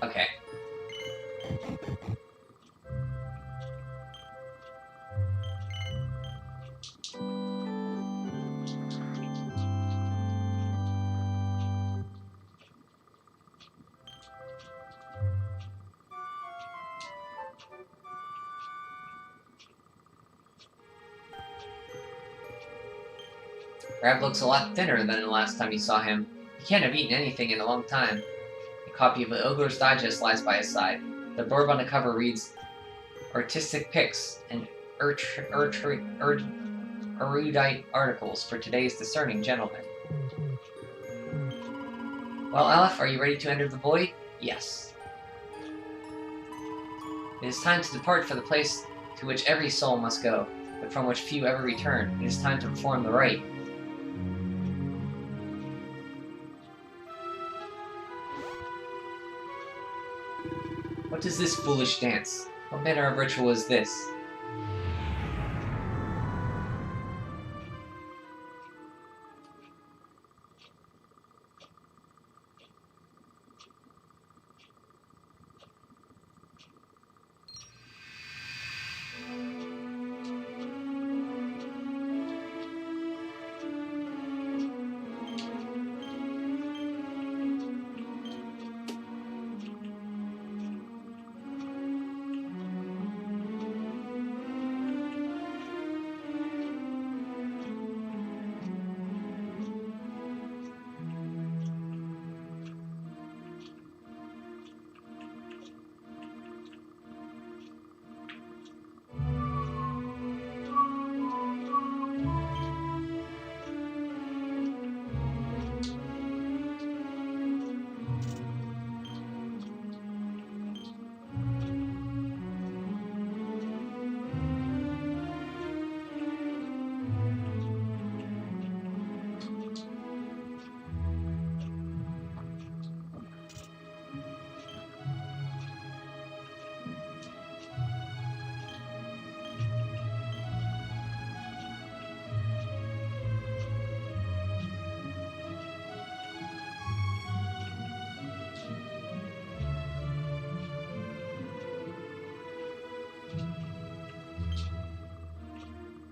Speaker 1: Okay. Rab looks a lot thinner than the last time you saw him. He can't have eaten anything in a long time. A copy of the Ogre's Digest lies by his side. The blurb on the cover reads, Artistic Pics and erudite articles for today's discerning gentleman. Well, Aleph, are you ready to enter the Void? Yes. It is time to depart for the place to which every soul must go, but from which few ever return. It is time to perform the rite. What is this foolish dance? What manner of ritual is this?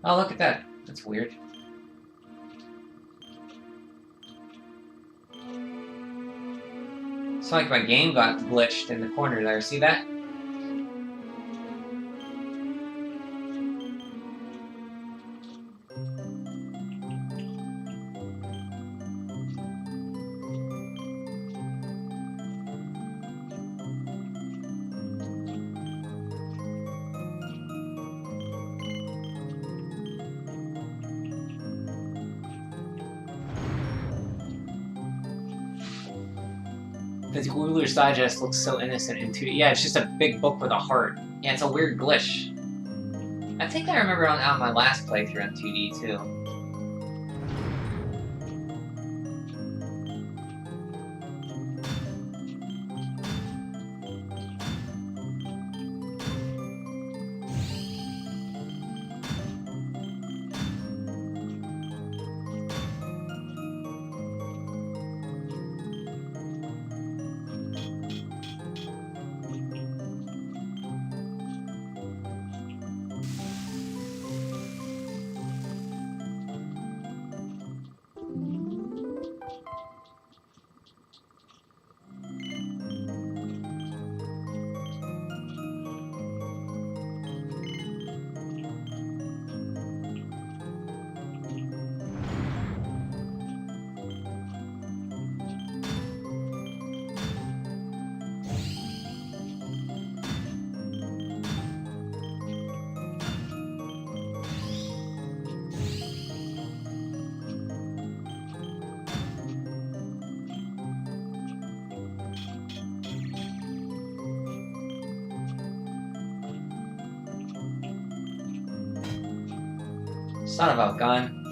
Speaker 1: Oh, look at that. That's weird. It's like my game got glitched in the corner there. See that? The Ruler's Digest looks so innocent and too. Yeah, it's just a big book with a heart. Yeah, it's a weird glitch. I think I remember on my last playthrough on 2D too. Son of a gun.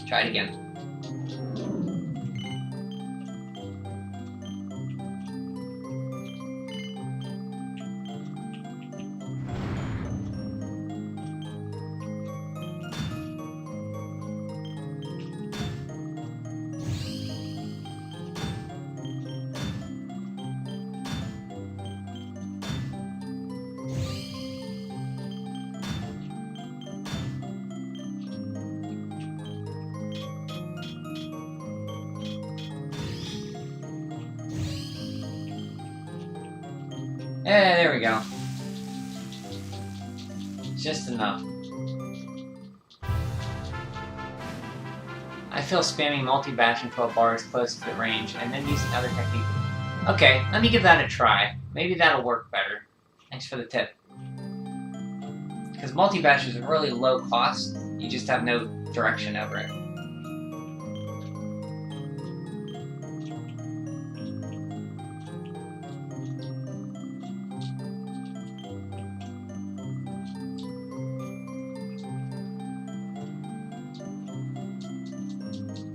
Speaker 1: Try it again. There we go. Just enough. I feel spamming multi-bash until a bar is close to the range, and then use another technique. Okay, let me give that a try. Maybe that'll work better. Thanks for the tip. Because multi-bash is really low cost, you just have no direction over it.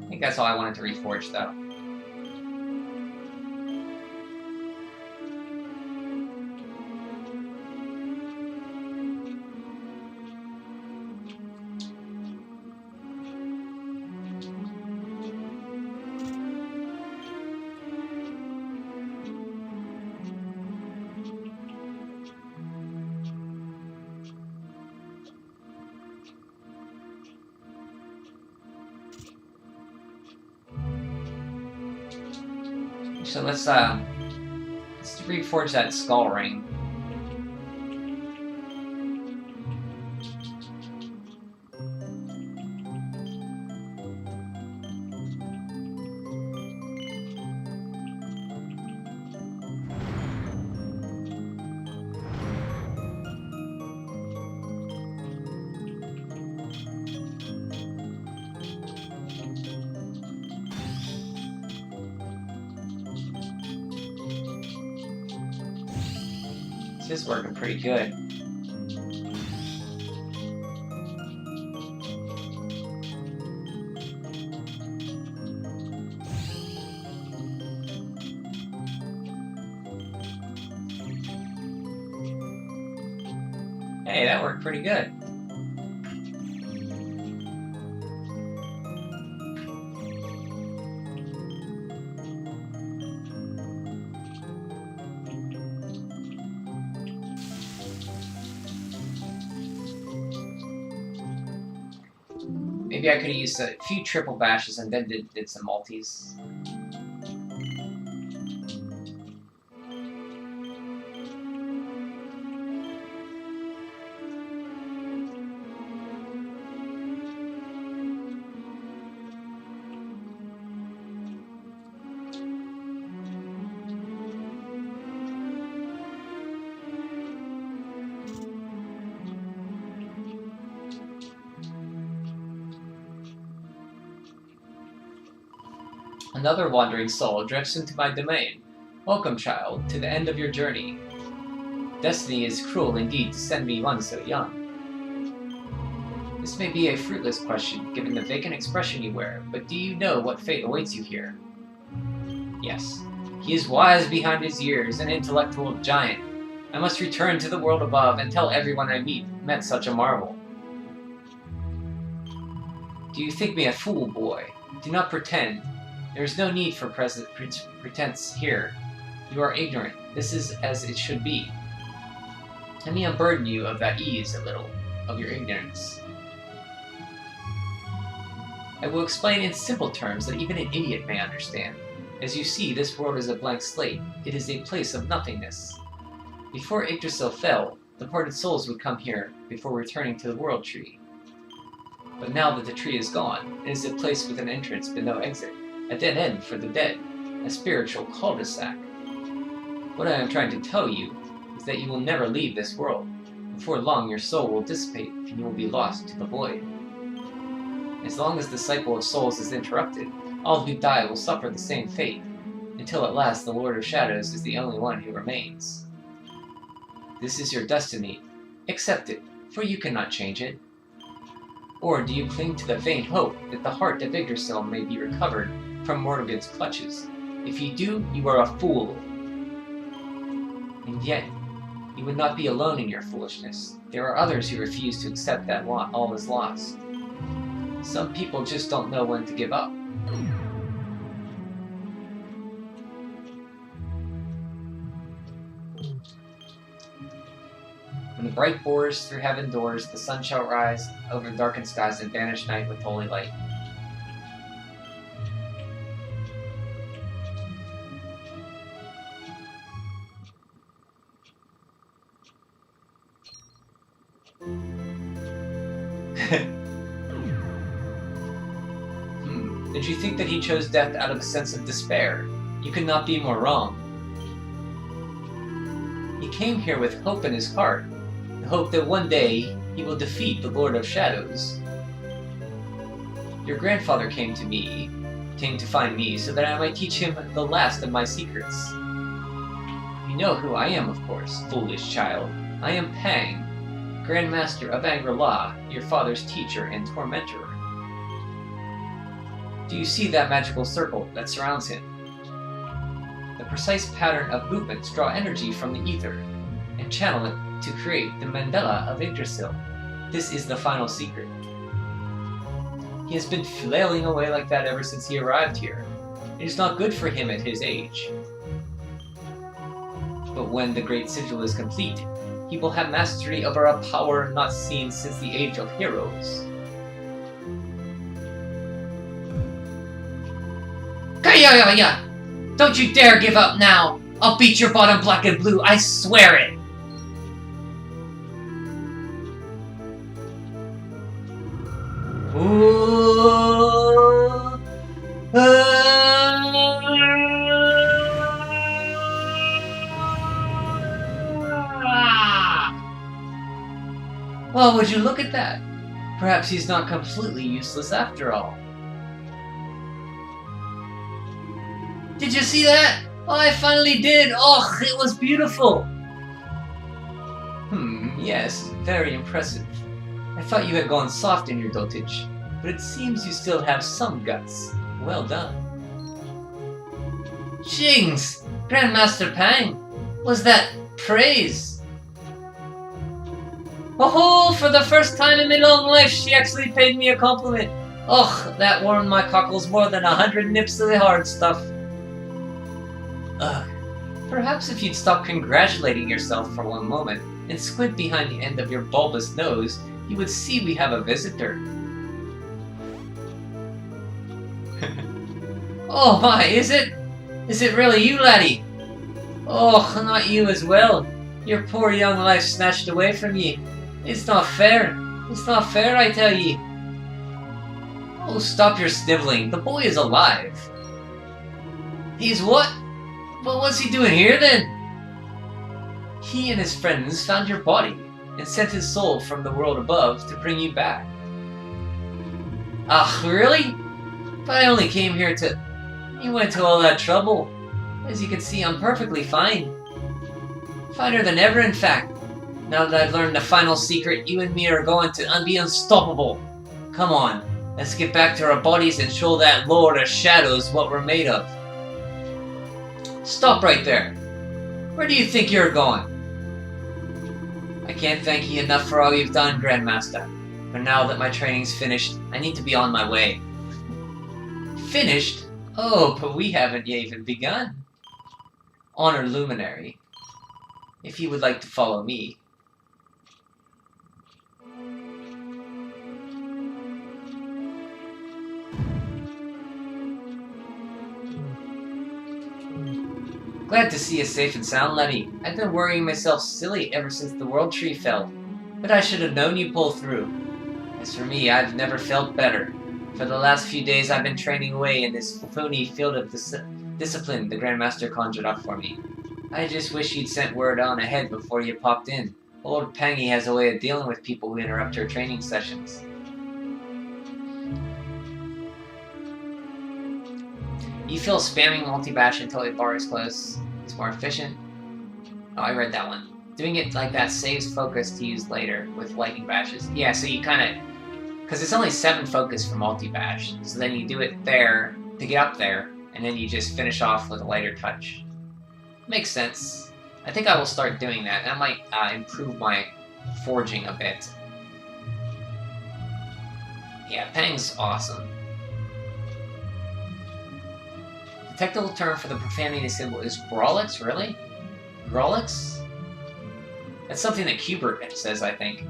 Speaker 1: I think that's all I wanted to reforge, though. So let's reforge that skull ring. This is working pretty good. Hey, that worked pretty good. Maybe I could have used a few triple bashes and then did some multis. Another wandering soul drifts into my domain. Welcome, child, to the end of your journey. Destiny is cruel indeed to send me one so young. This may be a fruitless question, given the vacant expression you wear, but do you know what fate awaits you here? Yes. He is wise behind his years, an intellectual giant. I must return to the world above and tell everyone I met such a marvel. Do you think me a fool, boy? Do not pretend. There is no need for pretense here. You are ignorant. This is as it should be. Let me unburden you of that ease a little, of your ignorance. I will explain in simple terms that even an idiot may understand. As you see, this world is a blank slate. It is a place of nothingness. Before Yggdrasil fell, departed souls would come here before returning to the world tree. But now that the tree is gone, it is a place with an entrance but no exit. A dead end for the dead, a spiritual cul-de-sac. What I am trying to tell you is that you will never leave this world. Before long your soul will dissipate and you will be lost to the void. As long as the cycle of souls is interrupted, all who die will suffer the same fate, until at last the Lord of Shadows is the only one who remains. This is your destiny. Accept it, for you cannot change it. Or do you cling to the faint hope that the heart of Yggdrasil may be recovered from Morrigan's clutches? If you do, you are a fool. And yet, you would not be alone in your foolishness. There are others who refuse to accept that all is lost. Some people just don't know when to give up. When the bright bores through heaven doors, the sun shall rise over darkened skies and banish night with holy light. Did you think that he chose death out of a sense of despair? You could not be more wrong. He came here with hope in his heart, the hope that one day he will defeat the Lord of Shadows. Your grandfather came to find me, so that I might teach him the last of my secrets. You know who I am, of course, foolish child. I am Pang, Grand Master of Angri-La, your father's teacher and tormentor. Do you see that magical circle that surrounds him? The precise pattern of movements draw energy from the ether and channel it to create the mandala of Yggdrasil. This is the final secret. He has been flailing away like that ever since he arrived here. It is not good for him at his age. But when the Great Sigil is complete, he will have mastery over a power not seen since the Age of Heroes.
Speaker 2: Kaya! Don't you dare give up now! I'll beat your bottom black and blue, I swear it!
Speaker 1: Well, would you look at that? Perhaps he's not completely useless after all.
Speaker 2: Did you see that? Oh, I finally did! Oh, it was beautiful!
Speaker 1: Yes, very impressive. I thought you had gone soft in your dotage, but it seems you still have some guts. Well done.
Speaker 2: Jings! Grandmaster Pang! Was that praise? Oh, for the first time in my long life, she actually paid me a compliment. Oh, that warmed my cockles more than 100 nips of the hard stuff.
Speaker 1: Ugh. Perhaps if you'd stop congratulating yourself for one moment and squint behind the end of your bulbous nose, you would see we have a visitor.
Speaker 2: Oh my, is it? Is it really you, laddie? Oh, not you as well. Your poor young life snatched away from ye. It's not fair. It's not fair, I tell ye.
Speaker 1: Oh, stop your sniveling. The boy is alive.
Speaker 2: He's what? But what's he doing here then?
Speaker 1: He and his friends found your body and sent his soul from the world above to bring you back.
Speaker 2: Ah, really? But I only came here to... You went to all that trouble. As you can see, I'm perfectly fine. Finer than ever, in fact. Now that I've learned the final secret, you and me are going to be unstoppable. Come on, let's get back to our bodies and show that Lord of Shadows what we're made of. Stop right there. Where do you think you're going? I can't thank you enough for all you've done, Grandmaster. But now that my training's finished, I need to be on my way.
Speaker 1: Finished? Oh, but we haven't yet even begun. Honor Luminary, if you would like to follow me. Glad to see you safe and sound, Lenny. I've been worrying myself silly ever since the World Tree fell, but I should have known you'd pull through. As for me, I've never felt better. For the last few days, I've been training away in this phony field of discipline the Grandmaster conjured up for me. I just wish you'd sent word on ahead before you popped in. Old Pangy has a way of dealing with people who interrupt her training sessions. You feel spamming multi-bash until a bar is close. It's more efficient. Oh, I read that one. Doing it like that saves focus to use later with lightning bashes. Yeah, so you kind of... Because it's only 7 focus for multi-bash, so then you do it there to get up there, and then you just finish off with a lighter touch. Makes sense. I think I will start doing that. That might improve my forging a bit. Yeah, Pang's awesome. The technical term for the profanity symbol is Grawlix, really? Grawlix? That's something that Qbert says, I think.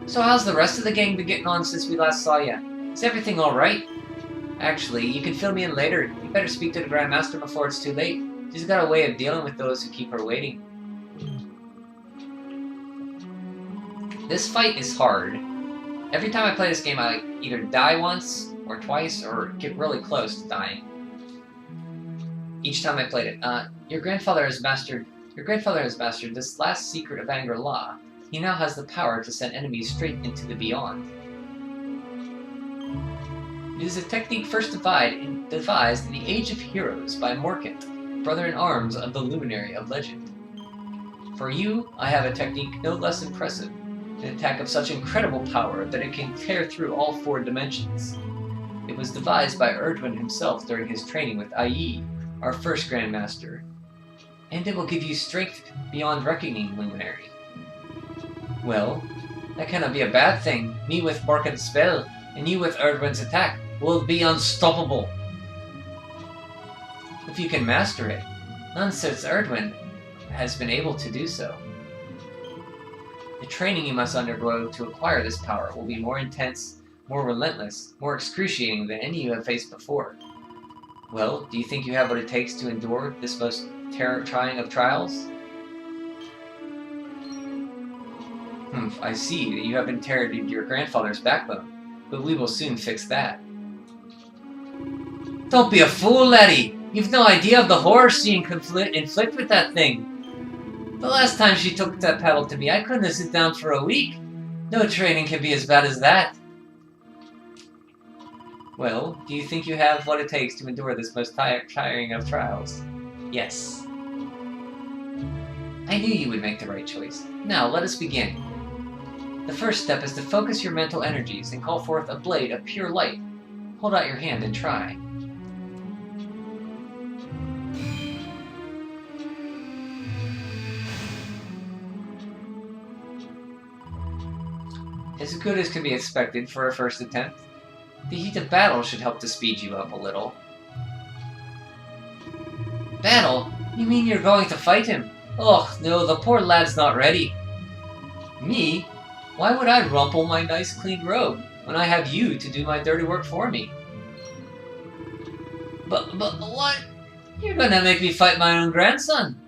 Speaker 1: So how's the rest of the gang been getting on since we last saw ya? Is everything alright? Actually, you can fill me in later. You better speak to the Grandmaster before it's too late. She's got a way of dealing with those who keep her waiting. This fight is hard. Every time I play this game, I either die once, or twice, or get really close to dying. Each time I played it. Your grandfather has mastered this last secret of Angkor-La. He now has the power to send enemies straight into the beyond. It is a technique first devised in the Age of Heroes by Morkant, brother-in-arms of the Luminary of Legend. For you, I have a technique no less impressive, an attack of such incredible power that it can tear through all 4 dimensions. It was devised by Erdwin himself during his training with Ai, our first Grandmaster, and it will give you strength beyond reckoning, Luminary. Well, that cannot be a bad thing. Me with Morkant's spell, and you with Erdwin's attack will be unstoppable. If you can master it, none since Erdwin has been able to do so. The training you must undergo to acquire this power will be more intense, more relentless, more excruciating than any you have faced before. Well, do you think you have what it takes to endure this most trying of trials? I see that you have interred your grandfather's backbone, but we will soon fix that. Don't be a fool, laddie! You've no idea of the horror she can inflict with that thing. The last time she took that paddle to me, I couldn't sit down for a week. No training can be as bad as that. Well, do you think you have what it takes to endure this most tiring of trials? Yes. I knew you would make the right choice. Now, let us begin. The first step is to focus your mental energies and call forth a blade of pure light. Hold out your hand and try. As good as can be expected for a first attempt. The heat of battle should help to speed you up a little. Battle? You mean you're going to fight him? Oh, no, the poor lad's not ready. Me? Why would I rumple my nice clean robe when I have you to do my dirty work for me? But what? You're gonna make me fight my own grandson.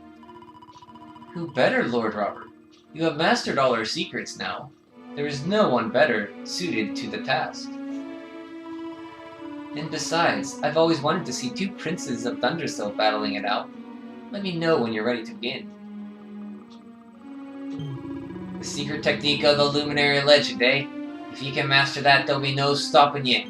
Speaker 1: Who better, Lord Robert? You have mastered all our secrets now. There is no one better suited to the task. And besides, I've always wanted to see 2 princes of Thundersill battling it out. Let me know when you're ready to begin. The secret technique of the Luminary Legend, eh? If you can master that, there'll be no stopping you.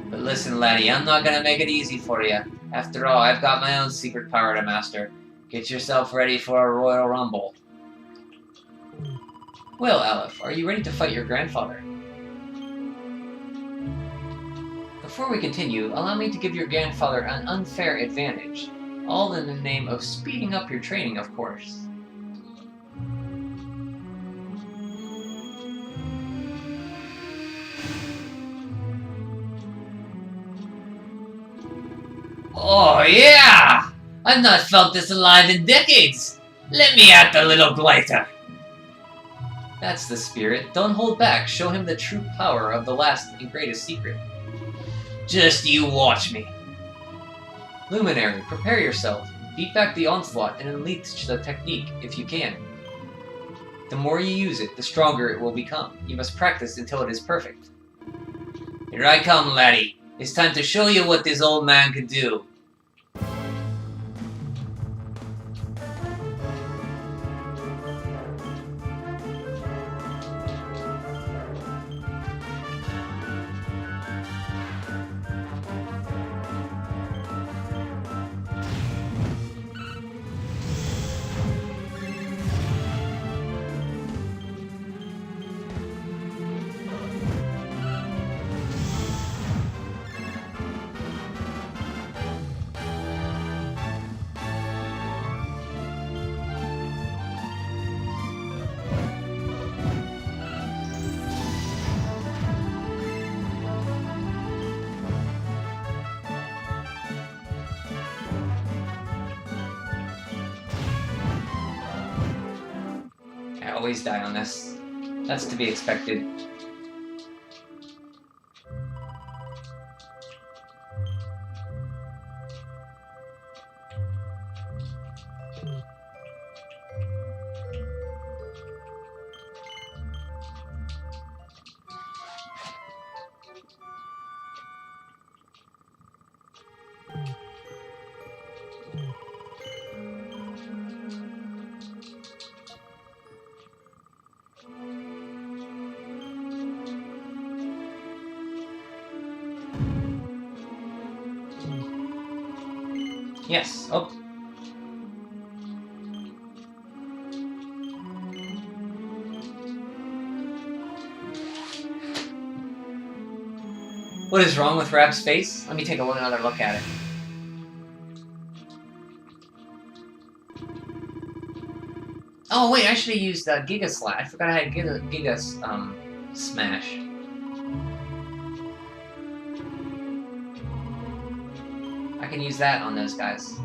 Speaker 1: But listen, laddie, I'm not gonna make it easy for you. After all, I've got my own secret power to master. Get yourself ready for a royal rumble. Well, Aleph, are you ready to fight your grandfather? Before we continue, allow me to give your grandfather an unfair advantage. All in the name of speeding up your training, of course. Oh yeah! I've not felt this alive in decades! Let me at the little blighter! That's the spirit. Don't hold back. Show him the true power of the last and greatest secret. Just you watch me. Luminary, prepare yourself. Beat back the onslaught and unleash the technique if you can. The more you use it, the stronger it will become. You must practice until it is perfect. Here I come, laddie. It's time to show you what this old man can do. always die on this. That's to be expected. Yes. Oh. What is wrong with Rap's face? Let me take another look at it. Oh wait, I should have used Giga Slash. I forgot I had Giga Smash. I can use that on those guys.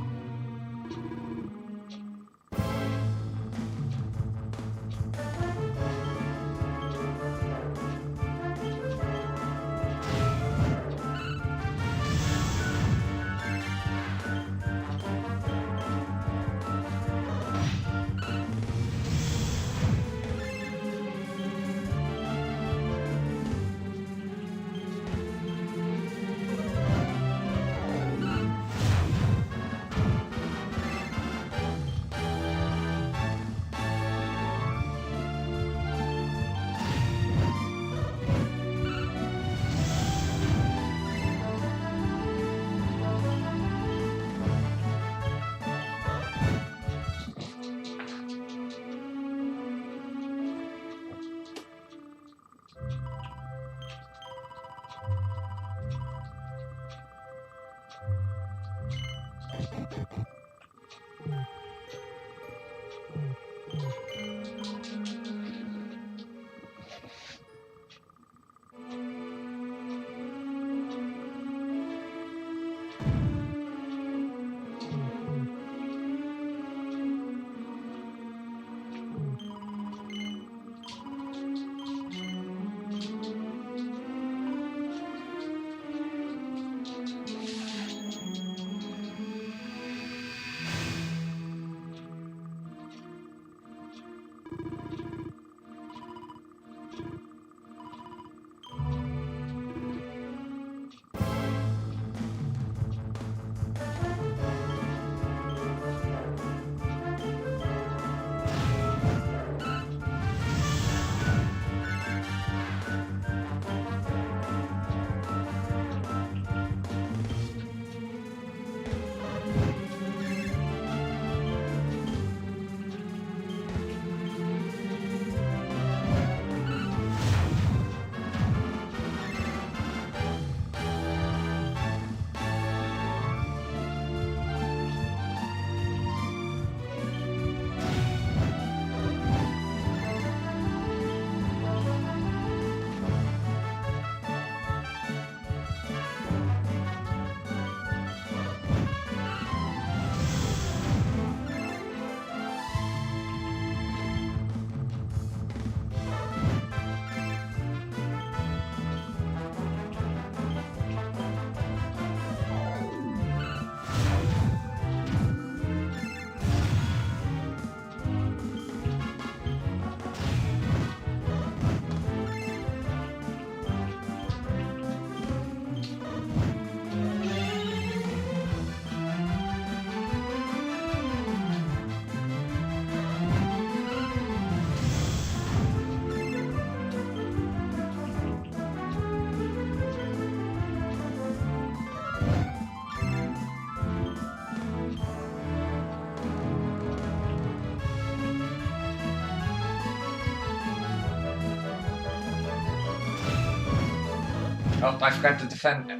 Speaker 1: Oh, I forgot to defend it.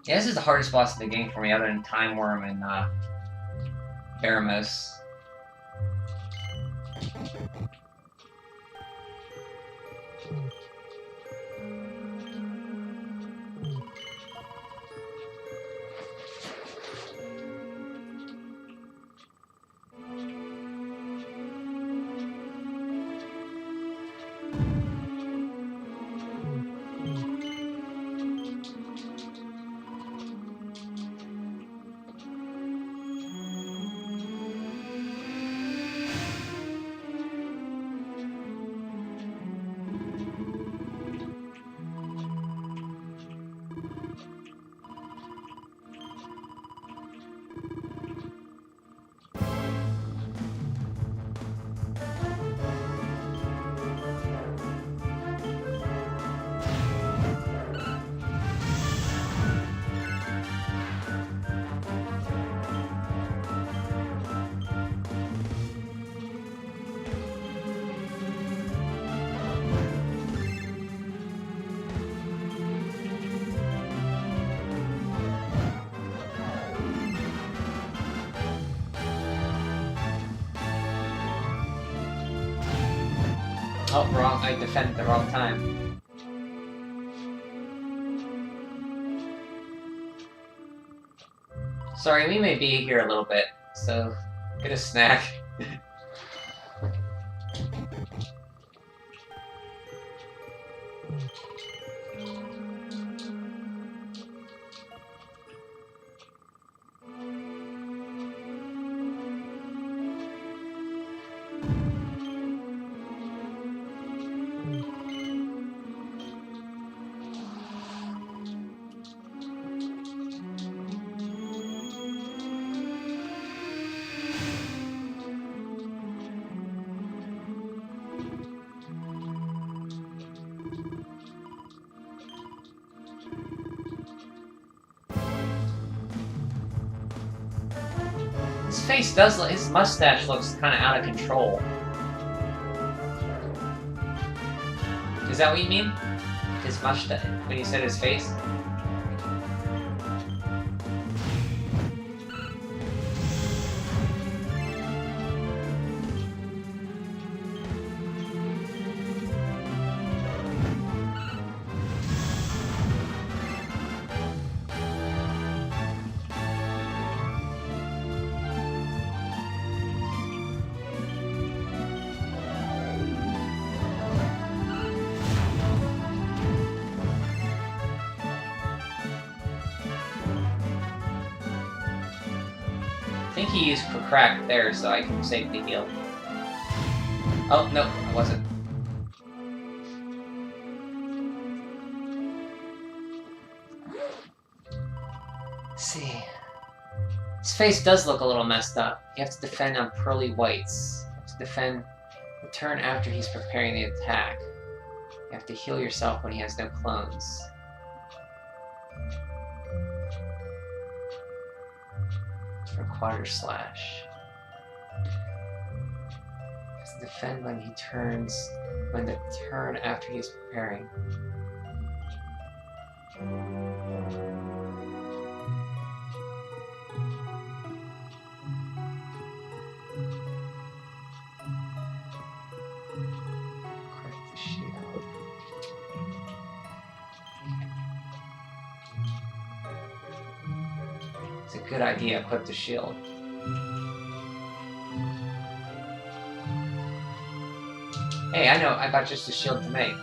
Speaker 1: Yeah, this is the hardest boss in the game for me, other than Time Worm and Baramos. Oh, wrong. I defended the wrong time. Sorry, we may be here a little bit, so get a snack. His face does look, his mustache looks kind of out of control. Is that what you mean? His mustache, when you said his face? I think he used crack there, so I can safely heal. Oh, no, I wasn't. Let's see. His face does look a little messed up. You have to defend on pearly whites. You have to defend the turn after he's preparing the attack. You have to heal yourself when he has no clones. For quarter slash. Has to defend when he turns, when the turn after he's preparing. Correct the shield. It's a good idea, equip the shield. Hey, I know, I got just a shield to make.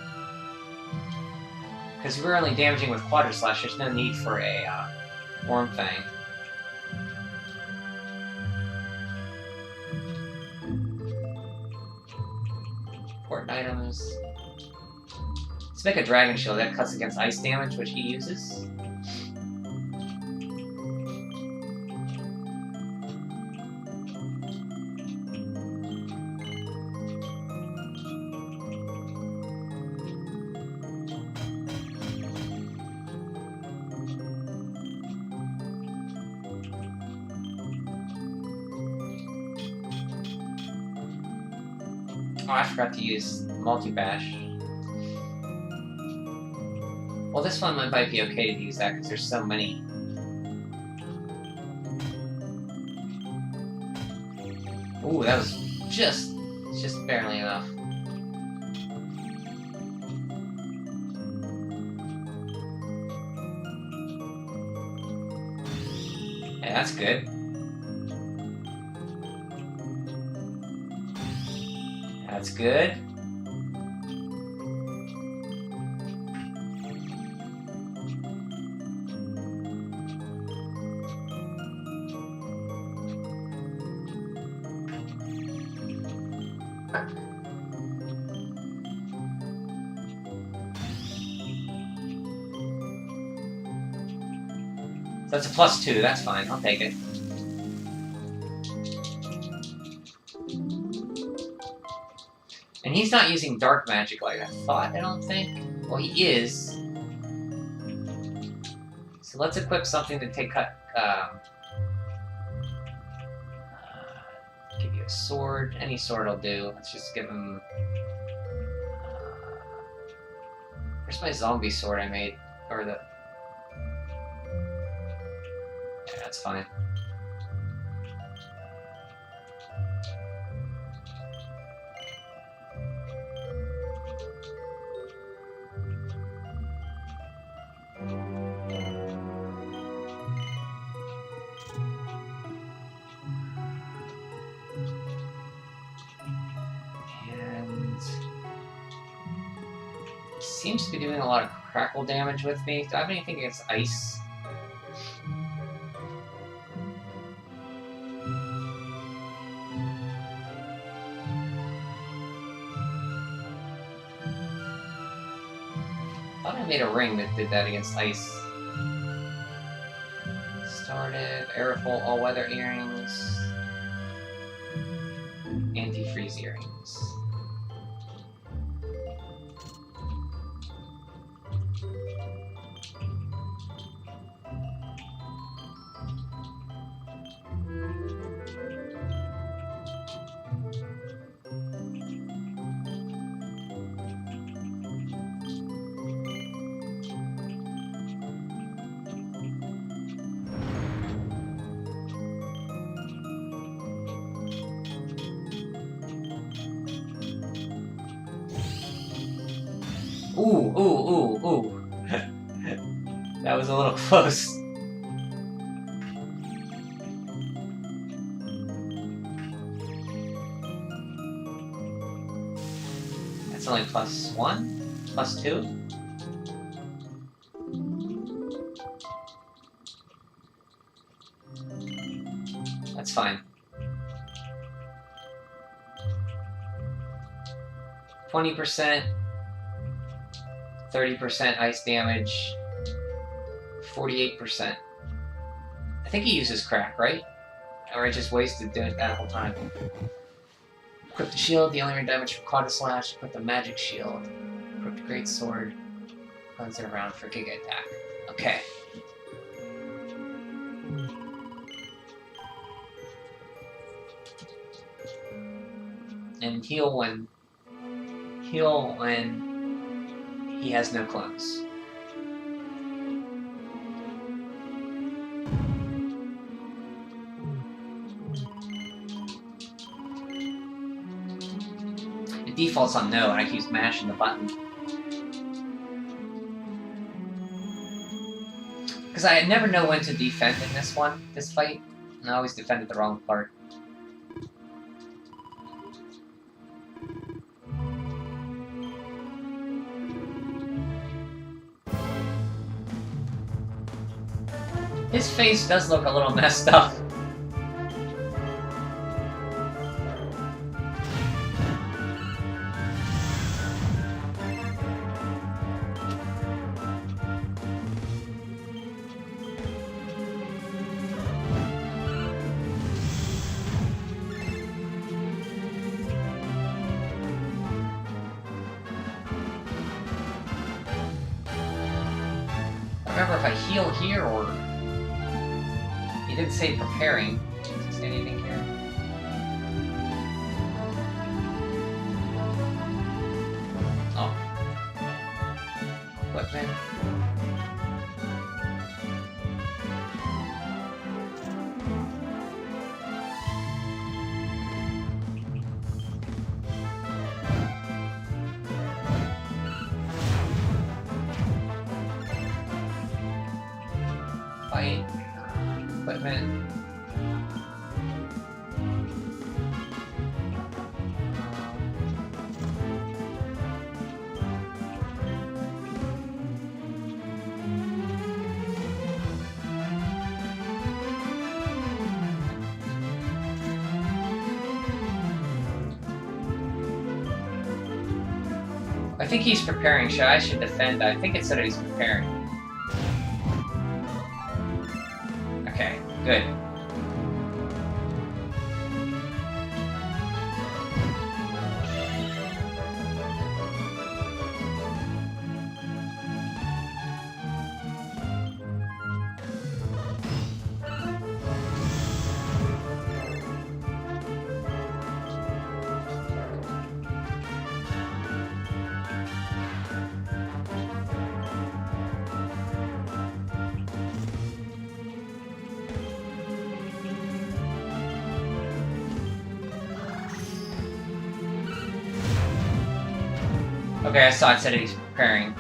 Speaker 1: Because we're only damaging with Quadra Slash, there's no need for a Worm Fang. Important items. Let's make a Dragon Shield that cuts against ice damage, which he uses. Oh, I forgot to use Multi-Bash. Well, this one might be okay to use that because there's so many. Ooh, that was just barely enough. Yeah, that's good. That's good. That's a +2, that's fine, I'll take it. And he's not using dark magic like I thought, I don't think. Well, he is. So let's equip something to give you a sword. Any sword will do. Let's just give him... where's my zombie sword I made? Or the... yeah, that's fine. seems to be doing a lot of crackle damage with me. Do I have anything against ice? I thought I made a ring that did that against ice. Started, Aerofoil all-weather earrings, anti-freeze earrings. Ooh. That was a little close. That's only +1? +2? That's fine. 20%. 30% ice damage, 48%. I think he uses crack, right? Or I just wasted doing that whole time. Equip the shield, the only damage from Quad Slash. Equip the magic shield. Equip the great sword. Cleanse it around for Giga Attack. Okay. And heal when he has no clones. It defaults on no, and I keep mashing the button. Because I never know when to defend in this fight, and I always defended the wrong part. His face does look a little messed up. I remember if I heal here or... He didn't say preparing. Does it say anything here? Oh. Equipment. Fight. Equipment. I think he's preparing. I should defend. I think it said he's preparing. Okay, good. Okay, I saw it said he's preparing.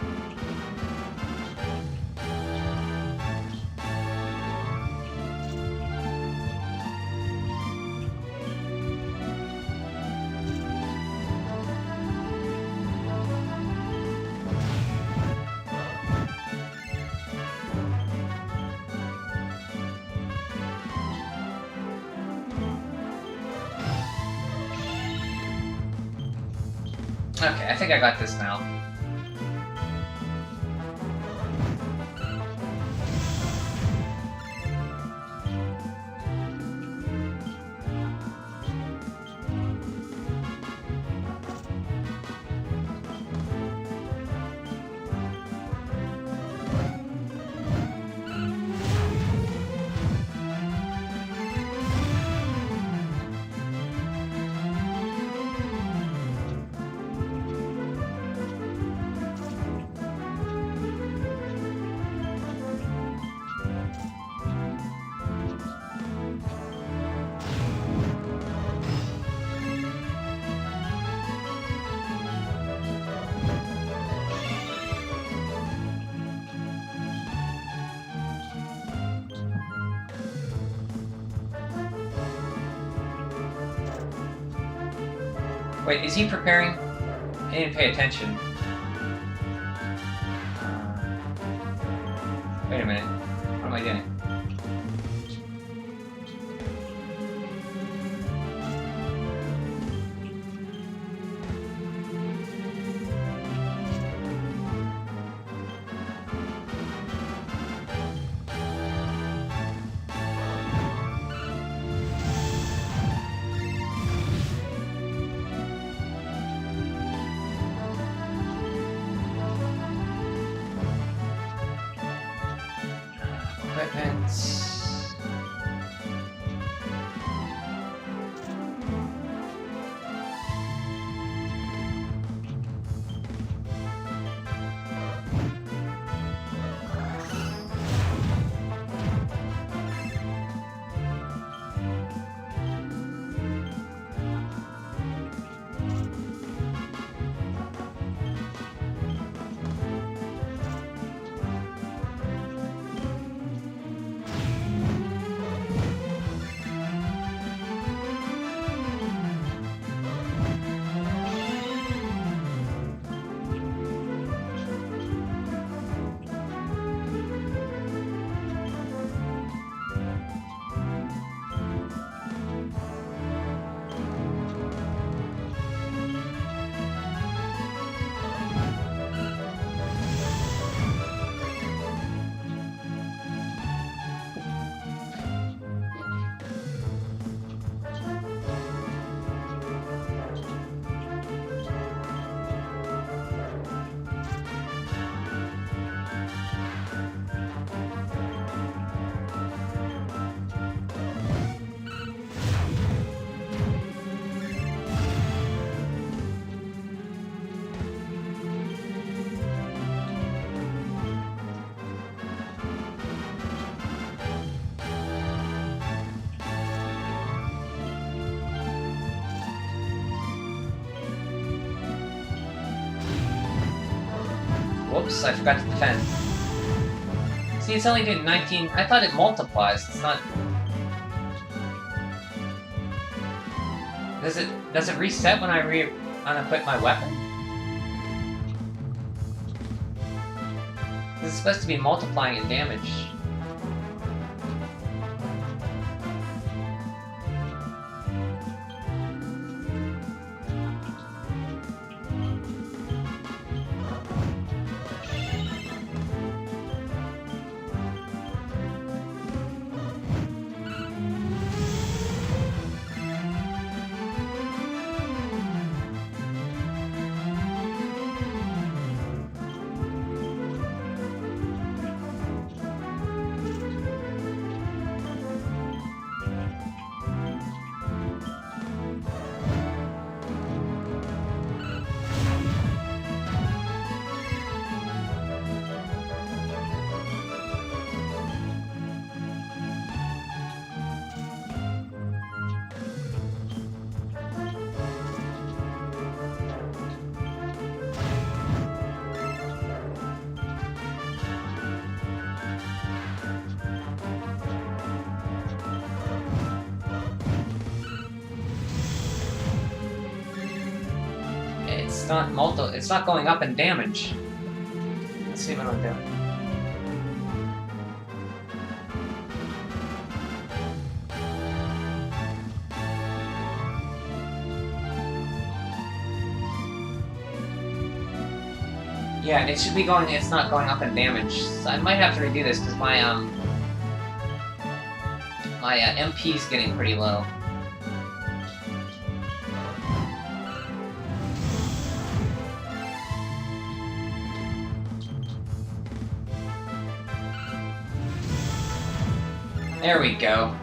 Speaker 1: Okay, I think I got this now. Wait, is he preparing? I didn't pay attention. Wait a minute. What am I doing? Equipment. Whoops, I forgot to defend. See, it's only doing 19. I thought it multiplies. It's not. Does it reset when I unequip my weapon? This is supposed to be multiplying in damage. It's not going up in damage. Let's see what I'm doing. Yeah, it should be going, it's not going up in damage. So I might have to redo this because my MP's getting pretty low. There we go.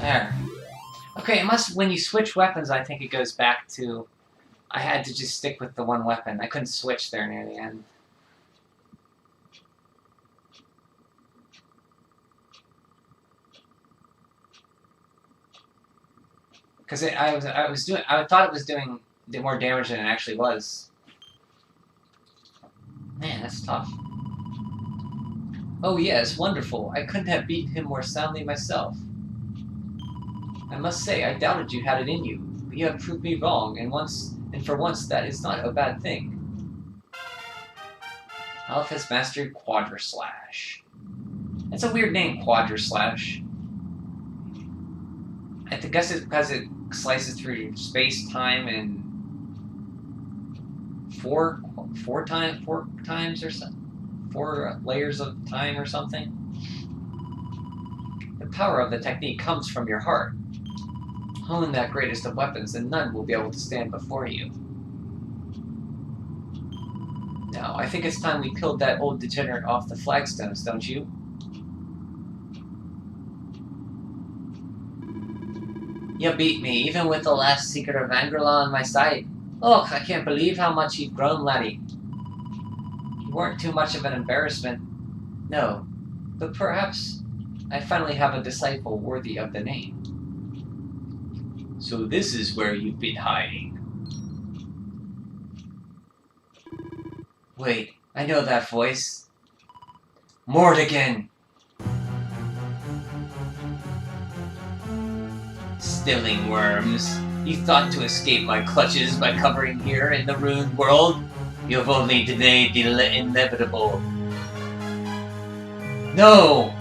Speaker 1: There. Okay, it must, when you switch weapons, I think it goes back to, I had to just stick with the one weapon. I couldn't switch there near the end. Because I thought it was doing more damage than it actually was. Man, that's tough. Oh yes, wonderful. I couldn't have beaten him more soundly myself. I must say, I doubted you had it in you, but you have proved me wrong, and for once that is not a bad thing. Aleph has mastered Quadraslash. That's a weird name, Quadraslash. I guess it's because it slices through space, time, and four times or something. 4 layers of time or something. The power of the technique comes from your heart. Hone that greatest of weapons, and none will be able to stand before you. Now, I think it's time we killed that old degenerate off the flagstones, don't you? You beat me, even with the last secret of Angrela on my side. Oh, I can't believe how much you've grown, laddie. You weren't too much of an embarrassment. No, but perhaps I finally have a disciple worthy of the name. So this is where you've been hiding. Wait, I know that voice. Mordegon! Stilling worms. You thought to escape my clutches by covering here in the ruined world? You have only delayed the inevitable. No!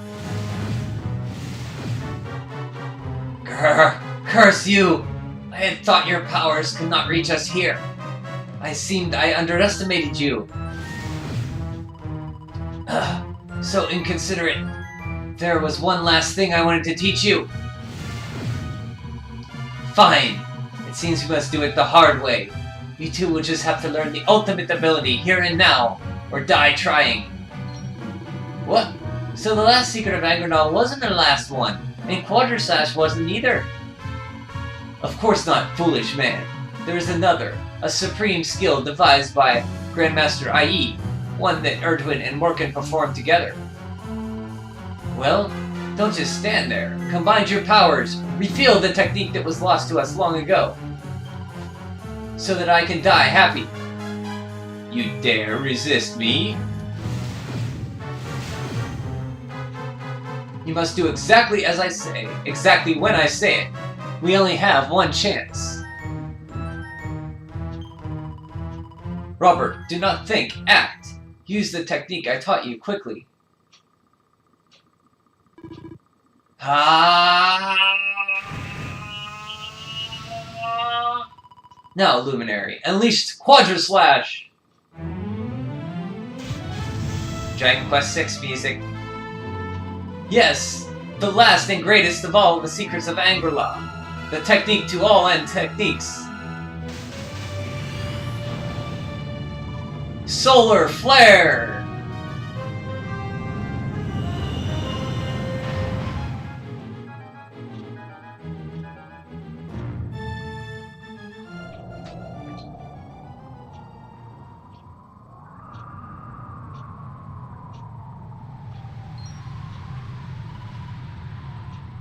Speaker 1: Grr! Curse you! I had thought your powers could not reach us here. I underestimated you. So inconsiderate. There was one last thing I wanted to teach you. Fine. It seems we must do it the hard way. You two will just have to learn the ultimate ability here and now, or die trying. What? So the last secret of Angrel wasn't the last one, and Quadraslash wasn't either. Of course not, foolish man. There is another, a supreme skill devised by Grandmaster IE, one that Erdwin and Morkan performed together. Well, don't just stand there. Combine your powers, reveal the technique that was lost to us long ago, so that I can die happy. You dare resist me? You must do exactly as I say, exactly when I say it. We only have one chance. Robert, do not think, act. Use the technique I taught you quickly. Now, Luminary, unleash Quadraslash! Dragon Quest VI music. Yes, the last and greatest of all the secrets of Angrel. The technique to all end techniques. Solar Flare!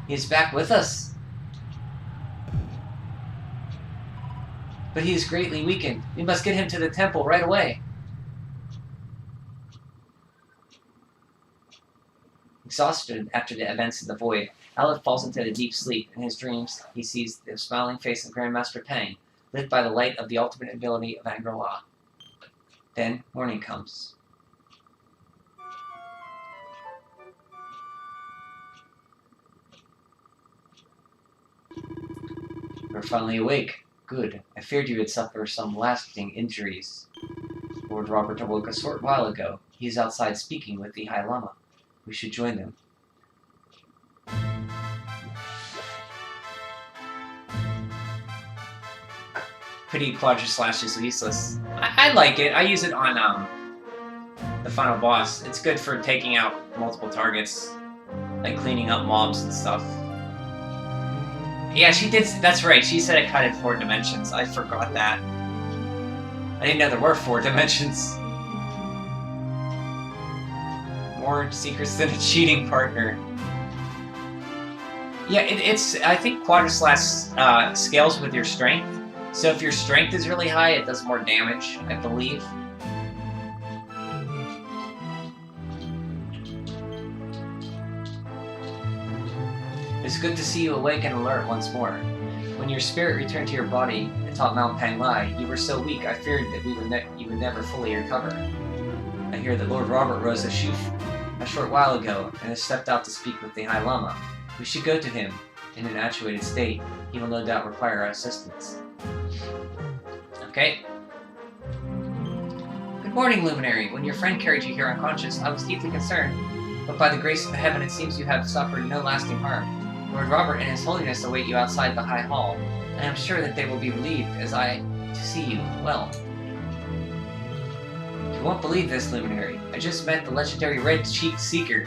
Speaker 1: He's back with us. But he is greatly weakened. We must get him to the temple right away. Exhausted after the events of the void, Aleph falls into a deep sleep. In his dreams, he sees the smiling face of Grandmaster Pang, lit by the light of the ultimate ability of Angkor-La. Then, morning comes. You're finally awake. Good. I feared you would suffer some lasting injuries. Lord Robert awoke a short while ago. He is outside speaking with the High Lama. We should join them. Pity Quadraslash is useless. I like it. I use it on the final boss. It's good for taking out multiple targets, like cleaning up mobs and stuff. Yeah, she did. That's right. She said it cut in 4 dimensions. I forgot that. I didn't know there were 4 dimensions. More secrets than a cheating partner. Yeah, it's. I think Quadraslash scales with your strength. So if your strength is really high, it does more damage, I believe. It's good to see you awake and alert once more. When your spirit returned to your body atop Mount Panglai, you were so weak I feared that you would never fully recover. I hear that Lord Robert rose a short while ago and has stepped out to speak with the High Lama. We should go to him. In an actuated state, he will no doubt require our assistance. Okay. Good morning, Luminary. When your friend carried you here unconscious, I was deeply concerned. But by the grace of heaven, it seems you have suffered no lasting harm. Lord Robert and His Holiness await you outside the High Hall. I am sure that they will be relieved as I to see you well. You won't believe this, Luminary. I just met the legendary Red-Cheeked Seeker.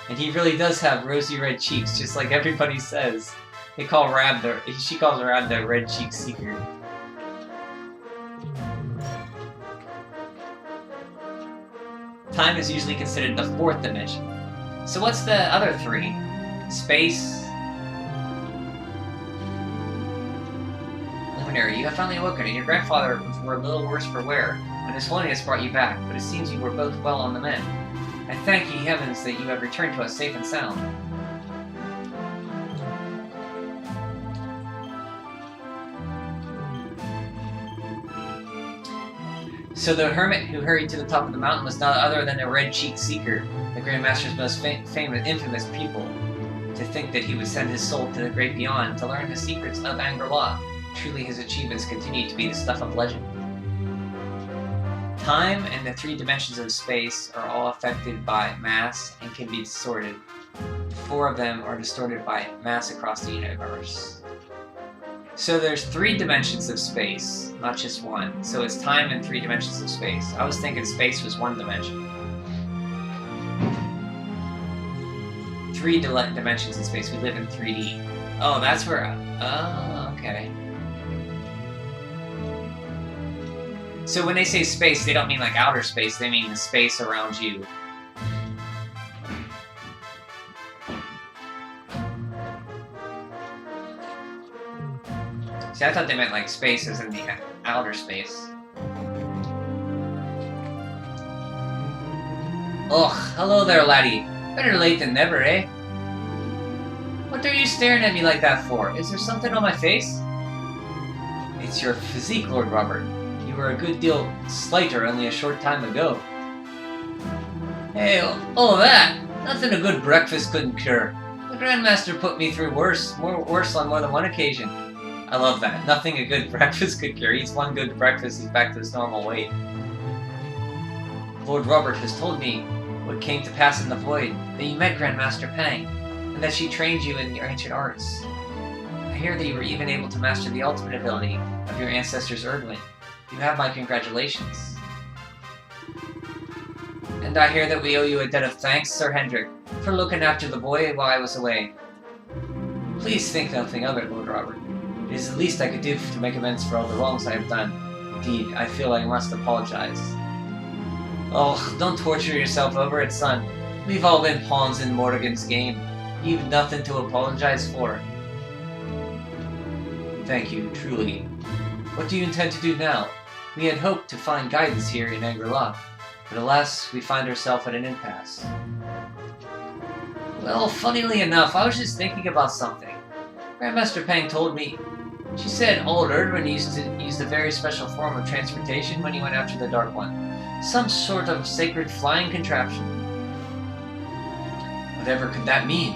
Speaker 1: And he really does have rosy red cheeks, just like everybody says. She calls Rab the Red-Cheeked Seeker. Time is usually considered the 4th dimension. So what's the other 3? Space? Luminary, you have finally awoken, and your grandfather were a little worse for wear when His Holiness brought you back, but it seems you were both well on the mend. I thank ye heavens that you have returned to us safe and sound. So the hermit who hurried to the top of the mountain was none other than the Red-Cheeked Seeker, the Grandmaster's most infamous pupil. To think that he would send his soul to the great beyond to learn the secrets of Angkor-La. Truly his achievements continue to be the stuff of legend. Time and the 3 dimensions of space are all affected by mass and can be distorted. 4 of them are distorted by mass across the universe. So there's 3 dimensions of space, not just 1. So it's time and 3 dimensions of space. I was thinking space was 1 dimension. 3 dimensions in space. We live in 3D. Oh, that's where... Oh, okay. So when they say space, they don't mean like outer space, they mean the space around you. See, I thought they meant like space as in the outer space. Ugh, hello there, laddie. Better late than never, eh? What are you staring at me like that for? Is there something on my face? It's your physique, Lord Robert. You were a good deal slighter only a short time ago. Hey, all that! Nothing a good breakfast couldn't cure. The Grandmaster put me through worse on more than one occasion. I love that. Nothing a good breakfast could cure. Eats one good breakfast, he's back to his normal weight. Lord Robert has told me what came to pass in the void, that you met Grandmaster Pang, and that she trained you in your ancient arts. I hear that you were even able to master the ultimate ability of your ancestors Erdwin. You have my congratulations. And I hear that we owe you a debt of thanks, Sir Hendrik, for looking after the boy while I was away. Please think nothing of it, Lord Robert. It is the least I could do to make amends for all the wrongs I have done. Indeed, I feel I must apologize. Oh, don't torture yourself over it, son. We've all been pawns in Morrigan's game. You've nothing to apologize for. Thank you, truly. What do you intend to do now? We had hoped to find guidance here in Angri-La, but alas, we find ourselves at an impasse. Well, funnily enough, I was just thinking about something. Grandmaster Pang told me. She said old Erdwin used to use a very special form of transportation when he went after the Dark One. Some sort of sacred flying contraption. Whatever could that mean?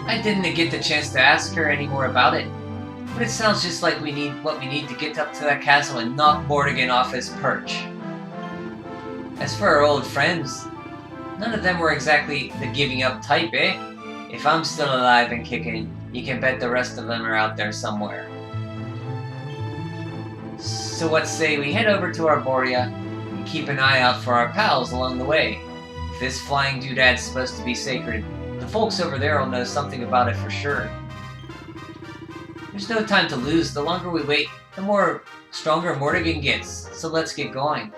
Speaker 1: I didn't get the chance to ask her any more about it, but it sounds just like we need to get up to that castle and knock Morrigan off his perch. As for our old friends, none of them were exactly the giving up type, eh? If I'm still alive and kicking, you can bet the rest of them are out there somewhere. So what say we head over to Arborea and keep an eye out for our pals along the way. If this flying doodad's supposed to be sacred, the folks over there will know something about it for sure. There's no time to lose. The longer we wait, the more stronger Morrigan gets, so let's get going.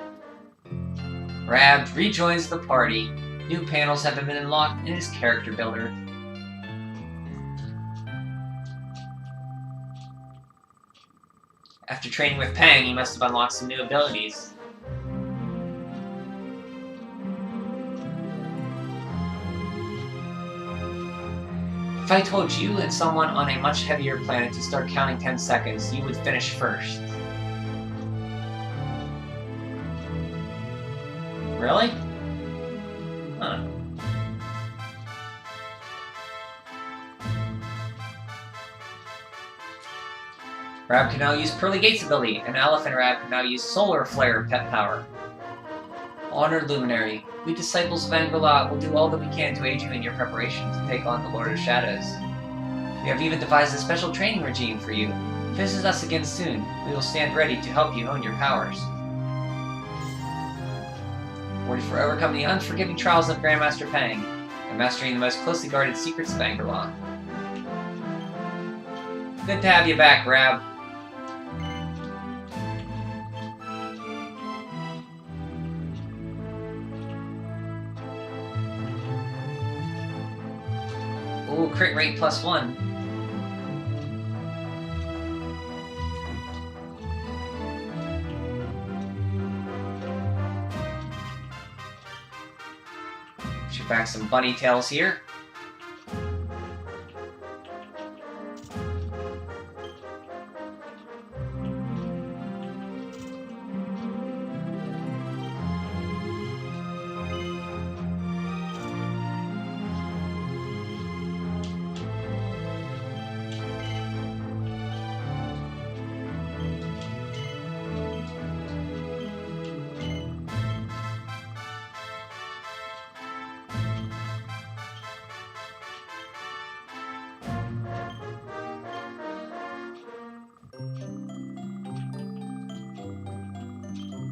Speaker 1: Rab rejoins the party. New panels have been unlocked in his character builder. After training with Pang, he must have unlocked some new abilities. If I told you and someone on a much heavier planet to start counting 10 seconds, you would finish first. Really? Huh. Rab can now use Pearly Gates ability, and Aleph and Rab can now use Solar Flare pet power. Honored Luminary, we disciples of Angri-La will do all that we can to aid you in your preparation to take on the Lord of Shadows. We have even devised a special training regime for you. Visit us again soon. We will stand ready to help you hone your powers. Ready for overcoming the unforgiving trials of Grandmaster Pang and mastering the most closely guarded secrets of Angri-La. Good to have you back, Rab. Ooh, crit rate +1. Shoot back some bunny tails here.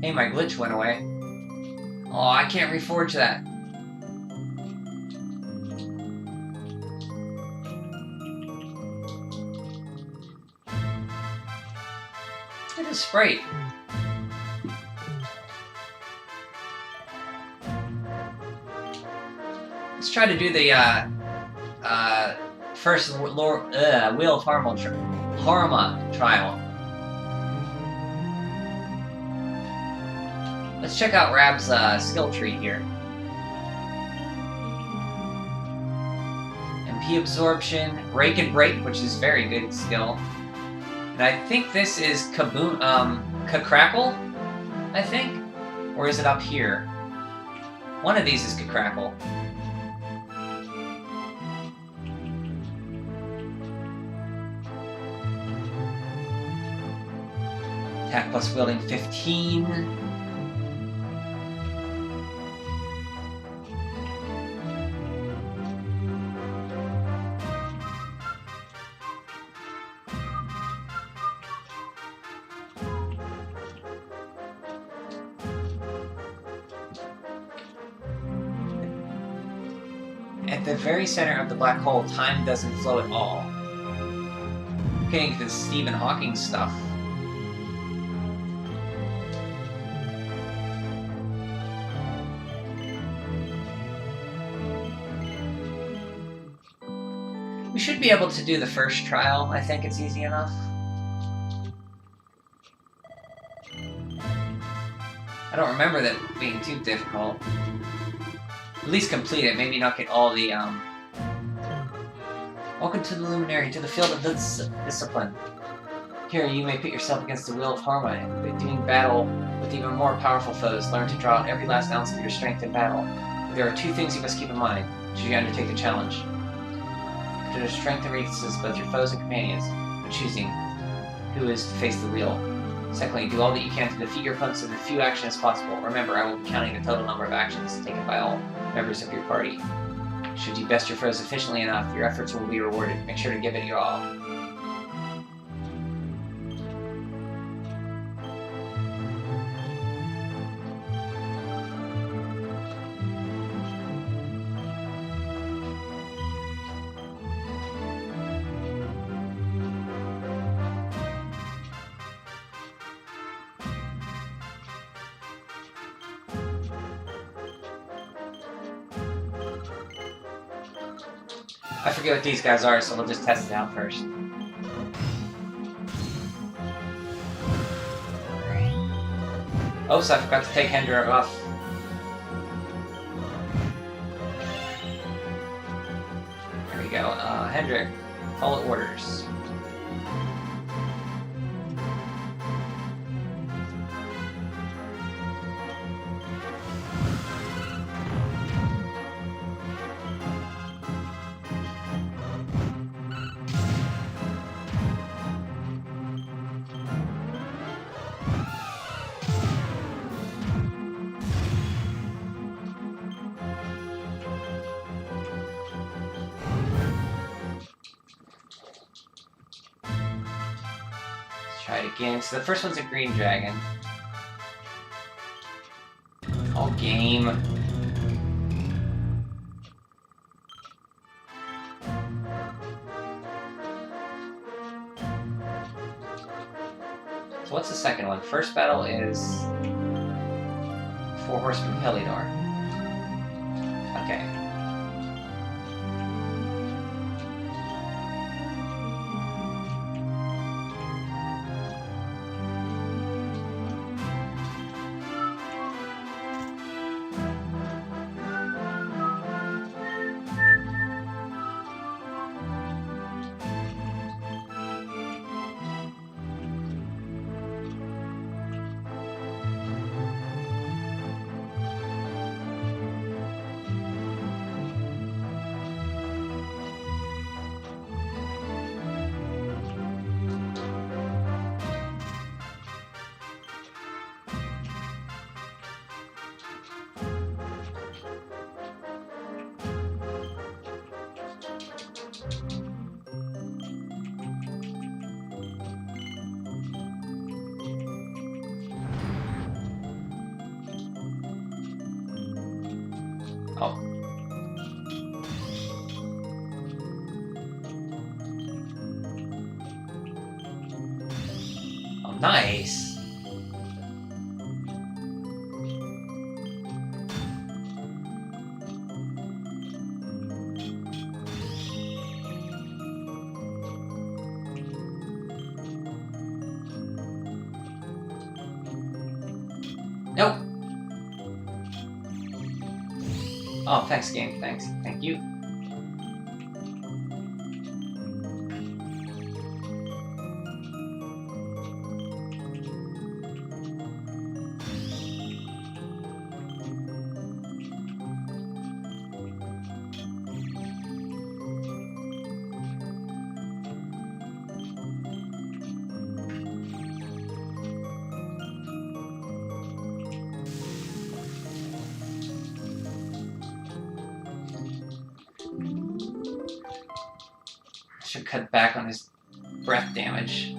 Speaker 1: Hey, my glitch went away. Oh, I can't reforge that. Look at this sprite. Let's try to do the first Wheel of Harma trial. Let's check out Rab's skill tree here. MP Absorption, Rake and Break, which is very good skill. And I think this is Kaboom, Crackle, I think? Or is it up here? One of these is Crackle. Attack plus wielding 15. At the very center of the black hole, time doesn't flow at all. Getting into Stephen Hawking stuff. We should be able to do the first trial. I think it's easy enough. I don't remember that being too difficult. At least complete it, maybe not get all the, Welcome to the Luminary, to the field of this discipline. Here you may put yourself against the will of harmony, but doing battle with even more powerful foes, learn to draw out every last ounce of your strength in battle. There are two things you must keep in mind, should you undertake the challenge. To their strength and weaknesses, both your foes and companions, when choosing who is to face the wheel. Secondly, do all that you can to defeat your opponents in as few actions as possible. Remember, I will be counting the total number of actions taken by all members of your party. Should you best your foes efficiently enough, your efforts will be rewarded. Make sure to give it your all. I forget what these guys are, so we'll just test it out first. Oops, I forgot to take Hendra off. There we go. Hendrik, follow orders. Try it again. So the first one's a green dragon. All game. So what's the second one? First battle is 4 Horsemen Pelidor. Okay. Oh. Oh, nice. Nope. Oh, thanks, game. Thanks. Thank you. Should cut back on his breath damage.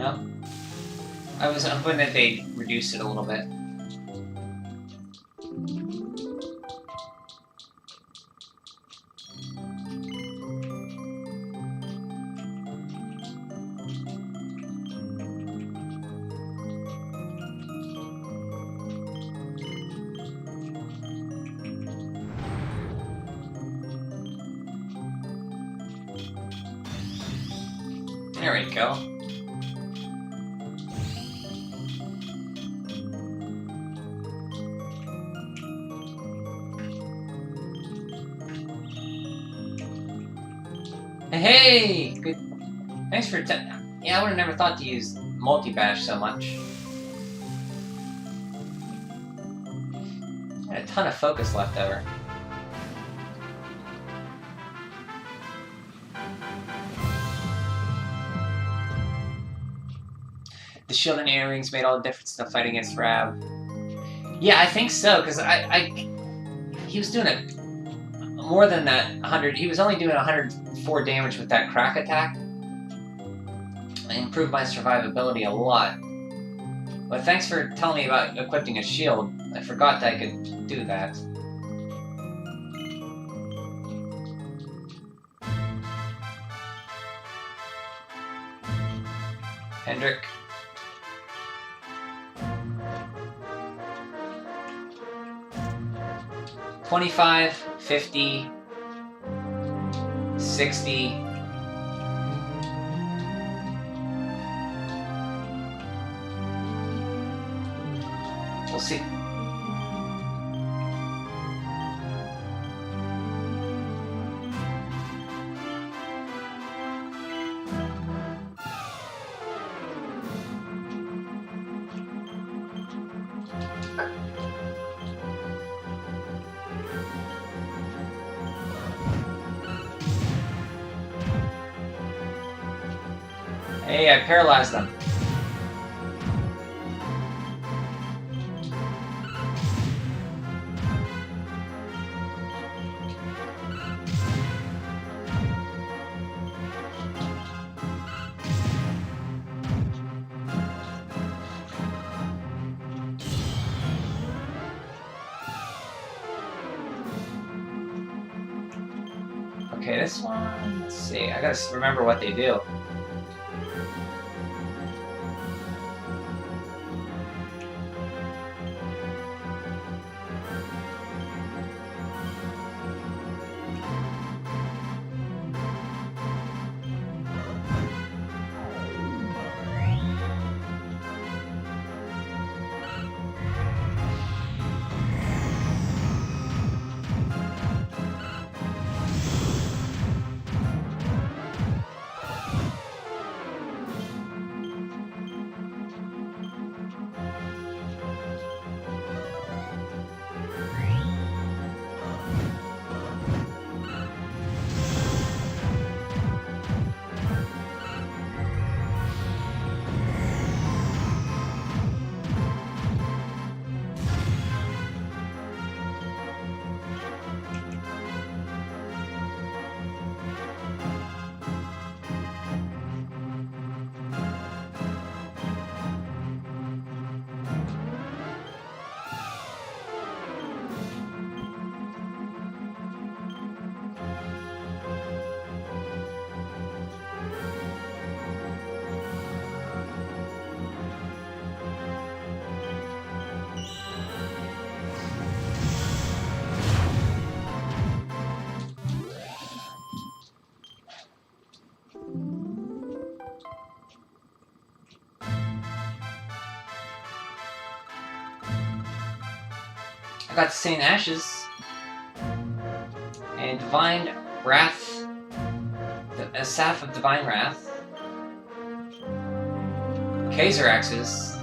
Speaker 1: No? I was hoping that they'd reduce it a little bit. There we go. Hey! Good. Thanks for. Yeah, I would have never thought to use multi-bash so much. I had a ton of focus left over. The shield and earrings made all the difference in the fight against Rab. Yeah, I think so, because he was doing more than that 100. He was only doing 104 damage with that crack attack. I improved my survivability a lot. But thanks for telling me about equipping a shield. I forgot that I could do that. Hendrik. $25, $50, $60. We'll see. Hey, I paralyzed them. Okay, this one, let's see. I gotta remember what they do. I got St. Ashes and Divine Wrath, a Staff of Divine Wrath, Kazeraxes,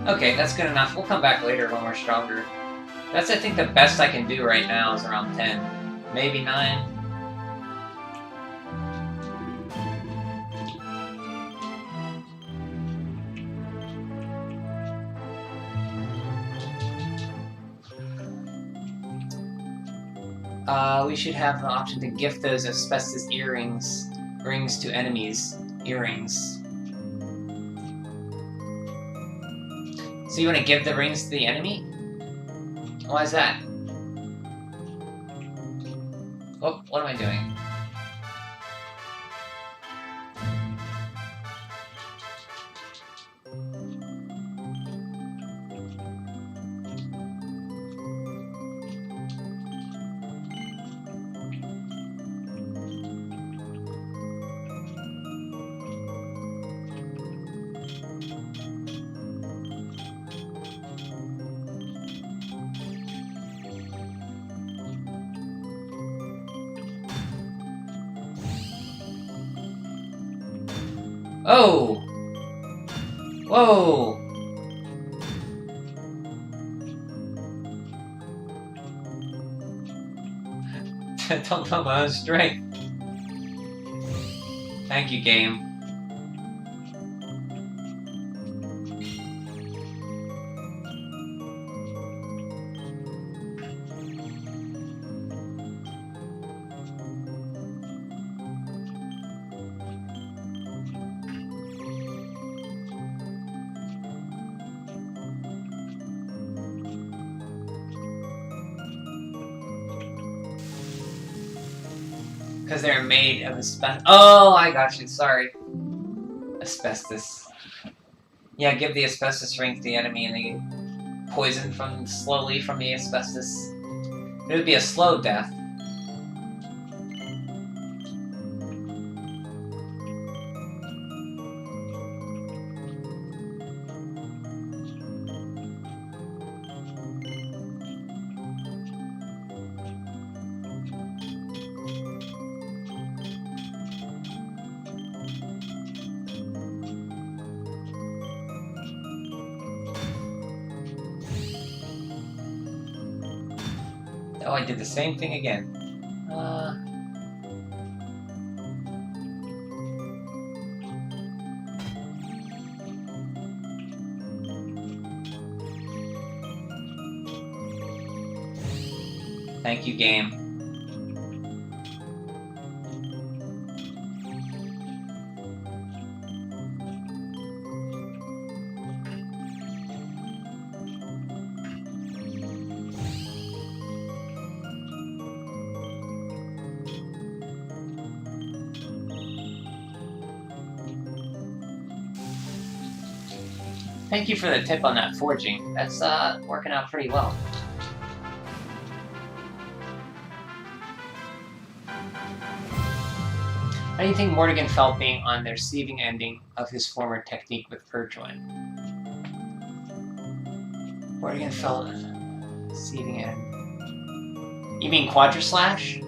Speaker 1: okay, that's good enough. We'll come back later when we're stronger. That's, I think, the best I can do right now is around 10. Maybe 9. We should have the option to gift those asbestos rings to enemies. Earrings. So you want to give the rings to the enemy? Why is that? Oh, what am I doing? Oh! Whoa! Don't know my own strength. Thank you, game. Because they're made of asbestos. Oh, I got you. Sorry. Asbestos. Yeah, give the asbestos ring to the enemy and they get poisoned slowly from the asbestos. It would be a slow death. Oh, I did the same thing again. Thank you, game. Thank you for the tip on that forging. That's working out pretty well. How do you think Morrigan felt being on the receiving ending of his former technique with Purgeoin? Morrigan felt receiving end. You mean Quadraslash?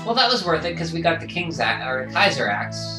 Speaker 1: Well, that was worth it because we got the King's Axe, or Kaiser Axe.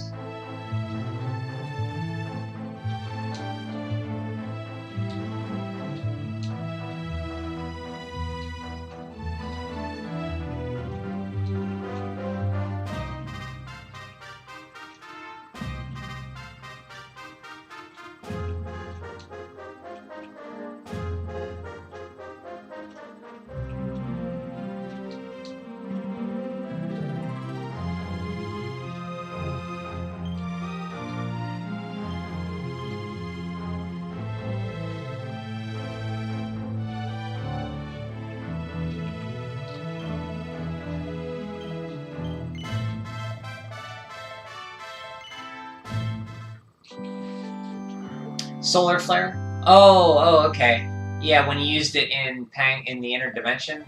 Speaker 1: Solar flare? Oh, okay. Yeah, when he used it in in the inner dimension.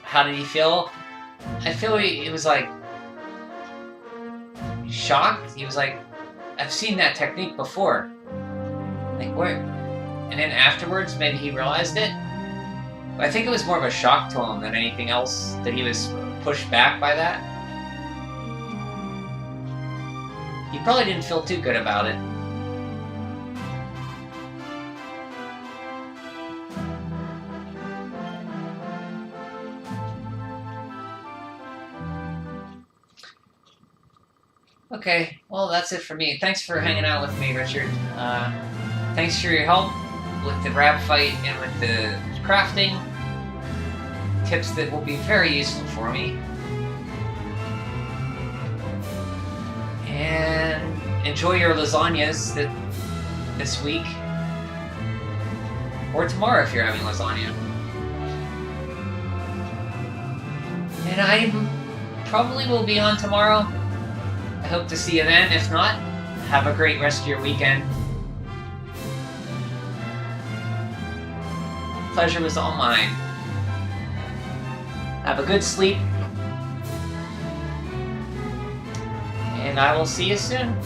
Speaker 1: How did he feel? I feel he was like shocked. He was like, I've seen that technique before. Like where? And then afterwards, maybe he realized it. But I think it was more of a shock to him than anything else that he was pushed back by that. He probably didn't feel too good about it. Okay, well that's it for me. Thanks for hanging out with me, Richard. Thanks for your help with the rab fight and with the crafting. Tips that will be very useful for me. And enjoy your lasagnas this week. Or tomorrow if you're having lasagna. And I probably will be on tomorrow. I hope to see you then. If not, have a great rest of your weekend. Pleasure was all mine. Have a good sleep. And I will see you soon.